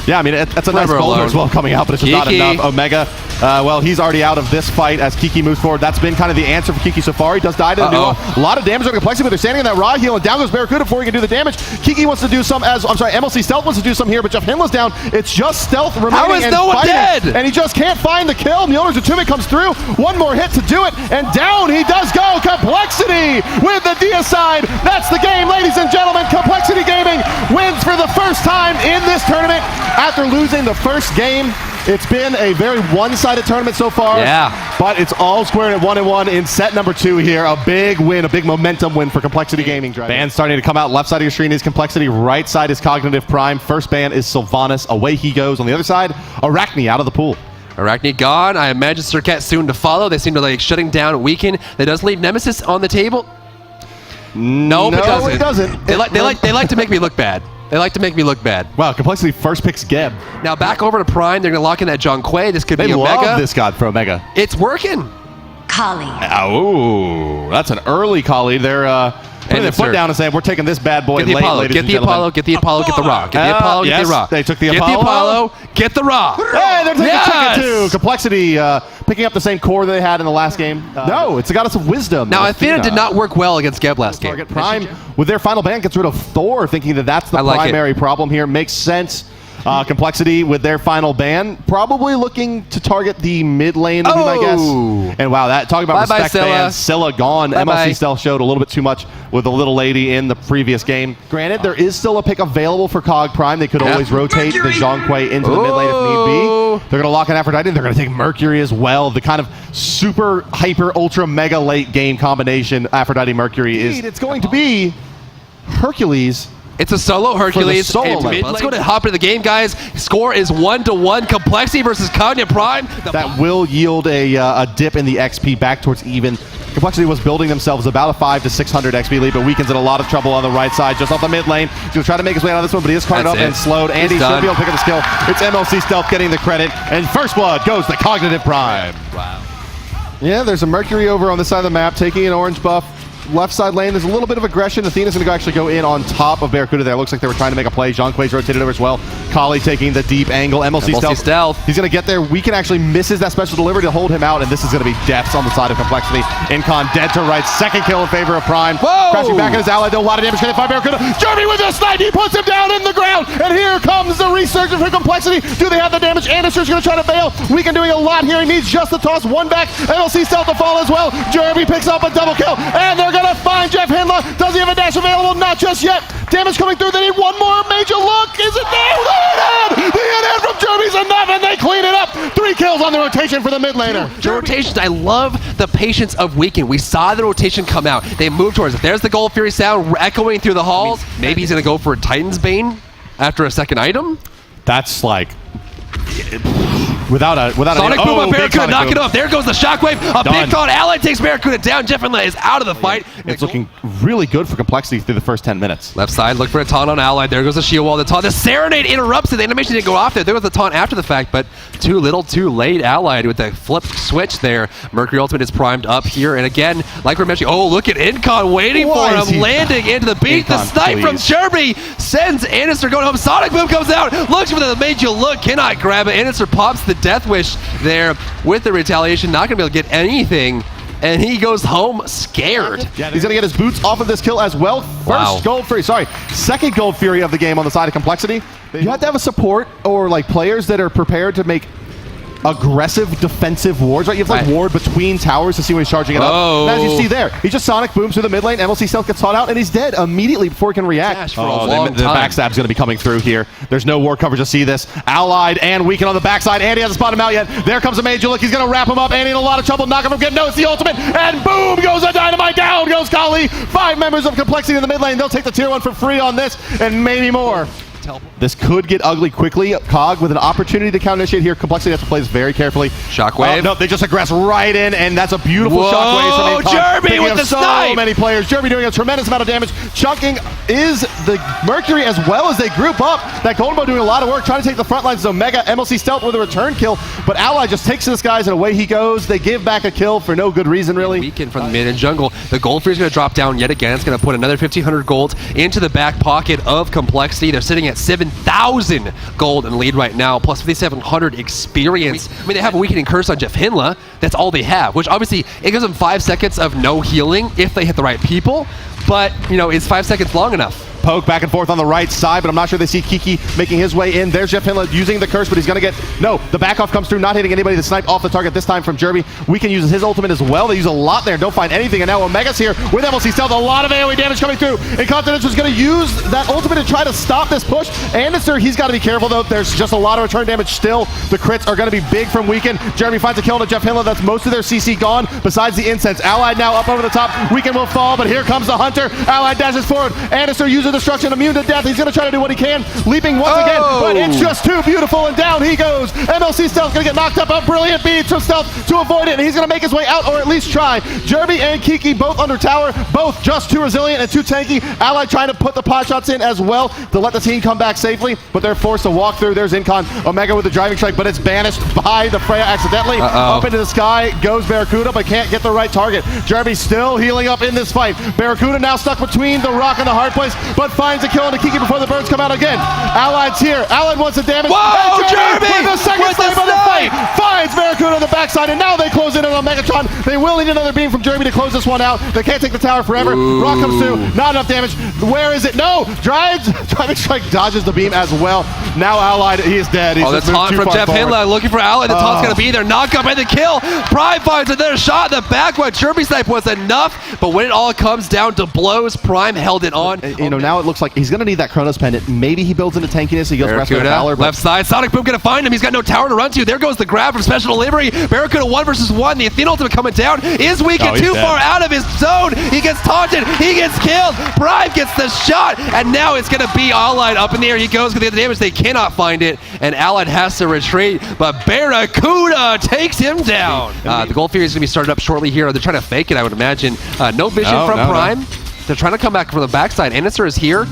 C: Yeah, I mean, that's a nice boulder as well coming out, but it's just not enough. Omega, well, he's already out of this fight as Kiki moves forward. That's been kind of the answer for Kiki so far. He does die to the Nua. A lot of damage on Complexity, but they're standing in that raw heal, and down goes Barracuda before he can do the damage. Kiki wants to do some MLC Stealth wants to do some here, but Jeff Hinla's down. It's just Stealth remaining. How is no one dead? And he just can't find the kill. Mjolnir's Atomic comes through. One more hit to do it, and down he does go. Complexity with the deicide. That's the game, ladies and gentlemen. Complexity Gaming wins for the first time in this tournament after losing the first game. It's been a very one-sided tournament so far. Yeah. But it's all squared at 1-1 in set number 2 here. A big win, a big momentum win for Complexity Gaming. Ban starting to come out. Left side of your screen is Complexity. Right side is Cognitive Prime. First ban is Sylvanas. Away he goes. On the other side, Arachne out of the pool.
F: Arachne gone. I imagine Serket soon to follow. They seem to like shutting down Weaken. That does leave Nemesis on the table. No, it doesn't. They like to make me look bad. They like to make me look bad.
C: Wow, Complexity first picks Geb.
F: Now back over to Prime. They're going to lock in that John Quay. This could be Omega.
C: They love this god for Omega.
F: It's working.
H: Kali.
C: Oh, that's an early Kali. They're putting their foot down and saying, we're taking this bad boy late, ladies and gentlemen.
F: Get the Apollo, get the Raw. Get the Apollo, get the Raw.
C: They took the
F: Apollo. Get the Apollo, get the Raw.
C: Hey, they're taking chicken too. Complexity picking up the same core they had in the last game. No, it's a goddess of wisdom.
F: Now, Athena did not work well against Geb last game.
C: Prime, with their final ban, gets rid of Thor, thinking that that's the primary problem here. Makes sense. Complexity with their final ban, probably looking to target the mid lane, would be my guess. And wow, talking about respect bans, Scylla gone. MLC Stealth showed a little bit too much with the little lady in the previous game. Granted, there is still a pick available for COG Prime. They could always rotate the Zhong Kui into the mid lane if need be. They're going to lock in Aphrodite, and they're going to take Mercury as well. The kind of super, hyper, ultra, mega late game combination Aphrodite Mercury is. It's going to be Hercules.
F: It's a solo Hercules. Let's go to hop into the game, guys. Score is 1-1. Complexity versus Cognitive Prime.
C: That will yield a dip in the XP back towards even. Complexity was building themselves about a 500 to 600 XP lead, but Weaken's in a lot of trouble on the right side, just off the mid lane. He's going to try to make his way out of this one, but he is caught up and slowed. Andy should be able to pick up the skill. It's MLC Stealth getting the credit, and first blood goes to Cognitive Prime.
F: Wow.
C: Yeah, there's a Mercury over on this side of the map, taking an orange buff. Left side lane, there's a little bit of aggression. Athena's going to actually go in on top of Barracuda there. Looks like they were trying to make a play. Jean Quay's rotated over as well. Kali taking the deep angle. MLC Stealth. He's going to get there. Weaken actually misses that special delivery to hold him out, and this is going to be deaths on the side of Complexity. Incon dead to right. Second kill in favor of Prime.
F: Whoa!
C: Crashing back at his ally. A lot of damage. Going to find Barracuda. Jeremy with a snipe. He puts him down in the ground, and here comes the resurgence for Complexity. Do they have the damage? Anderson's going to try to bail. Weaken doing a lot here. He needs just to toss one back. MLC Stealth to fall as well. Jeremy picks up a double kill, and they're going to find Jeff Hinla. Does he have a dash available? Not just yet. Damage coming through. They need one more major look. Is it there? The in from Jeremy's enough, and they clean it up. 3 kills on the rotation for the mid laner.
F: The rotations, I love the patience of Weaken. We saw the rotation come out. They moved towards it. There's the Gold Fury sound echoing through the halls. Maybe he's going to go for a Titan's Bane after a second item.
C: That's like... Without
F: Sonic Boom on Barracuda, knock it off. There goes the Shockwave. A
C: Done.
F: big taunt. Allied takes Barracuda down. Jeff Inlet is out of the fight.
C: It's looking really good for Complexity through the first 10 minutes.
F: Left side, look for a taunt on Allied. There goes the shield wall. The taunt. The Serenade interrupts it. The animation didn't go off there. There was the taunt after the fact, but too little, too late. Allied with the flip switch there. Mercury Ultimate is primed up here. And again, like we're mentioning, oh, look at Incon waiting for him. Landing into the beat. The snipe from Sherby sends Annister going home. Sonic Boom comes out. Looks for the Made You Look. Cannot grab it. Annister pops the Death Wish there with the retaliation. Not going to be able to get anything. And he goes home scared.
C: He's going to get his boots off of this kill as well. First Gold Fury, second Gold Fury of the game on the side of Complexity. You have to have a support or like players that are prepared to make aggressive defensive wards, right? You have to like ward between towers to see when he's charging it up. And as you see there, he just Sonic Booms through the mid lane. MLC Stealth gets taught out, and he's dead immediately before he can react.
F: The
C: backstab's going to be coming through here. There's no ward coverage to see this. Allied and Weaken on the backside. Andy hasn't spotted him out yet. There comes a Major Look. He's going to wrap him up. Andy in a lot of trouble. Knock him from getting. No, it's the ultimate. And boom goes a dynamite. Down goes Kali. 5 members of Complexity in the mid lane. They'll take the tier 1 for free on this, and maybe more. This could get ugly quickly. Cog with an opportunity to counter initiate here. Complexity has to play this very carefully.
F: Shockwave.
C: No, they just aggress right in, and that's a beautiful shockwave.
F: Jerby with the snipe!
C: So many players. Jerby doing a tremendous amount of damage. Chunking is the Mercury as well as they group up. That Golden Bow doing a lot of work, trying to take the front lines. Omega, MLC Stealth with a return kill, but Ally just takes this guys and away he goes. They give back a kill for no good reason, really.
F: Weekend from the mid and jungle. The Gold Fury is going to drop down yet again. It's going to put another 1,500 gold into the back pocket of Complexity. They're sitting at 7,000 gold in lead right now, plus 5,700 experience. I mean, they have a weakening curse on Jeff Hinla. That's all they have, which obviously it gives them 5 seconds of no healing if they hit the right people. But, you know, is 5 seconds long enough?
C: Poke back and forth on the right side, but I'm not sure they see Kiki making his way in. There's Jeff Hinla using the curse, but he's going to get... No, the back off comes through, not hitting anybody. The snipe off the target this time from Jerby. Weekend uses his ultimate as well. They use a lot there, don't find anything, and now Omega's here with MLC Stealth. A lot of AoE damage coming through. Incontinence is going to use that ultimate to try to stop this push. Annister, he's got to be careful, though. There's just a lot of return damage still. The crits are going to be big from Weekend. Jerby finds a kill on Jeff Hinla. That's most of their CC gone, besides the incense. Allied now up over the top. Weekend will fall, but here comes the Hunter. Allied dashes forward. Annister uses destruction, immune to death. He's going to try to do what he can, leaping once again, but it's just too beautiful, and down he goes. MLC Stealth going to get knocked up. A brilliant beat from Stealth to avoid it, and he's going to make his way out, or at least try. Jerby and Kiki both under tower, both just too resilient and too tanky. Allied trying to put the pot shots in as well to let the team come back safely, but they're forced to walk through. There's Incon. Omega with the driving strike, but it's banished by the Freya accidentally. Up into the sky goes Barracuda, but can't get the right target. Jerby still healing up in this fight. Barracuda now stuck between the rock and the hard place, but finds a kill into Kiki before the birds come out again. Allied's here. Allied wants the damage.
F: Whoa, Jerby!
C: With the second snipe of the fight finds Barracuda on the backside, and now they close in on Megatron. They will need another beam from Jerby to close this one out. They can't take the tower forever. Rock comes through. Not enough damage. Where is it? No! Driving strike dodges the beam as well. Now Allied, he is dead. He's
F: the taunt from Jeff Hinla looking for Allied. The taunt's going to be there. Knock up and the kill. Prime finds another shot in the back. What Jerby snipe was enough, but when it all comes down to blows, Prime held it on.
C: You know, now it looks like he's going to need that Chronos pendant. Maybe he builds into tankiness. He goes Barracuda, Valor,
F: left side. Sonic Boom going to find him. He's got no tower to run to. There goes the grab from Special Delivery. Barracuda 1 versus 1. The Athena ultimate coming down. Is Weekend too far out of his zone. He gets taunted. He gets killed. Prime gets the shot. And now it's going to be Allied up in the air. He goes with the damage. They cannot find it. And Allied has to retreat. But Barracuda takes him down. The Gold Fury is going to be started up shortly here. They're trying to fake it, I would imagine. No vision from Prime. No. They're trying to come back from the backside. Annister is here.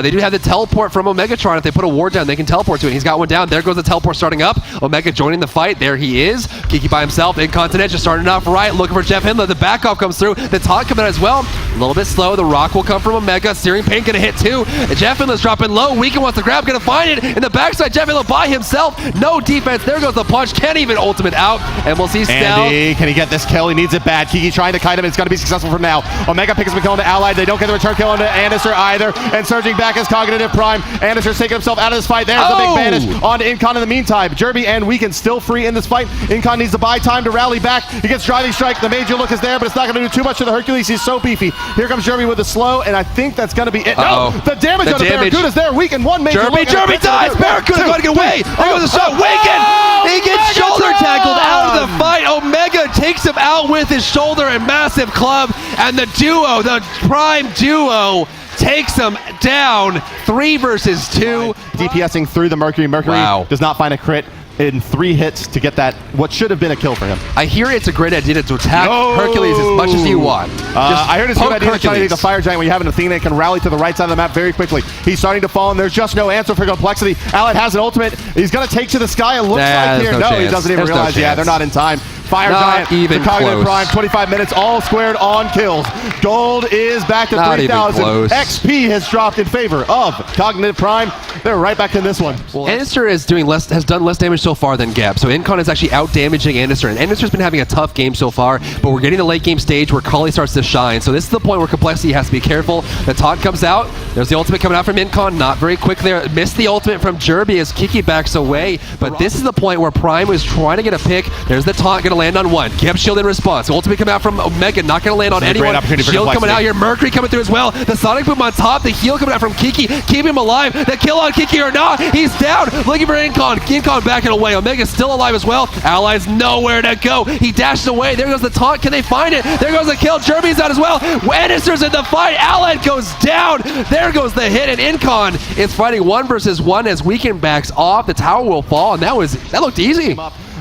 F: They do have the teleport from Omegatron. If they put a ward down, they can teleport to it. He's got one down. There goes the teleport starting up. Omega joining the fight. There he is. Kiki by himself. Incontinent just starting off right. Looking for Jeff Hinla. The back off comes through. The taunt coming out as well. A little bit slow. The rock will come from Omega. Searing Pain going to hit too. Jeff Hinla's dropping low. Weekend wants to grab. Going to find it. In the backside, Jeff Hinla by himself. No defense. There goes the punch. Can't even ultimate out. And we'll see Stealth.
C: Andy, can he get this kill? He needs it bad. Kiki trying to kite him. It's going to be successful from now. Omega picks up a kill into Allied. They don't get the return kill into Annister either, and surging back is Cognitive Prime. Annister's taking himself out of this fight. There's the big banish on Incon in the meantime. Jerby and Weekend still free in this fight. Incon needs to buy time to rally back. He gets driving strike. The Major Look is there, but it's not going to do too much to the Hercules. He's so beefy. Here comes Jerby with the slow, and I think that's going to be it. No, the damage on the Barracuda's there. Weekend one Major Look.
F: Jerby dies. Barracuda going to get away. There goes the shot. Weekend. He gets shoulder tackled out of the fight. Omega takes him out with his shoulder and massive club, and the duo, the Prime duo, takes them down 3 versus 2.
C: DPSing through the Mercury. Mercury does not find a crit. in 3 hits to get that, what should have been a kill for him.
F: I hear it's a great idea to attack Hercules as much as you want.
C: I heard it's a good idea to try to
F: Hercules.
C: take the Fire Giant when you have an Athena that can rally to the right side of the map very quickly. He's starting to fall, and there's just no answer for Complexity. Allied has an ultimate. He's going to take to the sky, it looks like here.
F: no
C: He
F: chance.
C: doesn't even
F: There's no
C: realize, yeah,
F: chance.
C: they're not in time. Fire
F: Not
C: Giant
F: even
C: to Cognitive
F: close.
C: Prime, 25 minutes, all squared on kills. Gold is back to
F: Not even
C: 3,000.
F: close.
C: XP has dropped in favor of Cognitive Prime. They're right back in this one.
F: Anister is has done less damage so far than Gab, so Incon is actually out-damaging Anister, and Anister's been having a tough game so far, but we're getting the late game stage where Kali starts to shine, so this is the point where Complexity has to be careful. The taunt comes out, there's the ultimate coming out from Incon, not very quick there, missed the ultimate from Jerby as Kiki backs away, but this is the point where Prime was trying to get a pick. There's the taunt, gonna land on one. Gab shield in response, ultimate coming out from Omega, not gonna land on
C: Great
F: anyone.
C: opportunity for
F: Shield coming
C: Complexity.
F: out here, Mercury coming through as well, the Sonic Boom on top, the heal coming out from Kiki, keep him alive, the kill on Kiki or not, he's down, looking for Incon, Incon backing away, Omega's still alive as well, Allies nowhere to go, he dashes away, there goes the taunt, can they find it, there goes the kill, Jerby's out as well, Anister's in the fight, Allied goes down, there goes the hit, and Incon is fighting 1 versus 1 as Weekend backs off, the tower will fall, and that looked easy.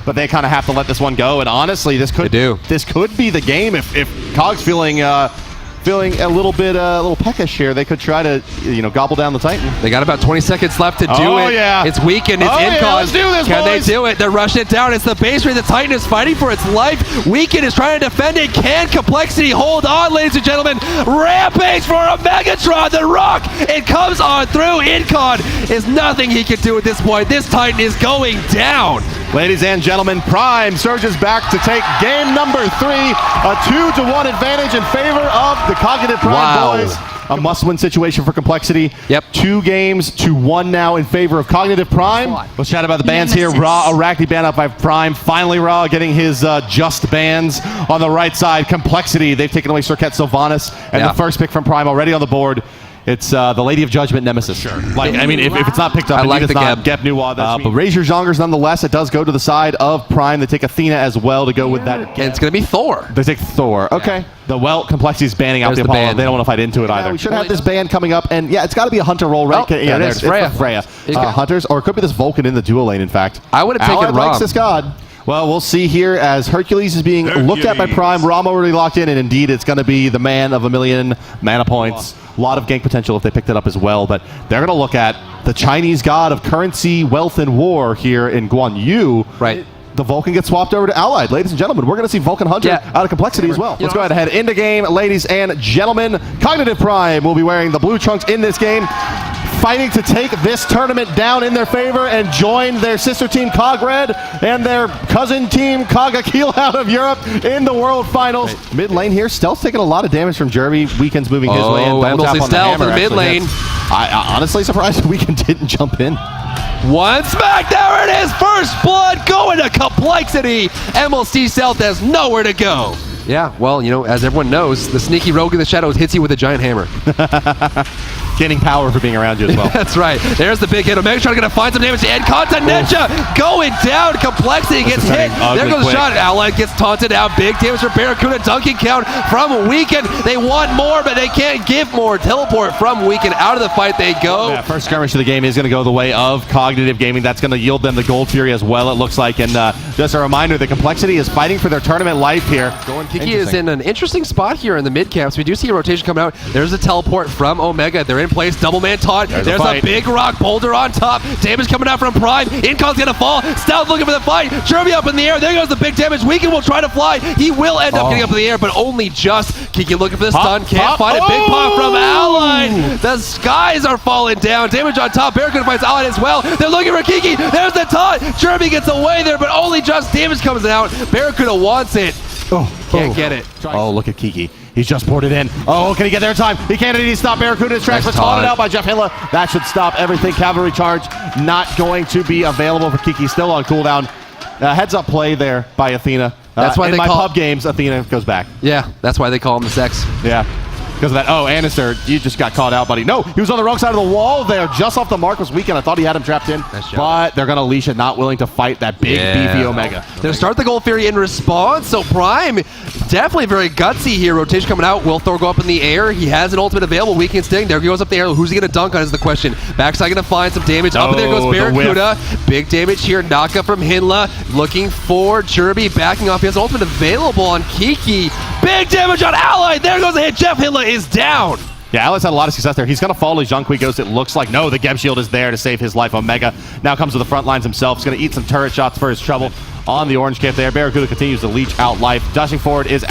C: But they kind of have to let this one go, and honestly, this could be the game if Cog's feeling a little peckish here. They could try to gobble down the Titan.
F: They got about 20 seconds left to do
C: Oh,
F: it.
C: yeah.
F: It's Weekend, it's Incon.
C: Yeah, let's do this,
F: Can
C: boys.
F: they do it? They're rushing it down. It's the base rate. The Titan is fighting for its life. Weekend is trying to defend it. Can Complexity hold on, ladies and gentlemen? Rampage for a Megatron. The Rock. It comes on through. Incon is nothing he can do at this point. This Titan is going down.
C: Ladies and gentlemen, Prime surges back to take game number 3, a 2-1 advantage in favor of the Cognitive Prime boys. A must-win situation for Complexity.
F: Yep.
C: 2 games to 1 now in favor of Cognitive Prime. Let's chat about the bans here. Raw, Arachne banned up by Prime. Finally, Raw getting his just bans on the right side. Complexity, they've taken away Circuit Sylvanas, and the first pick from Prime already on the board. It's the Lady of Judgment Nemesis. Sure. If it's not picked up,
F: I like
C: it's
F: the
C: not Gep Nuwa. But raise your zongers nonetheless. It does go to the side of Prime. They take Athena as well to go with that.
F: And it's going to be Thor.
C: They take Thor. Okay. Complexity is banning out
F: There's
C: the
F: the
C: Apollo.
F: ban.
C: They don't want to fight into it either. We should have this ban coming up, and it's got to be a Hunter roll, right?
F: Oh, there it is.
C: It's Freya. Hunters, or it could be this Vulcan in the dual lane, in fact.
F: I would have taken
C: Allied likes
F: Rom.
C: this god. Well, we'll see here as Hercules is being looked at by Prime. Rom already locked in, and indeed it's going to be the man of 1,000,000 mana points. A lot of gank potential if they picked it up as well, but they're going to look at the Chinese god of currency, wealth, and war here in Guan Yu.
F: Right.
C: The Vulcan gets swapped over to Allied. Ladies and gentlemen, we're going to see Vulcan Hunter out of Complexity as well. Let's go ahead and head into game, ladies and gentlemen. Cognitive Prime will be wearing the blue trunks in this game, fighting to take this tournament down in their favor and join their sister team Cog Red and their cousin team Cog Akil out of Europe in the World Finals. Mid lane here, Stealth's taking a lot of damage from Jerby. Weekend's moving his way in. Double tap on the
F: Stealth
C: hammer
F: in the mid
C: actually
F: lane.
C: hits. I honestly surprised Weekend didn't jump in.
F: One smack, there it is, first blood going to Complexity. MLC Stealth has nowhere to go. Yeah, well, as everyone knows, the sneaky rogue in the shadows hits you with a giant hammer.
C: Gaining power for being around you as well.
F: That's right. There's the big hit. Megatron gonna find some damage to end. Continentia going down. Complexity gets hit. There goes the shot. Allied gets taunted out. Big damage for Barracuda. Dunking count from Weekend. They want more, but they can't give more. Teleport from Weekend. Out of the fight they go.
C: Yeah, first skirmish of the game is going to go the way of Cognitive Gaming. That's going to yield them the Gold Fury as well, it looks like. And just a reminder, the Complexity is fighting for their tournament life here.
F: Kiki is in an interesting spot here in the mid camps. We do see a rotation coming out. There's a teleport from Omega. They're in place. Double man taunt. There's a big rock boulder on top. Damage coming out from Prime. Incon's gonna fall. Stealth looking for the fight. Jerby up in the air. There goes the big damage. Weekend will try to fly. He will end up getting up in the air, but only just. Kiki looking for the stun. Can't find it. Big pop from Allied. The skies are falling down. Damage on top. Barracuda finds Allied as well. They're looking for Kiki. There's the taunt. Jerby gets away there, but only just damage comes out. Barracuda wants it. Can't get it.
C: Oh, look at Kiki. He's just poured it in. Oh, can he get there in time? He can't. He stop Barracuda's tracks, but taunted out by Jeff Hilla. That should stop everything. Cavalry charge not going to be available for Kiki. Still on cooldown. Heads up play there by Athena.
F: That's why
C: in
F: they
C: my
F: call
C: pub games, Athena goes back.
F: Yeah, that's why they call him the sex.
C: Yeah. because of that. Oh, Annister, you just got caught out, buddy. No, he was on the wrong side of the wall there, just off the mark was Weekend. I thought he had him trapped in, but they're going to leash it, not willing to fight that big, beefy Omega.
F: They'll start the Gold Fury in response, so Prime definitely very gutsy here. Rotation coming out. Will Thor go up in the air? He has an ultimate available. Weekend Sting. There he goes up the air. Who's he going to dunk on is the question. Backside going to find some damage. Up and there goes Barracuda. Big damage here. Naka from Hinla. Looking for Jerby backing off. He has ultimate available on Kiki. Big damage on Ally. There goes the hit. Jeff Hinla is down.
C: Yeah, Alex had a lot of success there. He's going to follow as Zhonghui goes, it looks like. No, the Geb Shield is there to save his life. Omega now comes to the front lines himself. He's going to eat some turret shots for his trouble on the orange kit there. Barracuda continues to leech out life. Dashing forward is,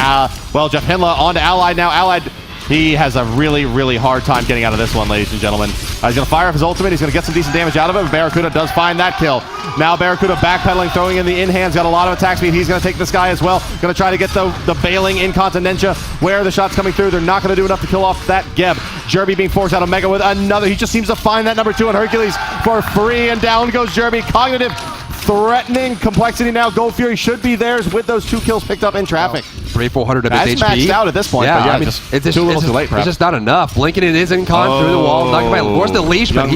C: well, Jeff Hinla on to Allied now. Allied, he has a really, really hard time getting out of this one, ladies and gentlemen. He's going to fire up his ultimate. He's going to get some decent damage out of it. Barracuda does find that kill. Now Barracuda backpedaling, throwing in the in-hands. Got a lot of attack speed. He's going to take this guy as well. Going to try to get the bailing Incontinentia where the shot's coming through. They're not going to do enough to kill off that Geb. Jerby being forced out of Mega with another. He just seems to find that number 2 on Hercules for free, and down goes Jerby. Cognitive threatening Complexity now. Gold Fury should be theirs with those 2 kills picked up in traffic.
F: 3,400 of his HP.
C: That's maxed out at this point.
F: Yeah,
C: but yeah,
F: I mean,
C: just too little too late,
F: it's just not enough. Blinking it is in con through the wall. Not by force the leash, but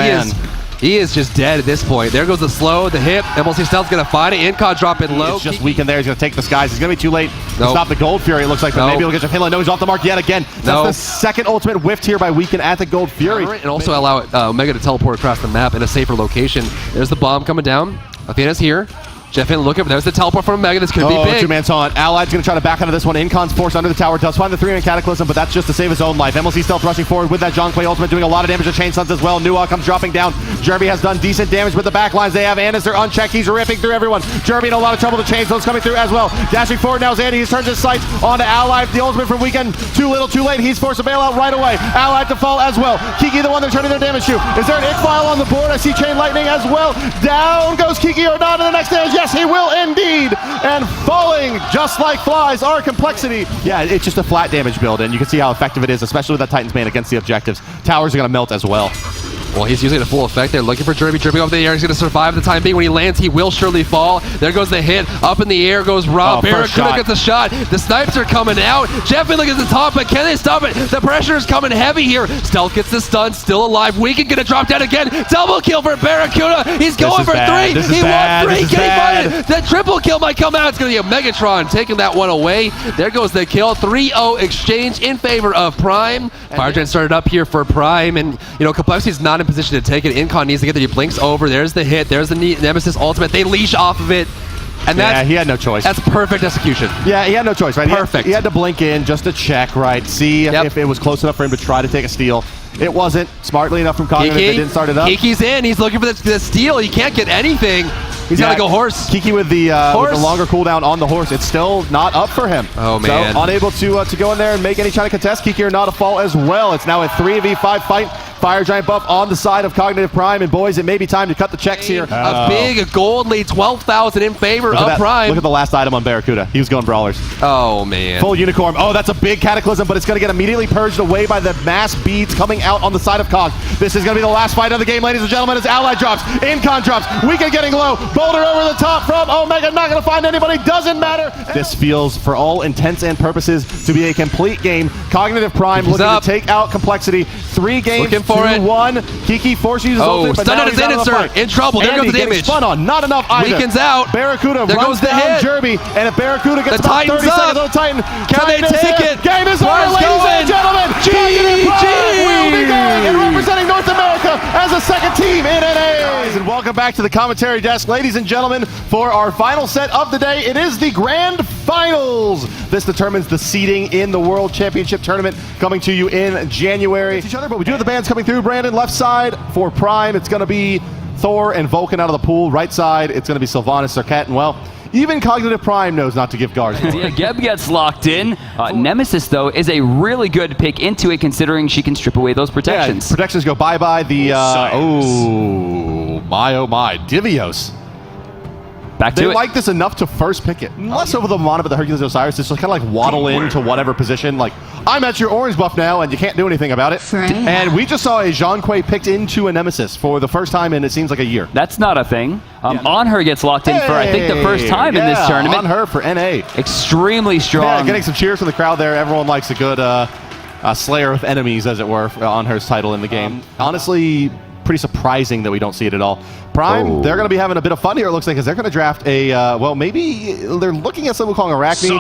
F: he is just dead at this point. There goes the slow, the hip. MLC Stealth's going to find it. Incon drop in low.
C: It's just Weekend there. He's going to take the skies. He's going to be too late to stop the Gold Fury, it looks like. But maybe he'll get Jeff Hinla. No, he's off the mark yet again. That's the second ultimate whiffed here by Weekend at the Gold Fury.
F: And also allow Omega to teleport across the map in a safer location. There's the bomb coming down. Athena's here. Jeff Hinla looking, but there's the teleport from Omega. This could be big.
C: 2-man taunt. Allied's going to try to back out of this one. Incon's forced under the tower. Does find the 3-man Cataclysm, but that's just to save his own life. MLC Stealth rushing forward with that Zhonghui ultimate, doing a lot of damage to Chain Suns as well. Nuwa comes dropping down. Jerby has done decent damage with the backlines. They have Annister unchecked. He's ripping through everyone. Jerby in a lot of trouble. The Chain Suns coming through as well. Dashing forward now is Andy. He's turned his sights onto Allied. The ultimate from Weekend. Too little, too late. He's forced to bail out right away. Allied to fall as well. Kiki the one they're turning their damage to. Is there an Ick file on the board? I see Chain Lightning as well. Down goes Kiki or not in the next damage. Yes, he will indeed. And falling just like flies are Complexity. Yeah, it's just a flat damage build, and you can see how effective it is, especially with that Titan's Bane against the objectives. Towers are going to melt as well.
F: Well, he's using it full effect there, looking for Jerby. Jerby over the air. He's going to survive the time being. When he lands, he will surely fall. There goes the hit. Up in the air goes Rob. Barracuda gets a shot. The snipes are coming out. Jeff Hinla gets the top, but can they stop it? The pressure is coming heavy here. Stealth gets the stun, still alive. Weekend going to drop down again. Double kill for Barracuda. He's going for 3. He won 3. Can he find it? The triple kill might come out. It's going to be a Megatron taking that one away. There goes the kill. 3-0 exchange in favor of Prime. Fire Giant started up here for Prime, and Complexity's not in position to take it. Incon needs to get there. He blinks over. There's the hit. There's the Nemesis ultimate. They leash off of it. And
C: he had no choice.
F: That's perfect execution.
C: Yeah, he had no choice, right?
F: Perfect.
C: He had to blink in just to check, right? See if it was close enough for him to try to take a steal. It wasn't smartly enough from Cognitive. They didn't start it up.
F: Kiki's in. He's looking for the steal. He can't get anything. He's got to go horse.
C: Kiki with the longer cooldown on the horse. It's still not up for him.
F: Oh, man.
C: So unable to go in there and make any kind of contest. Kiki or not a fall as well. It's now a 3v5 fight. Fire Giant buff on the side of Cognitive Prime. And boys, it may be time to cut the checks here.
F: A big gold lead, 12,000 in favor of Prime.
C: Look at the last item on Barracuda. He was going Brawlers.
F: Oh, man.
C: Full Unicorn. Oh, that's a big Cataclysm, but it's going to get immediately purged away by the mass beads coming out on the side of Cog. This is going to be the last fight of the game, ladies and gentlemen, as Allied drops. Incon drops. Weekend getting low. Boulder over the top from Omega. Not going to find anybody. Doesn't matter. This feels, for all intents and purposes, to be a complete game. Cognitive Prime looking to take out Complexity. 3 games to 1. Kiki forces his ultimate, but now he's out of the fight.
F: In trouble. There goes the damage.
C: Spun on. Not enough either.
F: Weekend's out.
C: Barracuda
F: there
C: runs
F: goes the
C: down
F: hit.
C: Jerby, and if Barracuda gets
F: the
C: about 30
F: Titan's
C: seconds on the Titan,
F: can they take it?
C: Game is over, ladies and gentlemen. GG will be going and representing North America as a second team in NA. And welcome back to the commentary desk, ladies and gentlemen, for our final set of the day. It is the Grand Finals. This determines the seeding in the World Championship Tournament coming to you in January. But we do have the bands coming through. Brandon, left side for Prime, it's going to be Thor and Vulcan out of the pool. Right side, it's going to be Sylvanas, Serket, and well, even Cognitive Prime knows not to give guards.
G: Yeah, Geb gets locked in. Nemesis, though, is a really good pick into it, considering she can strip away those protections.
C: Yeah, protections go bye-bye. The, oh my, Divios.
G: Back to
C: they
G: it.
C: like this enough to first pick it. Less over the Mana, but the Hercules Osiris. It's just kind of like waddle into whatever position. Like, I'm at your orange buff now, and you can't do anything about it. And we just saw a Zhonghui picked into a Nemesis for the first time in, it seems like, a year.
G: That's not a thing. On her gets locked in for, I think, the first time in this tournament.
C: On her for NA.
G: Extremely strong.
C: Yeah, getting some cheers from the crowd there. Everyone likes a good slayer of enemies, as it were, on her title in the game. Honestly, pretty surprising that we don't see it at all. Prime, they're going to be having a bit of fun here, it looks like, because they're going to draft a, well, maybe they're looking at Sun Wukong Arachne,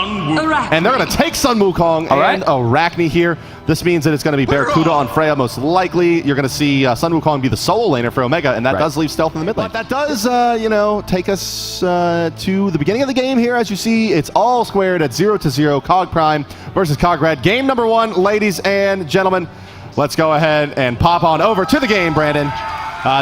C: and they're going to take Sun Wukong and Arachne here. This means that it's going to be Barracuda on Freya, most likely. You're going to see Sun Wukong be the solo laner for Omega, and that does leave Stealth in the mid lane. But that does, you know, take us to the beginning of the game here. As you see, it's all squared at 0-0, Cog Prime versus Cog Red. Game number 1, ladies and gentlemen. Let's go ahead and pop on over to the game, Brandon.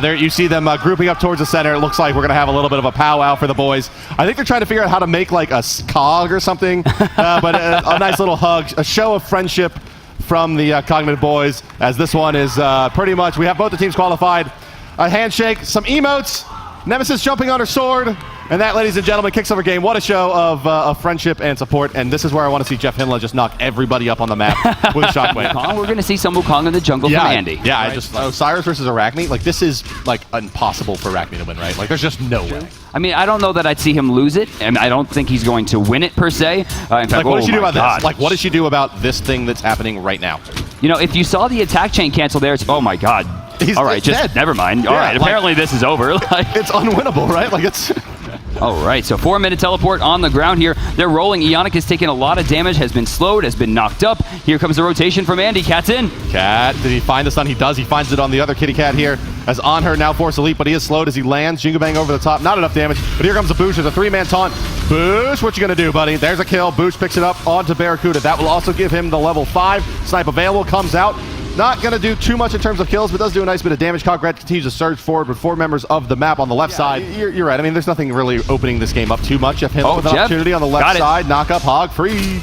C: There you see them grouping up towards the center. It looks like we're going to have a little bit of a powwow for the boys. I think they're trying to figure out how to make like a cog or something, but a nice little hug, a show of friendship from the Cognitive boys, as this one is pretty much, we have both the teams qualified. A handshake, some emotes, Nemesis jumping on her sword, and that, ladies and gentlemen, kicks off our game. What a show of friendship and support, and this is where I want to see Jeff Hinla just knock everybody up on the map with a shockwave.
G: We're going to see some Wukong in the jungle from Andy.
C: Yeah, I just, Cyrus versus Arachne, like this is like impossible for Arachne to win, right? Like there's just no way.
G: I mean, I don't know that I'd see him lose it, and I don't think he's going to win it per se. In fact,
C: like, what does she do about this? Like, what does she do about this thing that's happening right now?
G: You know, if you saw the attack chain cancel there, it's, oh my god.
C: He's
G: all right, just
C: dead.
G: Never mind. All right, apparently this is over. Like,
C: it's unwinnable, right? Like it's.
G: All right, so 4-minute teleport on the ground here. They're rolling. Ionic has taken a lot of damage, has been slowed, has been knocked up. Here comes the rotation from Andy. Cat's in. Cat,
C: did he find the stun? He does. He finds it on the other kitty cat here. As on her now Force Elite, but he is slowed as he lands. Jingle Bang over the top. Not enough damage, but here comes the Boosh. There's a 3-man taunt. Boosh, what you gonna do, buddy? There's a kill. Boosh picks it up onto Barracuda. That will also give him the level 5. Snipe available, comes out. Not going to do too much in terms of kills, but does do a nice bit of damage. Cog Red continues to surge forward with 4 members of the map on the left side. You're right. I mean, there's nothing really opening this game up too much. Jeff Hinla with an opportunity on the left side. Knock up, Hog free.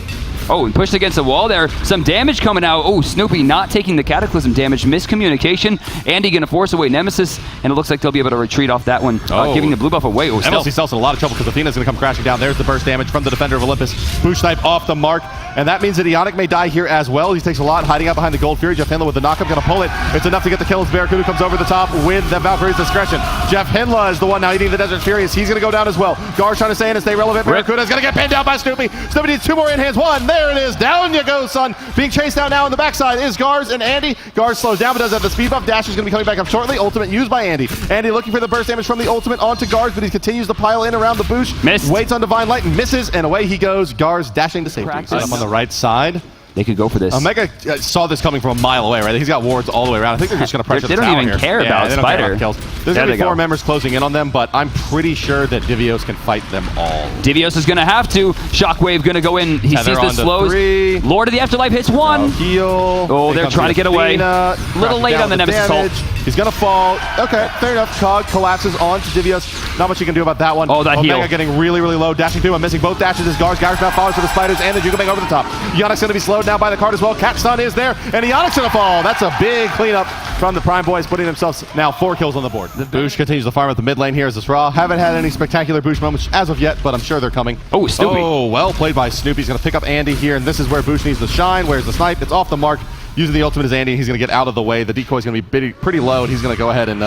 G: Oh, and pushed against the wall there. Some damage coming out. Oh, Snoopy not taking the Cataclysm damage. Miscommunication. Andy going to force away Nemesis, and it looks like they'll be able to retreat off that one, giving the blue buff away. Oh,
C: MLC Stealth's in a lot of trouble because Athena's going to come crashing down. There's the burst damage from the Defender of Olympus. Boosh Snipe off the mark, and that means that Ionic may die here as well. He takes a lot, hiding out behind the Gold Fury. Jeff Hinla with the knockup, going to pull it. It's enough to get the kill as Barracuda comes over the top with the Valkyrie's discretion. Jeff Hinla is the one now eating the Desert Furious. He's going to go down as well. Gar's trying to stay in and stay relevant. Barracuda's going to get pinned down by Snoopy. Snoopy needs 2 more in hands. 1, there it is. Down you go, son. Being chased down now on the backside is Gars and Andy. Gars slows down but does have the speed buff. Dash is going to be coming back up shortly. Ultimate used by Andy. Andy looking for the burst damage from the ultimate onto Gars, but he continues to pile in around the Boosh.
G: Missed.
C: Waits on Divine Light and misses, and away he goes. Gars dashing to safety. Up on the right side.
G: They could go for this.
C: Omega saw this coming from a mile away, right? He's got wards all the way around. I think they're just going to pressure the tower here.
G: They don't even care about
C: they don't
G: Spider.
C: care about kills. There's going to be 4 members closing in on them, but I'm pretty sure that Divios can fight them all.
G: Divios is going to have to. Shockwave going to go in. He sees the slows.
C: 3.
G: Lord of the Afterlife hits 1.
C: Heal.
G: Oh, they're trying to get away. A little late on the Nemesis ult.
C: He's going to fall. Okay, fair enough. Cog collapses onto Divios. Not much you can do about that one.
G: Oh, that
C: Omega
G: heal.
C: getting really, really low. Dashing through. I'm missing both dashes as Gars. Gars now follows for the Spiders and the Jingle Bang over the top. Ionic's going to be slowed now by the card as well. Cat stun is there, and Ionic's going to fall. That's a big cleanup from the Prime boys, putting themselves now 4 kills on the board. The Boosh continues to farm at the mid lane here as this Raw. Haven't had any spectacular Boosh moments as of yet, but I'm sure they're coming.
G: Oh, Snoopy.
C: Oh, well played by Snoopy. He's going to pick up Andy here, and this is where Boosh needs to shine. Where's the snipe? It's off the mark. Using the ultimate as Andy, he's going to get out of the way. The decoy's going to be pretty low, and he's going to go ahead and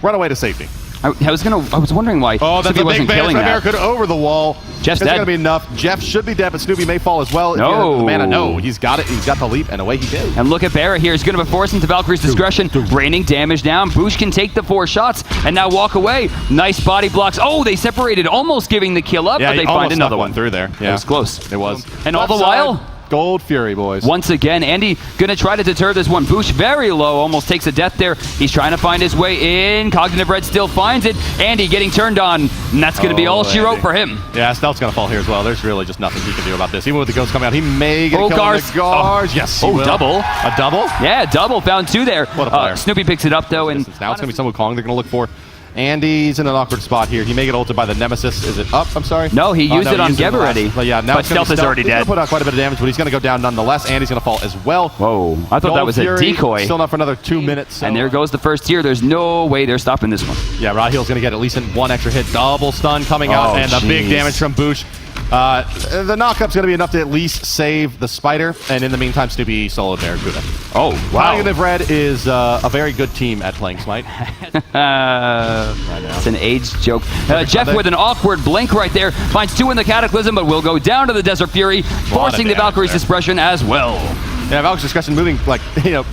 C: run away to safety.
G: I was wondering why Snoopy wasn't killing that.
C: Barracuda over the wall.
G: Jeff's dead.
C: It's going to be enough. Jeff should be dead, but Snoopy may fall as well.
G: No.
C: Mana, no. He's got it. He's got the leap, and away he goes.
G: And look at Barra here. He's going to be forcing to Valkyrie's discretion. Raining damage down. Boosh can take the 4 shots and now walk away. Nice body blocks. Oh, they separated, almost giving the kill up, but they find another one.
C: Through there. Yeah.
G: It was close.
C: It was.
G: And all the while,
C: Gold Fury, boys.
G: once again, Andy going to try to deter this one. Boosh very low, almost takes a death there. He's trying to find his way in. Cognitive Red still finds it. Andy getting turned on, and that's going to be all she wrote for him.
C: Yeah, Stealth's going to fall here as well. There's really just nothing he can do about this. Even with the ghost coming out, he may get a kill on the Gars. Yes, he will.
G: Double.
C: A double?
G: Yeah, double. Found 2 there.
C: What a player.
G: Snoopy picks it up, though. And
C: now it's going to be some Wukong they're going to look for. Andy's in an awkward spot here. He may get ulted by the Nemesis. Is it up? I'm sorry.
G: No, he used it on Geb already.
C: But yeah, now
G: but Stealth is already dead.
C: He's going to put out quite a bit of damage, but he's going to go down nonetheless. Andy's going to fall as well.
G: Whoa. I thought that was a decoy.
C: Still not for another 2 minutes. So.
G: And there goes the first tier. There's no way they're stopping this one.
C: Yeah, Rahil's going to get at least 1 extra hit. Double stun coming out, and a big damage from Boosh. The knockup's going to be enough to at least save the Spider, and in the meantime, Snoopy soloed Barracuda.
G: Oh, wow.
C: Cognitive Red is a very good team at playing Smite.
G: It's an age joke. Jeff with an awkward blink right there. Finds 2 in the Cataclysm, but will go down to the Desert Fury, forcing the Valkyrie's discretion as well.
C: Yeah, Valk's discretion moving, like,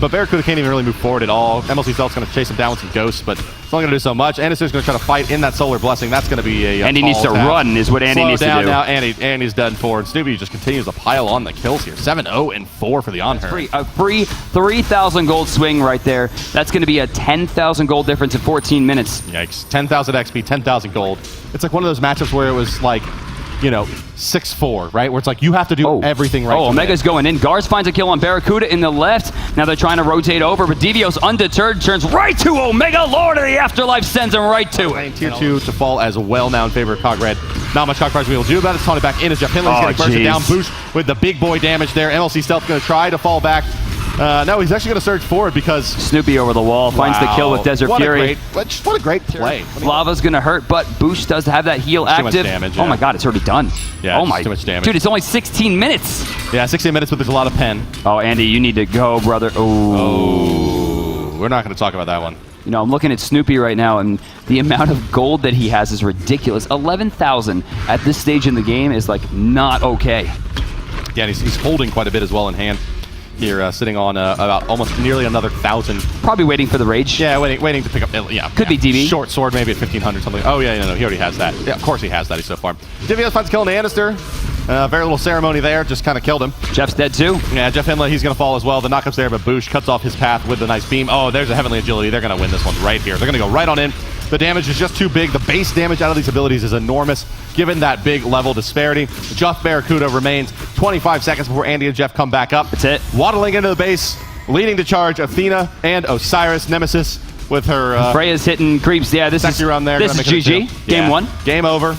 C: but Barracuda can't even really move forward at all. MLC Stealth's going to chase him down with some ghosts, but it's not going to do so much. Anderson's going to try to fight in that Solar Blessing. That's going to be a
G: Andy needs to run is what Andy
C: Slow
G: needs to
C: down
G: do.
C: now. Andy's done forward. Snoopy just continues to pile on the kills here. 7-0-4 for the on-her.
G: A free 3,000 gold swing right there. That's going to be a 10,000 gold difference in 14 minutes.
C: Yikes. 10,000 XP, 10,000 gold. It's like one of those matchups where it was like, 6-4, right? Where it's like you have to do everything right.
G: Oh, Omega's going in. Gars finds a kill on Barracuda in the left. Now they're trying to rotate over, but Devios undeterred turns right to Omega. Lord of the Afterlife sends him right to it.
C: Tier 2 to fall as well now in favor of Cog Red. Not much Cog Prize we will do about it. It's taunted back in as Jeff Hinley's getting bursted down. Boosh with the big boy damage there. MLC Stealth going to try to fall back. No, he's actually going to surge forward because
G: Snoopy over the wall finds the kill with Desert Fury.
C: What a great play.
G: Lava's going to hurt, but Boosh does have that heal active.
C: Too much damage,
G: Oh my god, it's already done.
C: Yeah,
G: oh my,
C: too much damage.
G: Dude, it's only 16 minutes.
C: Yeah, 16 minutes, but there's a lot of pen.
G: Oh, Andy, you need to go, brother.
C: Oh, we're not going to talk about that one.
G: I'm looking at Snoopy right now, and the amount of gold that he has is ridiculous. 11,000 at this stage in the game is like not okay.
C: Yeah, and he's holding quite a bit as well in hand. Here, sitting on about almost nearly another 1,000.
G: Probably waiting for the rage.
C: Yeah, waiting to pick up. Yeah,
G: could be DB.
C: Short sword, maybe at 1,500 something. Oh yeah, no, he already has that. Yeah, of course he has that. He's so far. Divios finds killing Annister. Very little ceremony there. Just kind of killed him.
G: Jeff's dead too.
C: Yeah, Jeff Hinley, he's going to fall as well. The knockup's there, but Boosh cuts off his path with the nice beam. Oh, there's a Heavenly Agility. They're going to win this one right here. They're going to go right on in. The damage is just too big. The base damage out of these abilities is enormous, given that big level disparity. Jeff Barracuda remains 25 seconds before Andy and Jeff come back up.
G: That's it.
C: Waddling into the base, leading to charge Athena and Osiris Nemesis with her...
G: Freya's hitting creeps. Yeah, this is GG. Game 1.
C: Game over.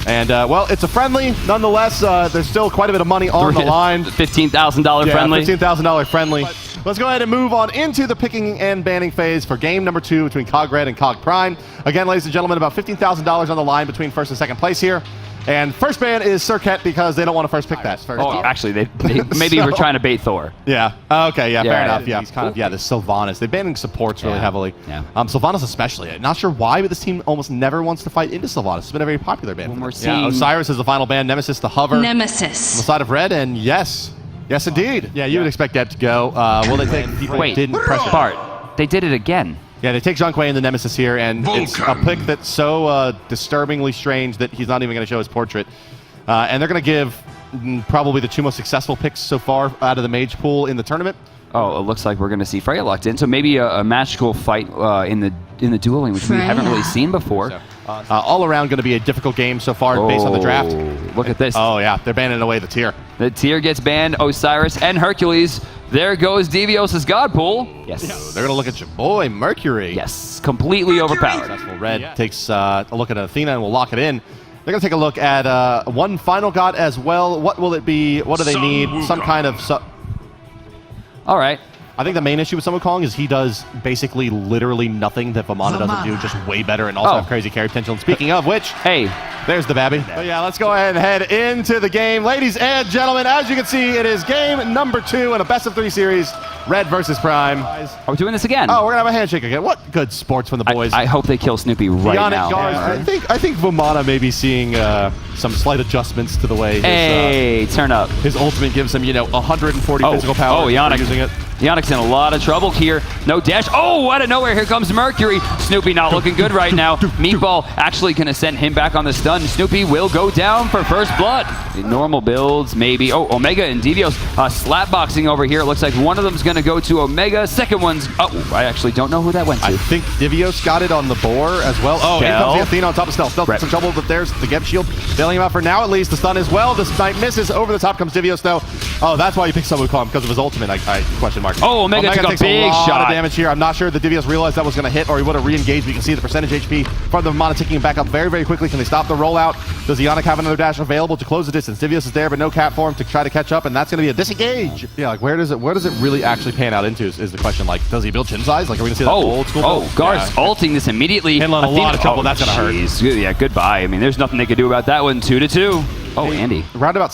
C: And, well, it's a friendly. Nonetheless, there's still quite a bit of money on the line.
G: $15,000 friendly.
C: $15,000 friendly. Let's go ahead and move on into the picking and banning phase for game number 2 between Cog Red and Cog Prime. Again, ladies and gentlemen, about $15,000 on the line between first and second place here. And first ban is Circuit because they don't want to first pick that.
G: Actually, they maybe we're trying to bait Thor.
C: Yeah. Okay. Yeah. Fair enough. Yeah. He's kind of the Sylvanas. They're banning supports really heavily.
G: Yeah.
C: Sylvanas especially. Not sure why, but this team almost never wants to fight into Sylvanas. It's been a very popular ban. Osiris is the final ban. Nemesis the hover.
H: Nemesis.
C: On the side of red, and yes, indeed. Yeah, you would expect Deb to go. Will they take people who didn't pressure?
G: Bart, they did it again.
C: Yeah, they take Zhang Kuei and the Nemesis here, and it's a pick that's so disturbingly strange that he's not even going to show his portrait. And they're going to give probably the 2 most successful picks so far out of the mage pool in the tournament.
G: Oh, it looks like we're going to see Freya locked in. So maybe a magical fight in the dueling, which we haven't really seen before.
C: So, all around going to be a difficult game so far based on the draft.
G: Look at this.
C: Oh, yeah. They're banning away the tier.
G: The tier gets banned. Osiris and Hercules. There goes Devios' God Pool. Yes.
C: They're going to look at your boy, Mercury.
G: Yes. Completely overpowered.
C: Successful. Red takes a look at Athena and will lock it in. They're going to take a look at one final god as well. What will it be? What do they need? Some kind of...
G: All right.
C: I think the main issue with Sun Wukong is he does basically literally nothing that Vamana doesn't do, just way better, and also have crazy carry potential. And speaking of which,
G: hey,
C: there's the Babby. But yeah, let's go ahead and head into the game. Ladies and gentlemen, as you can see, it is game number 2 in a best-of-3 series, Red versus Prime.
G: Are we doing this again?
C: Oh, we're going to have a handshake again. What good sports from the boys.
G: I hope they kill Snoopy right now.
C: I think Vamana may be seeing some slight adjustments to the way
G: turn up.
C: His ultimate gives him, 140 physical power.
G: Oh, Yannick.
C: Using it.
G: Yannick's in a lot of trouble here. No dash. Oh, out of nowhere, here comes Mercury. Snoopy not looking good right now. Meatball actually going to send him back on the stun. Snoopy will go down for first blood. Normal builds, maybe. Oh, Omega and Devios slap boxing over here. It looks like one of them's going to go to Omega. Second one's... Oh, I actually don't know who that went to.
C: I think Devios got it on the boar as well. Oh, here comes the Athena on top of Stealth. Stealth in some trouble, but there's the Geb shield. Bailing him out for now, at least. The stun as well. The Smite misses. Over the top comes Devios, though. Oh, that's why you picked Sun Wukong, because of his ultimate. I question mark.
G: Oh, Omega took a big shot.
C: Of damage here. I'm not sure that Devios realized that was going to hit, or he would have re-engaged. We can see the percentage HP from the Vamana ticking back up very, very quickly. Can they stop the rollout? Does Yannick have another dash available to close the distance? Devios is there, but no cap for him to try to catch up, and that's going to be a disengage. Yeah, like where does it really actually pan out into is the question. Like, does he build chin size? Like, are we going to see that old school build?
G: Gar's ulting this immediately.
C: Handling a lot of trouble. That's going to hurt.
G: Yeah, goodbye. I mean, there's nothing they could do about that one. 2-2. Oh, Andy.
C: Roundabout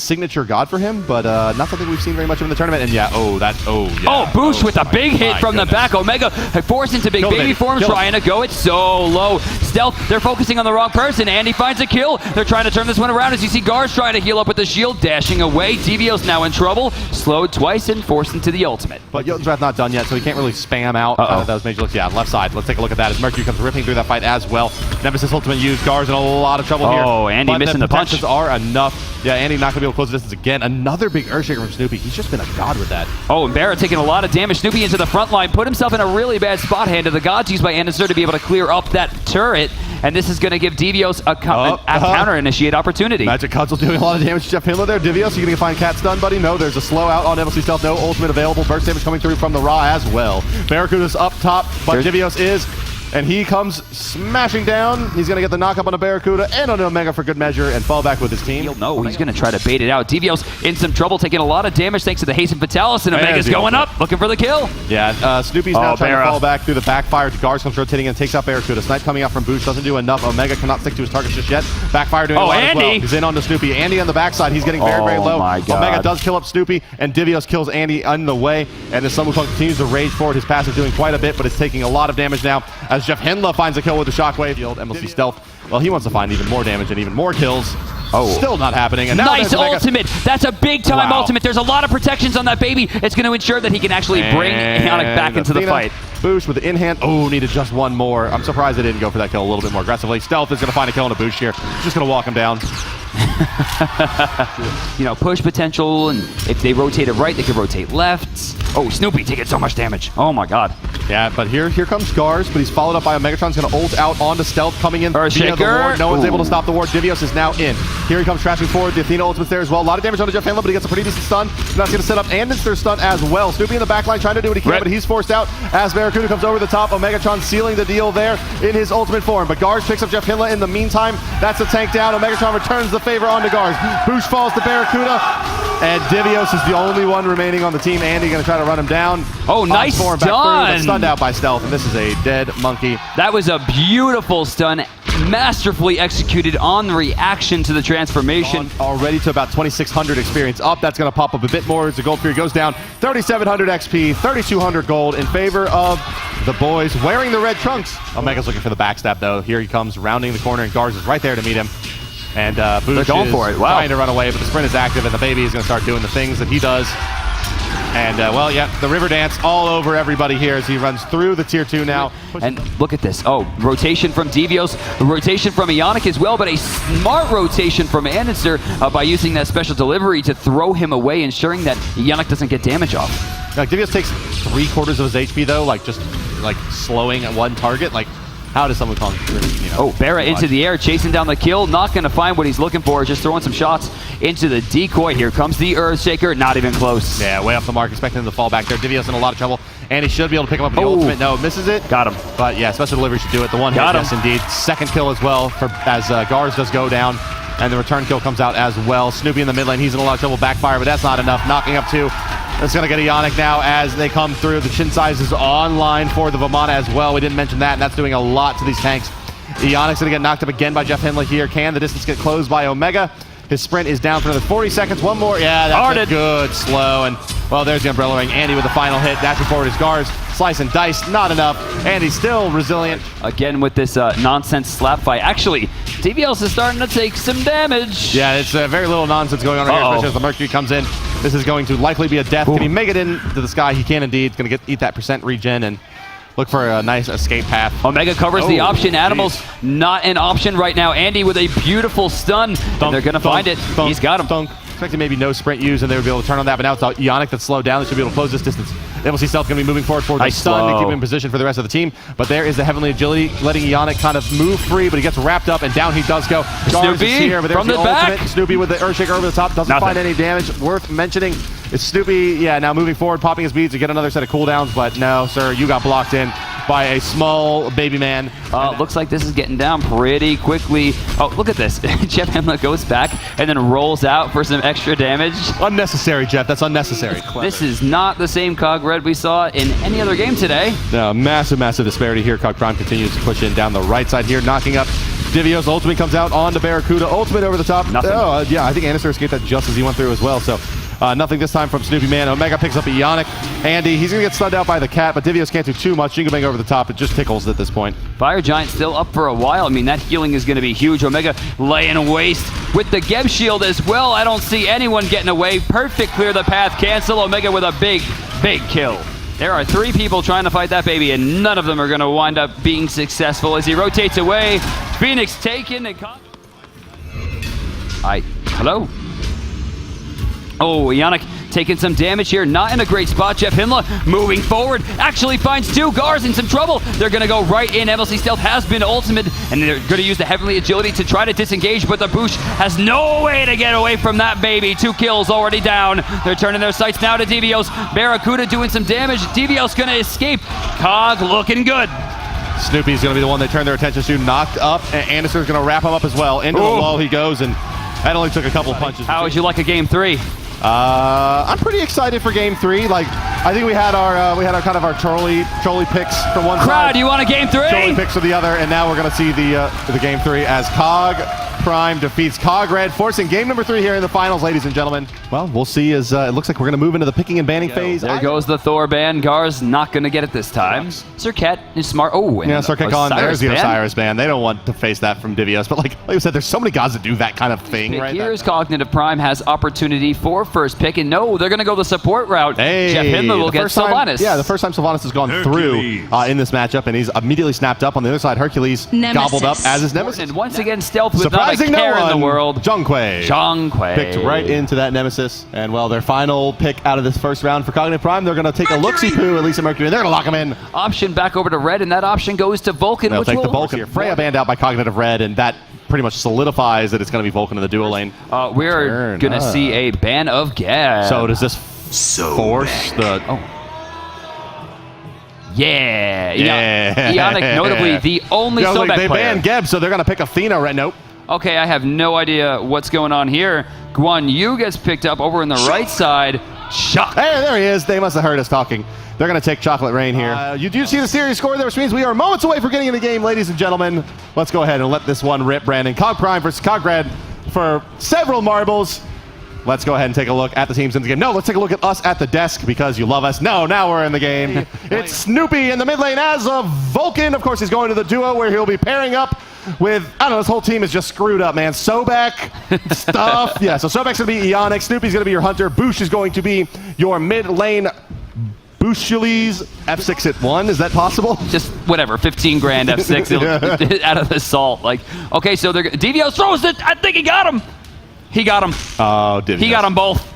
C: signature god for him, but not something we've seen very much of in the tournament. And yeah,
G: Boosh with a big hit from the back. Omega forced into big baby form, trying to go it so low. Stealth, they're focusing on the wrong person. Andy finds a kill. They're trying to turn this one around as you see Gars trying to heal up with the shield, dashing away. Devios now in trouble, slowed twice and forced into the ultimate.
C: But Jotun's Wrath not done yet, so he can't really spam out those major looks. Yeah, left side. Let's take a look at that as Mercury comes ripping through that fight as well. Nemesis ultimate used. Gars in a lot of trouble here.
G: Oh, Andy missing the punch.
C: Punches are enough. Yeah, Andy not going to be able to close the distance again. Another big Earthshaker from Snoopy. He's just been a god with that.
G: Oh, and Barrett taking a lot of damage. Snoopy into the front line, put himself in a really bad spot hand to the gods used by Anderson to be able to clear up that turret. And this is going to give Devios a counter-initiate opportunity.
C: Magic Cudgel doing a lot of damage to Jeff Hindler there. Devios, you going to find Cat stun, buddy? No, there's a slow out on MLC Stealth. No ultimate available. Burst damage coming through from the Ra as well. Barracuda's up top, but Devios is... And he comes smashing down. He's going to get the knock up on a Barracuda and on an Omega for good measure and fall back with his team.
G: No, he's going to try to bait it out. Devios in some trouble, taking a lot of damage thanks to the haste and Fatalis, and Omega's going up, looking for the kill.
C: Yeah, Snoopy's now trying to fall back through the backfire. Gars comes rotating and takes out Barracuda. Snipe coming out from Boosh doesn't do enough. Omega cannot stick to his targets just yet. Backfire doing a lot as well. He's in on the Snoopy. Andy on the backside. He's getting very, very low. Omega does kill up Snoopy, and Devios kills Andy on the way. And the Sun Wukong continues to rage forward. His passive doing quite a bit, but it's taking a lot of damage now as Jeff Hindler finds a kill with the shockwave. MLC Stealth, well, he wants to find even more damage and even more kills. Still not happening. And now
G: nice ultimate. That's a big time ultimate. There's a lot of protections on that baby. It's going to ensure that he can actually bring Ionic back into the fight.
C: Boosh with the in-hand. Oh, needed just one more. I'm surprised they didn't go for that kill a little bit more aggressively. Stealth is going to find a kill on a Boosh here. Just going to walk him down.
G: Push potential, and if they rotate it right, they can rotate left. Oh, Snoopy taking so much damage. Oh my god.
C: Yeah, but here comes Gars, but he's followed up by Megatron's going to ult out onto Stealth, coming in via the ward. No one's able to stop the ward. Devios is now in. Here he comes trashing forward. The Athena ultimate's there as well. A lot of damage on Jeff Hanlon, but he gets a pretty decent stun. And that's going to set up Andin's their stun as well. Snoopy in the backline trying to do what he can, but he's forced out as Barracuda comes over the top. Omegatron sealing the deal there in his ultimate form. But Gars picks up Jeff Hanlon in the meantime. That's a tank down. Omegatron returns the favor onto Gars. Boosh falls to Barracuda. And Devios is the only one remaining on the team. Andy going to try to run him down.
G: Oh, nice stun.
C: Stunned out by Stealth, and this is a dead monkey.
G: That was a beautiful stun, masterfully executed on the reaction to the transformation.
C: Already to about 2,600 experience up. That's going to pop up a bit more as the gold period goes down. 3,700 XP, 3,200 gold in favor of the boys wearing the red trunks. Omega's looking for the backstab, though. Here he comes rounding the corner, and Gars is right there to meet him. And Boosh is trying to run away, but the sprint is active, and the baby is going to start doing the things that he does. And, the river dance all over everybody here as he runs through the tier 2 now.
G: And look at this. Oh, rotation from Devios, rotation from Ionic as well, but a smart rotation from Anderson by using that special delivery to throw him away, ensuring that Ionic doesn't get damage off.
C: Devios takes 3/4 of his HP, though, just slowing at one target. How does someone call him?
G: Barra into the air, chasing down the kill. Not going to find what he's looking for. Just throwing some shots into the decoy. Here comes the Earthshaker. Not even close.
C: Yeah, way off the mark. Expecting him to fall back there. Devios in a lot of trouble. And he should be able to pick him up the ultimate. No, misses it.
G: Got him.
C: But yeah, special delivery should do it. The one hit, yes, indeed. Second kill as well as Gars does go down. And the return kill comes out as well. Snoopy in the mid lane. He's in a lot of trouble. Backfire, but that's not enough. Knocking up 2. That's going to get Ionic now as they come through. The chin size is online for the Vamana as well. We didn't mention that, and that's doing a lot to these tanks. Ionic's going to get knocked up again by Jeff Hindley here. Can the distance get closed by Omega? His sprint is down for another 40 seconds. One more. Yeah, that's a good slow. And, well, there's the Umbrella Ring. Andy with the final hit. Dashing forward is Gars. Slice and dice. Not enough. Andy's still resilient.
G: Again with this nonsense slap fight. Actually, Devios is starting to take some damage.
C: Yeah, it's very little nonsense going on right here, especially as the Mercury comes in. This is going to likely be a death. Can he make it into the sky? He can indeed. He's going to eat that % regen and look for a nice escape path.
G: Omega covers the option. Animals not an option right now. Andy with a beautiful stun. And they're going to find it. He's got him.
C: Expecting maybe no sprint use, and they would be able to turn on that, but now it's Ionic that's slowed down. They should be able to close this distance. MLC Stealth going to be moving forward the stun to keep him in position for the rest of the team. But there is the Heavenly Agility, letting Ionic kind of move free, but he gets wrapped up, and down he does go.
G: Snoopy
C: here, but
G: from the back.
C: Snoopy with the Earthshaker over the top. Doesn't find any damage. Worth mentioning. It's Snoopy, now moving forward, popping his beads to get another set of cooldowns, but no, sir, you got blocked in by a small baby man.
G: Looks like this is getting down pretty quickly. Oh, look at this. Jeff Hamlet goes back and then rolls out for some extra damage.
C: Unnecessary, Jeff. That's unnecessary.
G: This is not the same Cog Red we saw in any other game today.
C: No, massive disparity here. Cog Prime continues to push in down the right side here, knocking up Divios ultimate comes out onto Barracuda. Ultimate over the top.
G: Nothing.
C: Yeah, I think Anister escaped that just as he went through as well. So nothing this time from Snoopy Man. Omega picks up Ionic. Andy, he's going to get stunned out by the cat, but Divios can't do too much. Jingle Bang over the top. It just tickles at this point.
G: Fire Giant still up for a while. I mean, that healing is going to be huge. Omega laying waste with the Geb shield as well. I don't see anyone getting away. Perfect clear the path. Cancel. Omega with a big kill. There are 3 people trying to fight that baby, and none of them are going to wind up being successful as he rotates away. Phoenix taken and... Hello? Oh, Ionic taking some damage here. Not in a great spot. Jeff Himla moving forward. Actually finds 2. Gars in some trouble. They're going to go right in. MLC Stealth has been ultimate, and they're going to use the Heavenly Agility to try to disengage, but the Boosh has no way to get away from that baby. 2 kills already down. They're turning their sights now to Divios. Barracuda doing some damage. Divios going to escape. Cog looking good.
C: Snoopy's going to be the one they turn their attention to. Knocked up, and Anderson's going to wrap him up as well. Into the wall he goes, and that only took a couple punches.
G: How would you like a game 3?
C: I'm pretty excited for game 3. Like, I think we had our kind of our trolley picks from one
G: Crowd,
C: side.
G: you want a game 3?
C: Trolley picks from the other, and now we're going to see the game 3 as Cog Prime defeats Cog Red, forcing game number 3 here in the finals, ladies and gentlemen. Well, we'll see as it looks like we're going to move into the picking and banning phase.
G: There goes the Thor ban. Gar's not going to get it this time. Serket is smart. Oh, and
C: yeah, Serket gone. There's the
G: ban.
C: Osiris ban. They don't want to face that from Divios, but like I said, there's so many gods that do that kind of thing, right?
G: Here's Cognitive Prime has opportunity for first pick, and no, they're going to go the support route.
C: Hey,
G: Jeff Hindler will get Sylvanas.
C: Yeah, the first time Sylvanas has gone through in this matchup, and he's immediately snapped up. On the other side, Hercules gobbled up as his nemesis.
G: And once again, Stealth with
C: surprising
G: not a care
C: no one,
G: in the world.
C: Zhongquei picked right into that nemesis, and well, their final pick out of this first round for Cognitive Prime, they're going to take a look-see-poo at Lisa Mercury, and they're going to lock him in.
G: Option back over to Red, and that option goes to Vulcan.
C: They'll take the Vulcan here. Freya banned out by Cognitive Red, and that pretty much solidifies that it's going to be Vulcan in the duo lane.
G: We're going to see a ban of Gab.
C: So does this force the...
G: Yeah. Ionic, notably the only Sobek
C: they
G: player.
C: banned Geb, so they're going to pick Athena right. Nope.
G: Okay, I have no idea what's going on here. Guan Yu gets picked up over on the right side. Shock.
C: Hey, there he is. They must have heard us talking. They're going to take Chocolate Rain here. You do see the series score there, which means we are moments away from getting in the game, ladies and gentlemen. Let's go ahead and let this one rip, Brandon. Cog Prime versus Cog Red for several marbles. Let's go ahead and take a look at the teams in the game. No, let's take a look at us at the desk because you love us. No, now we're in the game. It's Snoopy in the mid lane as a Vulcan. Of course, he's going to the duo where he'll be pairing up with, I don't know, this whole team is just screwed up, man. Sobek, stuff. Yeah, so Sobek's going to be Ionic. Snoopy's going to be your Hunter. Boosh is going to be your mid lane Booshules F6 at 1. Is that possible?
G: Just whatever, 15 grand F6 out of the salt. Like, okay, so they're Divios throws it. I think he got him. He got him.
C: Oh, Divios.
G: He got them both.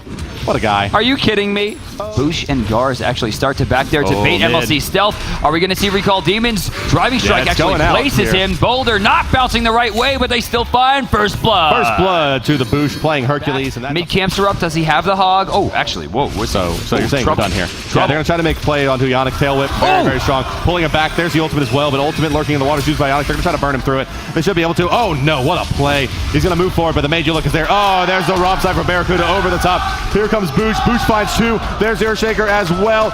C: What a guy.
G: Are you kidding me? Boosh and Gars actually start to back there to bait MLC Stealth. Are we going to see Recall Demons? Driving Strike actually places him. Boulder not bouncing the right way, but they still find First Blood.
C: First Blood to the Boosh playing Hercules. And
G: mid camps are up. Does he have the hog? Oh, actually, whoa.
C: So you're saying trouble. We're done here. Yeah, they're going to try to make a play onto Ionic. Tail Whip, very strong. Pulling him back. There's the ultimate as well, but ultimate lurking in the water used by Ionic. They're going to try to burn him through it. They should be able to. Oh, no, what a play. He's going to move forward, but the Mage Look is there. Oh, there's the Rob side from Barracuda over the top. Here comes Boosh. Boosh finds 2. There's Earthshaker as well.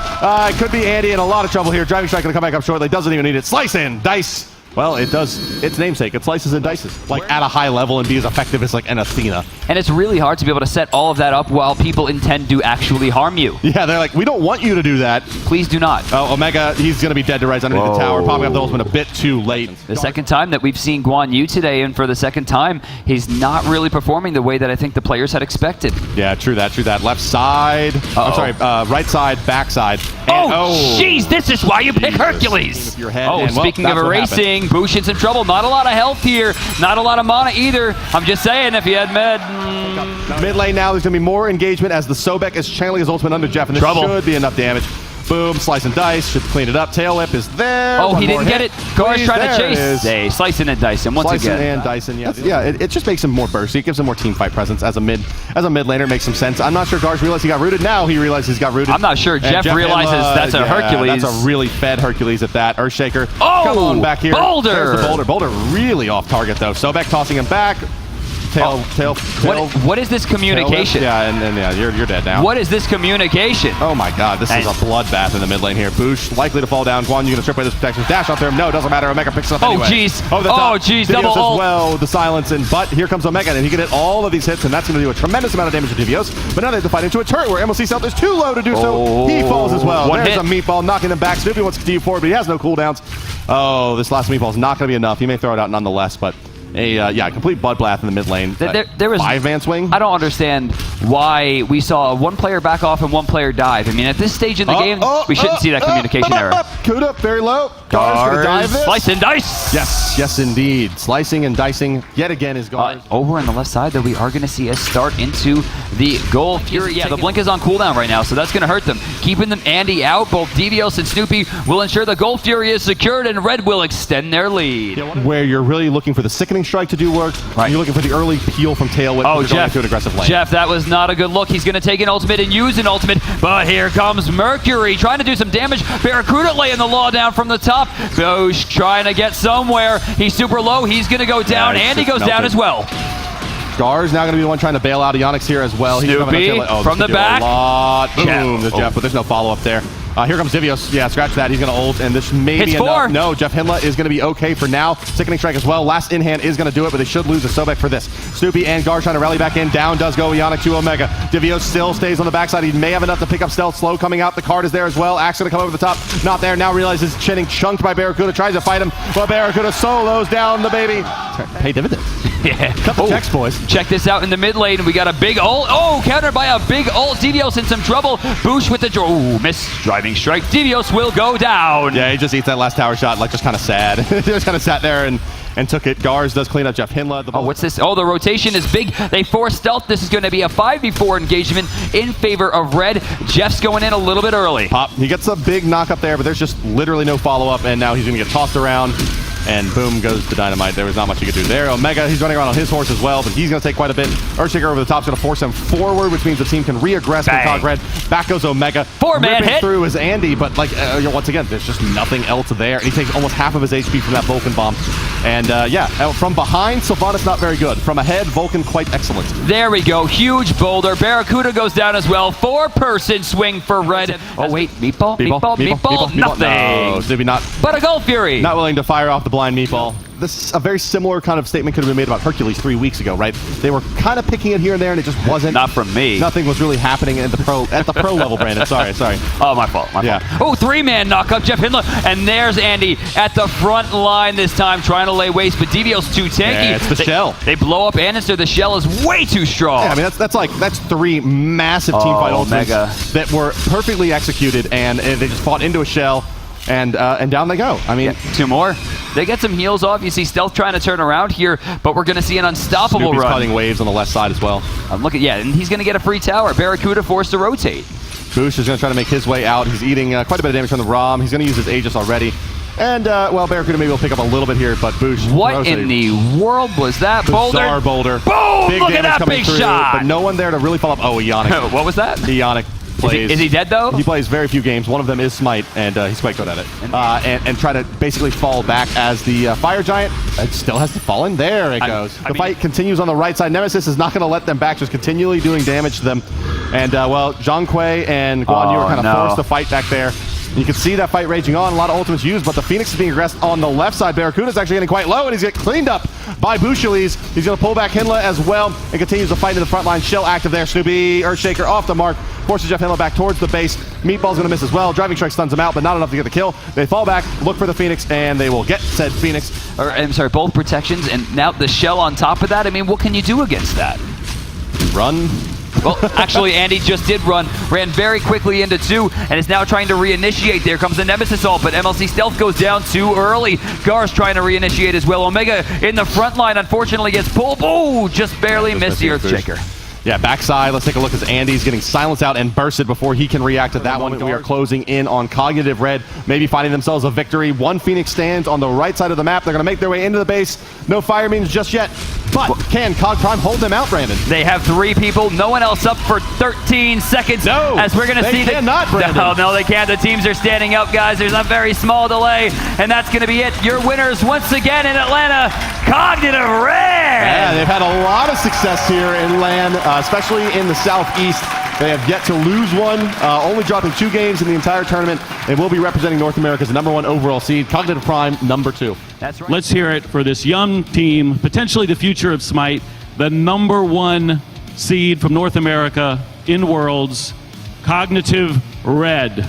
C: It could be Andy in a lot of trouble here. Driving Strike going to come back up shortly. Doesn't even need it. Slice in. Dice. Well, it does its namesake. It slices and dices, like at a high level and be as effective as like an Athena.
G: And it's really hard to be able to set all of that up while people intend to actually harm you.
C: Yeah, they're like, we don't want you to do that.
G: Please do not.
C: Oh, Omega, he's going to be dead to rights underneath the tower, popping up the ultimate a bit too late.
G: The second time that we've seen Guan Yu today, and for the second time, he's not really performing the way that I think the players had expected.
C: Yeah, true that. Left side, I'm sorry, right side, back side.
G: Jeez, this is why you pick Hercules. Speaking of erasing, Boosh in some trouble. Not a lot of health here. Not a lot of mana either. I'm just saying, if you had
C: mid lane now, there's going to be more engagement as the Sobek is channeling his ultimate under Jeff, and this should be enough damage. Boom, slice and dice, should clean it up. Tail Whip is there.
G: Oh, he didn't get it. Gar's trying to chase. They slicing and dicing once again.
C: Slicing and dicing, yeah. It just makes him more bursty. It gives him more team fight presence as a mid laner. Makes some sense. I'm not sure Gar's realized he got rooted. Now he realizes he's got rooted.
G: I'm not sure Jeff realizes that's a Hercules.
C: That's a really fed Hercules at that. Earthshaker.
G: Oh,
C: come on back here.
G: Boulder.
C: There's the Boulder. Boulder really off target though. Sobek tossing him back.
G: What is this communication?
C: Yeah, and yeah, you're dead now.
G: What is this communication?
C: Oh my god, this is a bloodbath in the mid lane here. Boosh likely to fall down. Guan Yu gonna strip away this protection. Dash out there. No, doesn't matter. Omega picks it up anyway.
G: Over the top. Oh jeez, double ult.
C: As well with the silencing, but here comes Omega, and he can hit all of these hits, and that's gonna do a tremendous amount of damage to Divios. But now they have to fight into a turret where MLC Stealth is too low to do so. He falls as well. There's a meatball knocking them back. Snoopy wants to continue forward, but he has no cooldowns. Oh, this last meatball is not gonna be enough. He may throw it out nonetheless, but a complete bloodbath in the mid lane.
G: There was
C: 5-man swing.
G: I don't understand why we saw one player back off and one player dive. I mean, at this stage in the game, we shouldn't see that communication error.
C: Kuda, very low. Gars gonna dive this.
G: Slice and dice.
C: Yes, indeed. Slicing and dicing yet again is Gars.
G: Over on the left side, though, we are going to see a start into the Gold Fury. Yeah, the blink is on cooldown right now, so that's going to hurt them. Keeping them Andy out, both Devios and Snoopy will ensure the Gold Fury is secured, and Red will extend their lead.
C: Where you're really looking for the Sickening Strike to do work, right. You're looking for the early peel from Tailwind.
G: Oh,
C: Jeff, to an aggressive lane.
G: Jeff, that was not a good look. He's going to take an ultimate and use an ultimate, but here comes Mercury trying to do some damage. Barracuda laying the law down from the top. Bosch trying to get somewhere. He's super low. He's going to go down, and he goes down as well.
C: Gar's now going to be the one trying to bail out Ionix here as well.
G: Snoopy from the back.
C: Boom, the Jeff, but there's no follow-up there. Here comes Divios. Yeah, scratch that. He's going to ult, and this may be enough. No, Jeff Hinla is going to be okay for now. Sickening Strike as well. Last in-hand is going to do it, but they should lose a Sobek for this. Snoopy and Gar trying to rally back in. Down does go Ionic to Omega. Divios still stays on the backside. He may have enough to pick up Stealth. Slow coming out. The card is there as well. Axe going to come over the top. Not there. Now realizes Chinning chunked by Barracuda. Tries to fight him, but Barracuda solos down the baby. Pay dividends.
G: Yeah.
C: Couple checks, boys.
G: Check this out in the mid lane. We got a big ult. Oh, countered by a big ult. Devios in some trouble. Boosh with the miss driving strike. Devios will go down.
C: Yeah, he just eats that last tower shot, like just kind of sad. He just kind of sat there and took it. Gars does clean up Jeff Hinla.
G: What's this? Oh, the rotation is big. They force Stealth. This is going to be a 5v4 engagement in favor of Red. Jeff's going in a little bit early.
C: Pop. He gets a big knock up there, but there's just literally no follow-up, and now he's going to get tossed around. And boom goes the Dynamite. There was not much he could do there. Omega, he's running around on his horse as well, but he's going to take quite a bit. Earthshaker over the top is going to force him forward, which means the team can re-aggress with Cog Red. Back goes Omega.
G: 4-man hit.
C: Through is Andy, but like once again, there's just nothing else there. And he takes almost half of his HP from that Vulcan bomb. And from behind, Sylvanas not very good. From ahead, Vulcan quite excellent.
G: There we go. Huge boulder. Barracuda goes down as well. 4-person swing for Red. Oh wait, meatball? Nothing.
C: No, Snoopy not.
G: But a Gold Fury.
C: Not willing to fire off the blind meatball. This is a very similar kind of statement could have been made about Hercules 3 weeks ago, right? They were kind of picking it here and there, and it just wasn't.
G: Not from me.
C: Nothing was really happening at the pro level, Brandon. Sorry.
G: Oh, my fault. Oh, 3-man knock up Jeff Hinla, and there's Andy at the front line this time, trying to lay waste, but Devios too tanky.
C: Yeah, it's the shell.
G: They blow up Anister. The shell is way too strong.
C: Yeah, I mean that's 3 massive team fight ultimates that were perfectly executed, and they just fought into a shell. And down they go. I mean,
G: 2 more. They get some heals off. You see Stealth trying to turn around here, but we're going to see an unstoppable
C: Snoopy's
G: run.
C: cutting waves on the left side as well.
G: And he's going to get a free tower. Barracuda forced to rotate.
C: Boosh is going to try to make his way out. He's eating quite a bit of damage from the ROM. He's going to use his Aegis already. And, Barracuda maybe will pick up a little bit here, but Boosh.
G: What in the world was that?
C: Bizarre boulder.
G: Boom!
C: Big
G: Look at that big shot!
C: But no one there to really follow up. Oh, Ionic.
G: What was that?
C: Ionic.
G: Is he dead though?
C: He plays very few games. One of them is Smite, and he's quite good at it. And try to basically fall back as the Fire Giant. It still has to fall in. There it goes. The fight continues on the right side. Nemesis is not going to let them back, just continually doing damage to them. And Zhang Kui and Guan Yu are kind of forced to fight back there. You can see that fight raging on. A lot of ultimates used, but the Phoenix is being aggressed on the left side. Barracuda's actually getting quite low, and he's getting cleaned up by Bouchelis. He's going to pull back Hinla as well and continues the fight in the front line. Shell active there. Snoopy, Earthshaker off the mark. Forces Jeff Hinla back towards the base. Meatball's going to miss as well. Driving Strike stuns him out, but not enough to get the kill. They fall back, look for the Phoenix, and they will get said Phoenix.
G: Both protections, and now the shell on top of that. I mean, what can you do against that?
C: Run.
G: Well, actually, Andy just did ran very quickly into 2, and is now trying to reinitiate. There comes the Nemesis ult, but MLC Stealth goes down too early. Gar's trying to reinitiate as well. Omega in the front line, unfortunately, gets pulled. Oh, just barely missed the Earthshaker.
C: Yeah, backside, let's take a look as Andy's getting silenced out and bursted before he can react to that one. We are closing in on Cognitive Red, maybe finding themselves a victory. 1 Phoenix stands on the right side of the map. They're going to make their way into the base. No fire means just yet. But can Cog Prime hold them out, Brandon?
G: They have 3 people. No one else up for 13 seconds.
C: No,
G: as we're going to see.
C: They cannot, Brandon.
G: No, they can't. The teams are standing up, guys. There's a very small delay, and that's going to be it. Your winners once again in Atlanta,
H: Cognitive Red.
C: Yeah, they've had a lot of success here in LAN, especially in the Southeast. They have yet to lose one, only dropping 2 games in the entire tournament. They will be representing North America as the #1 overall seed. Cognitive Prime, #2.
G: That's right.
H: Let's hear it for this young team, potentially the future of Smite, the #1 seed from North America in Worlds, Cognitive Red.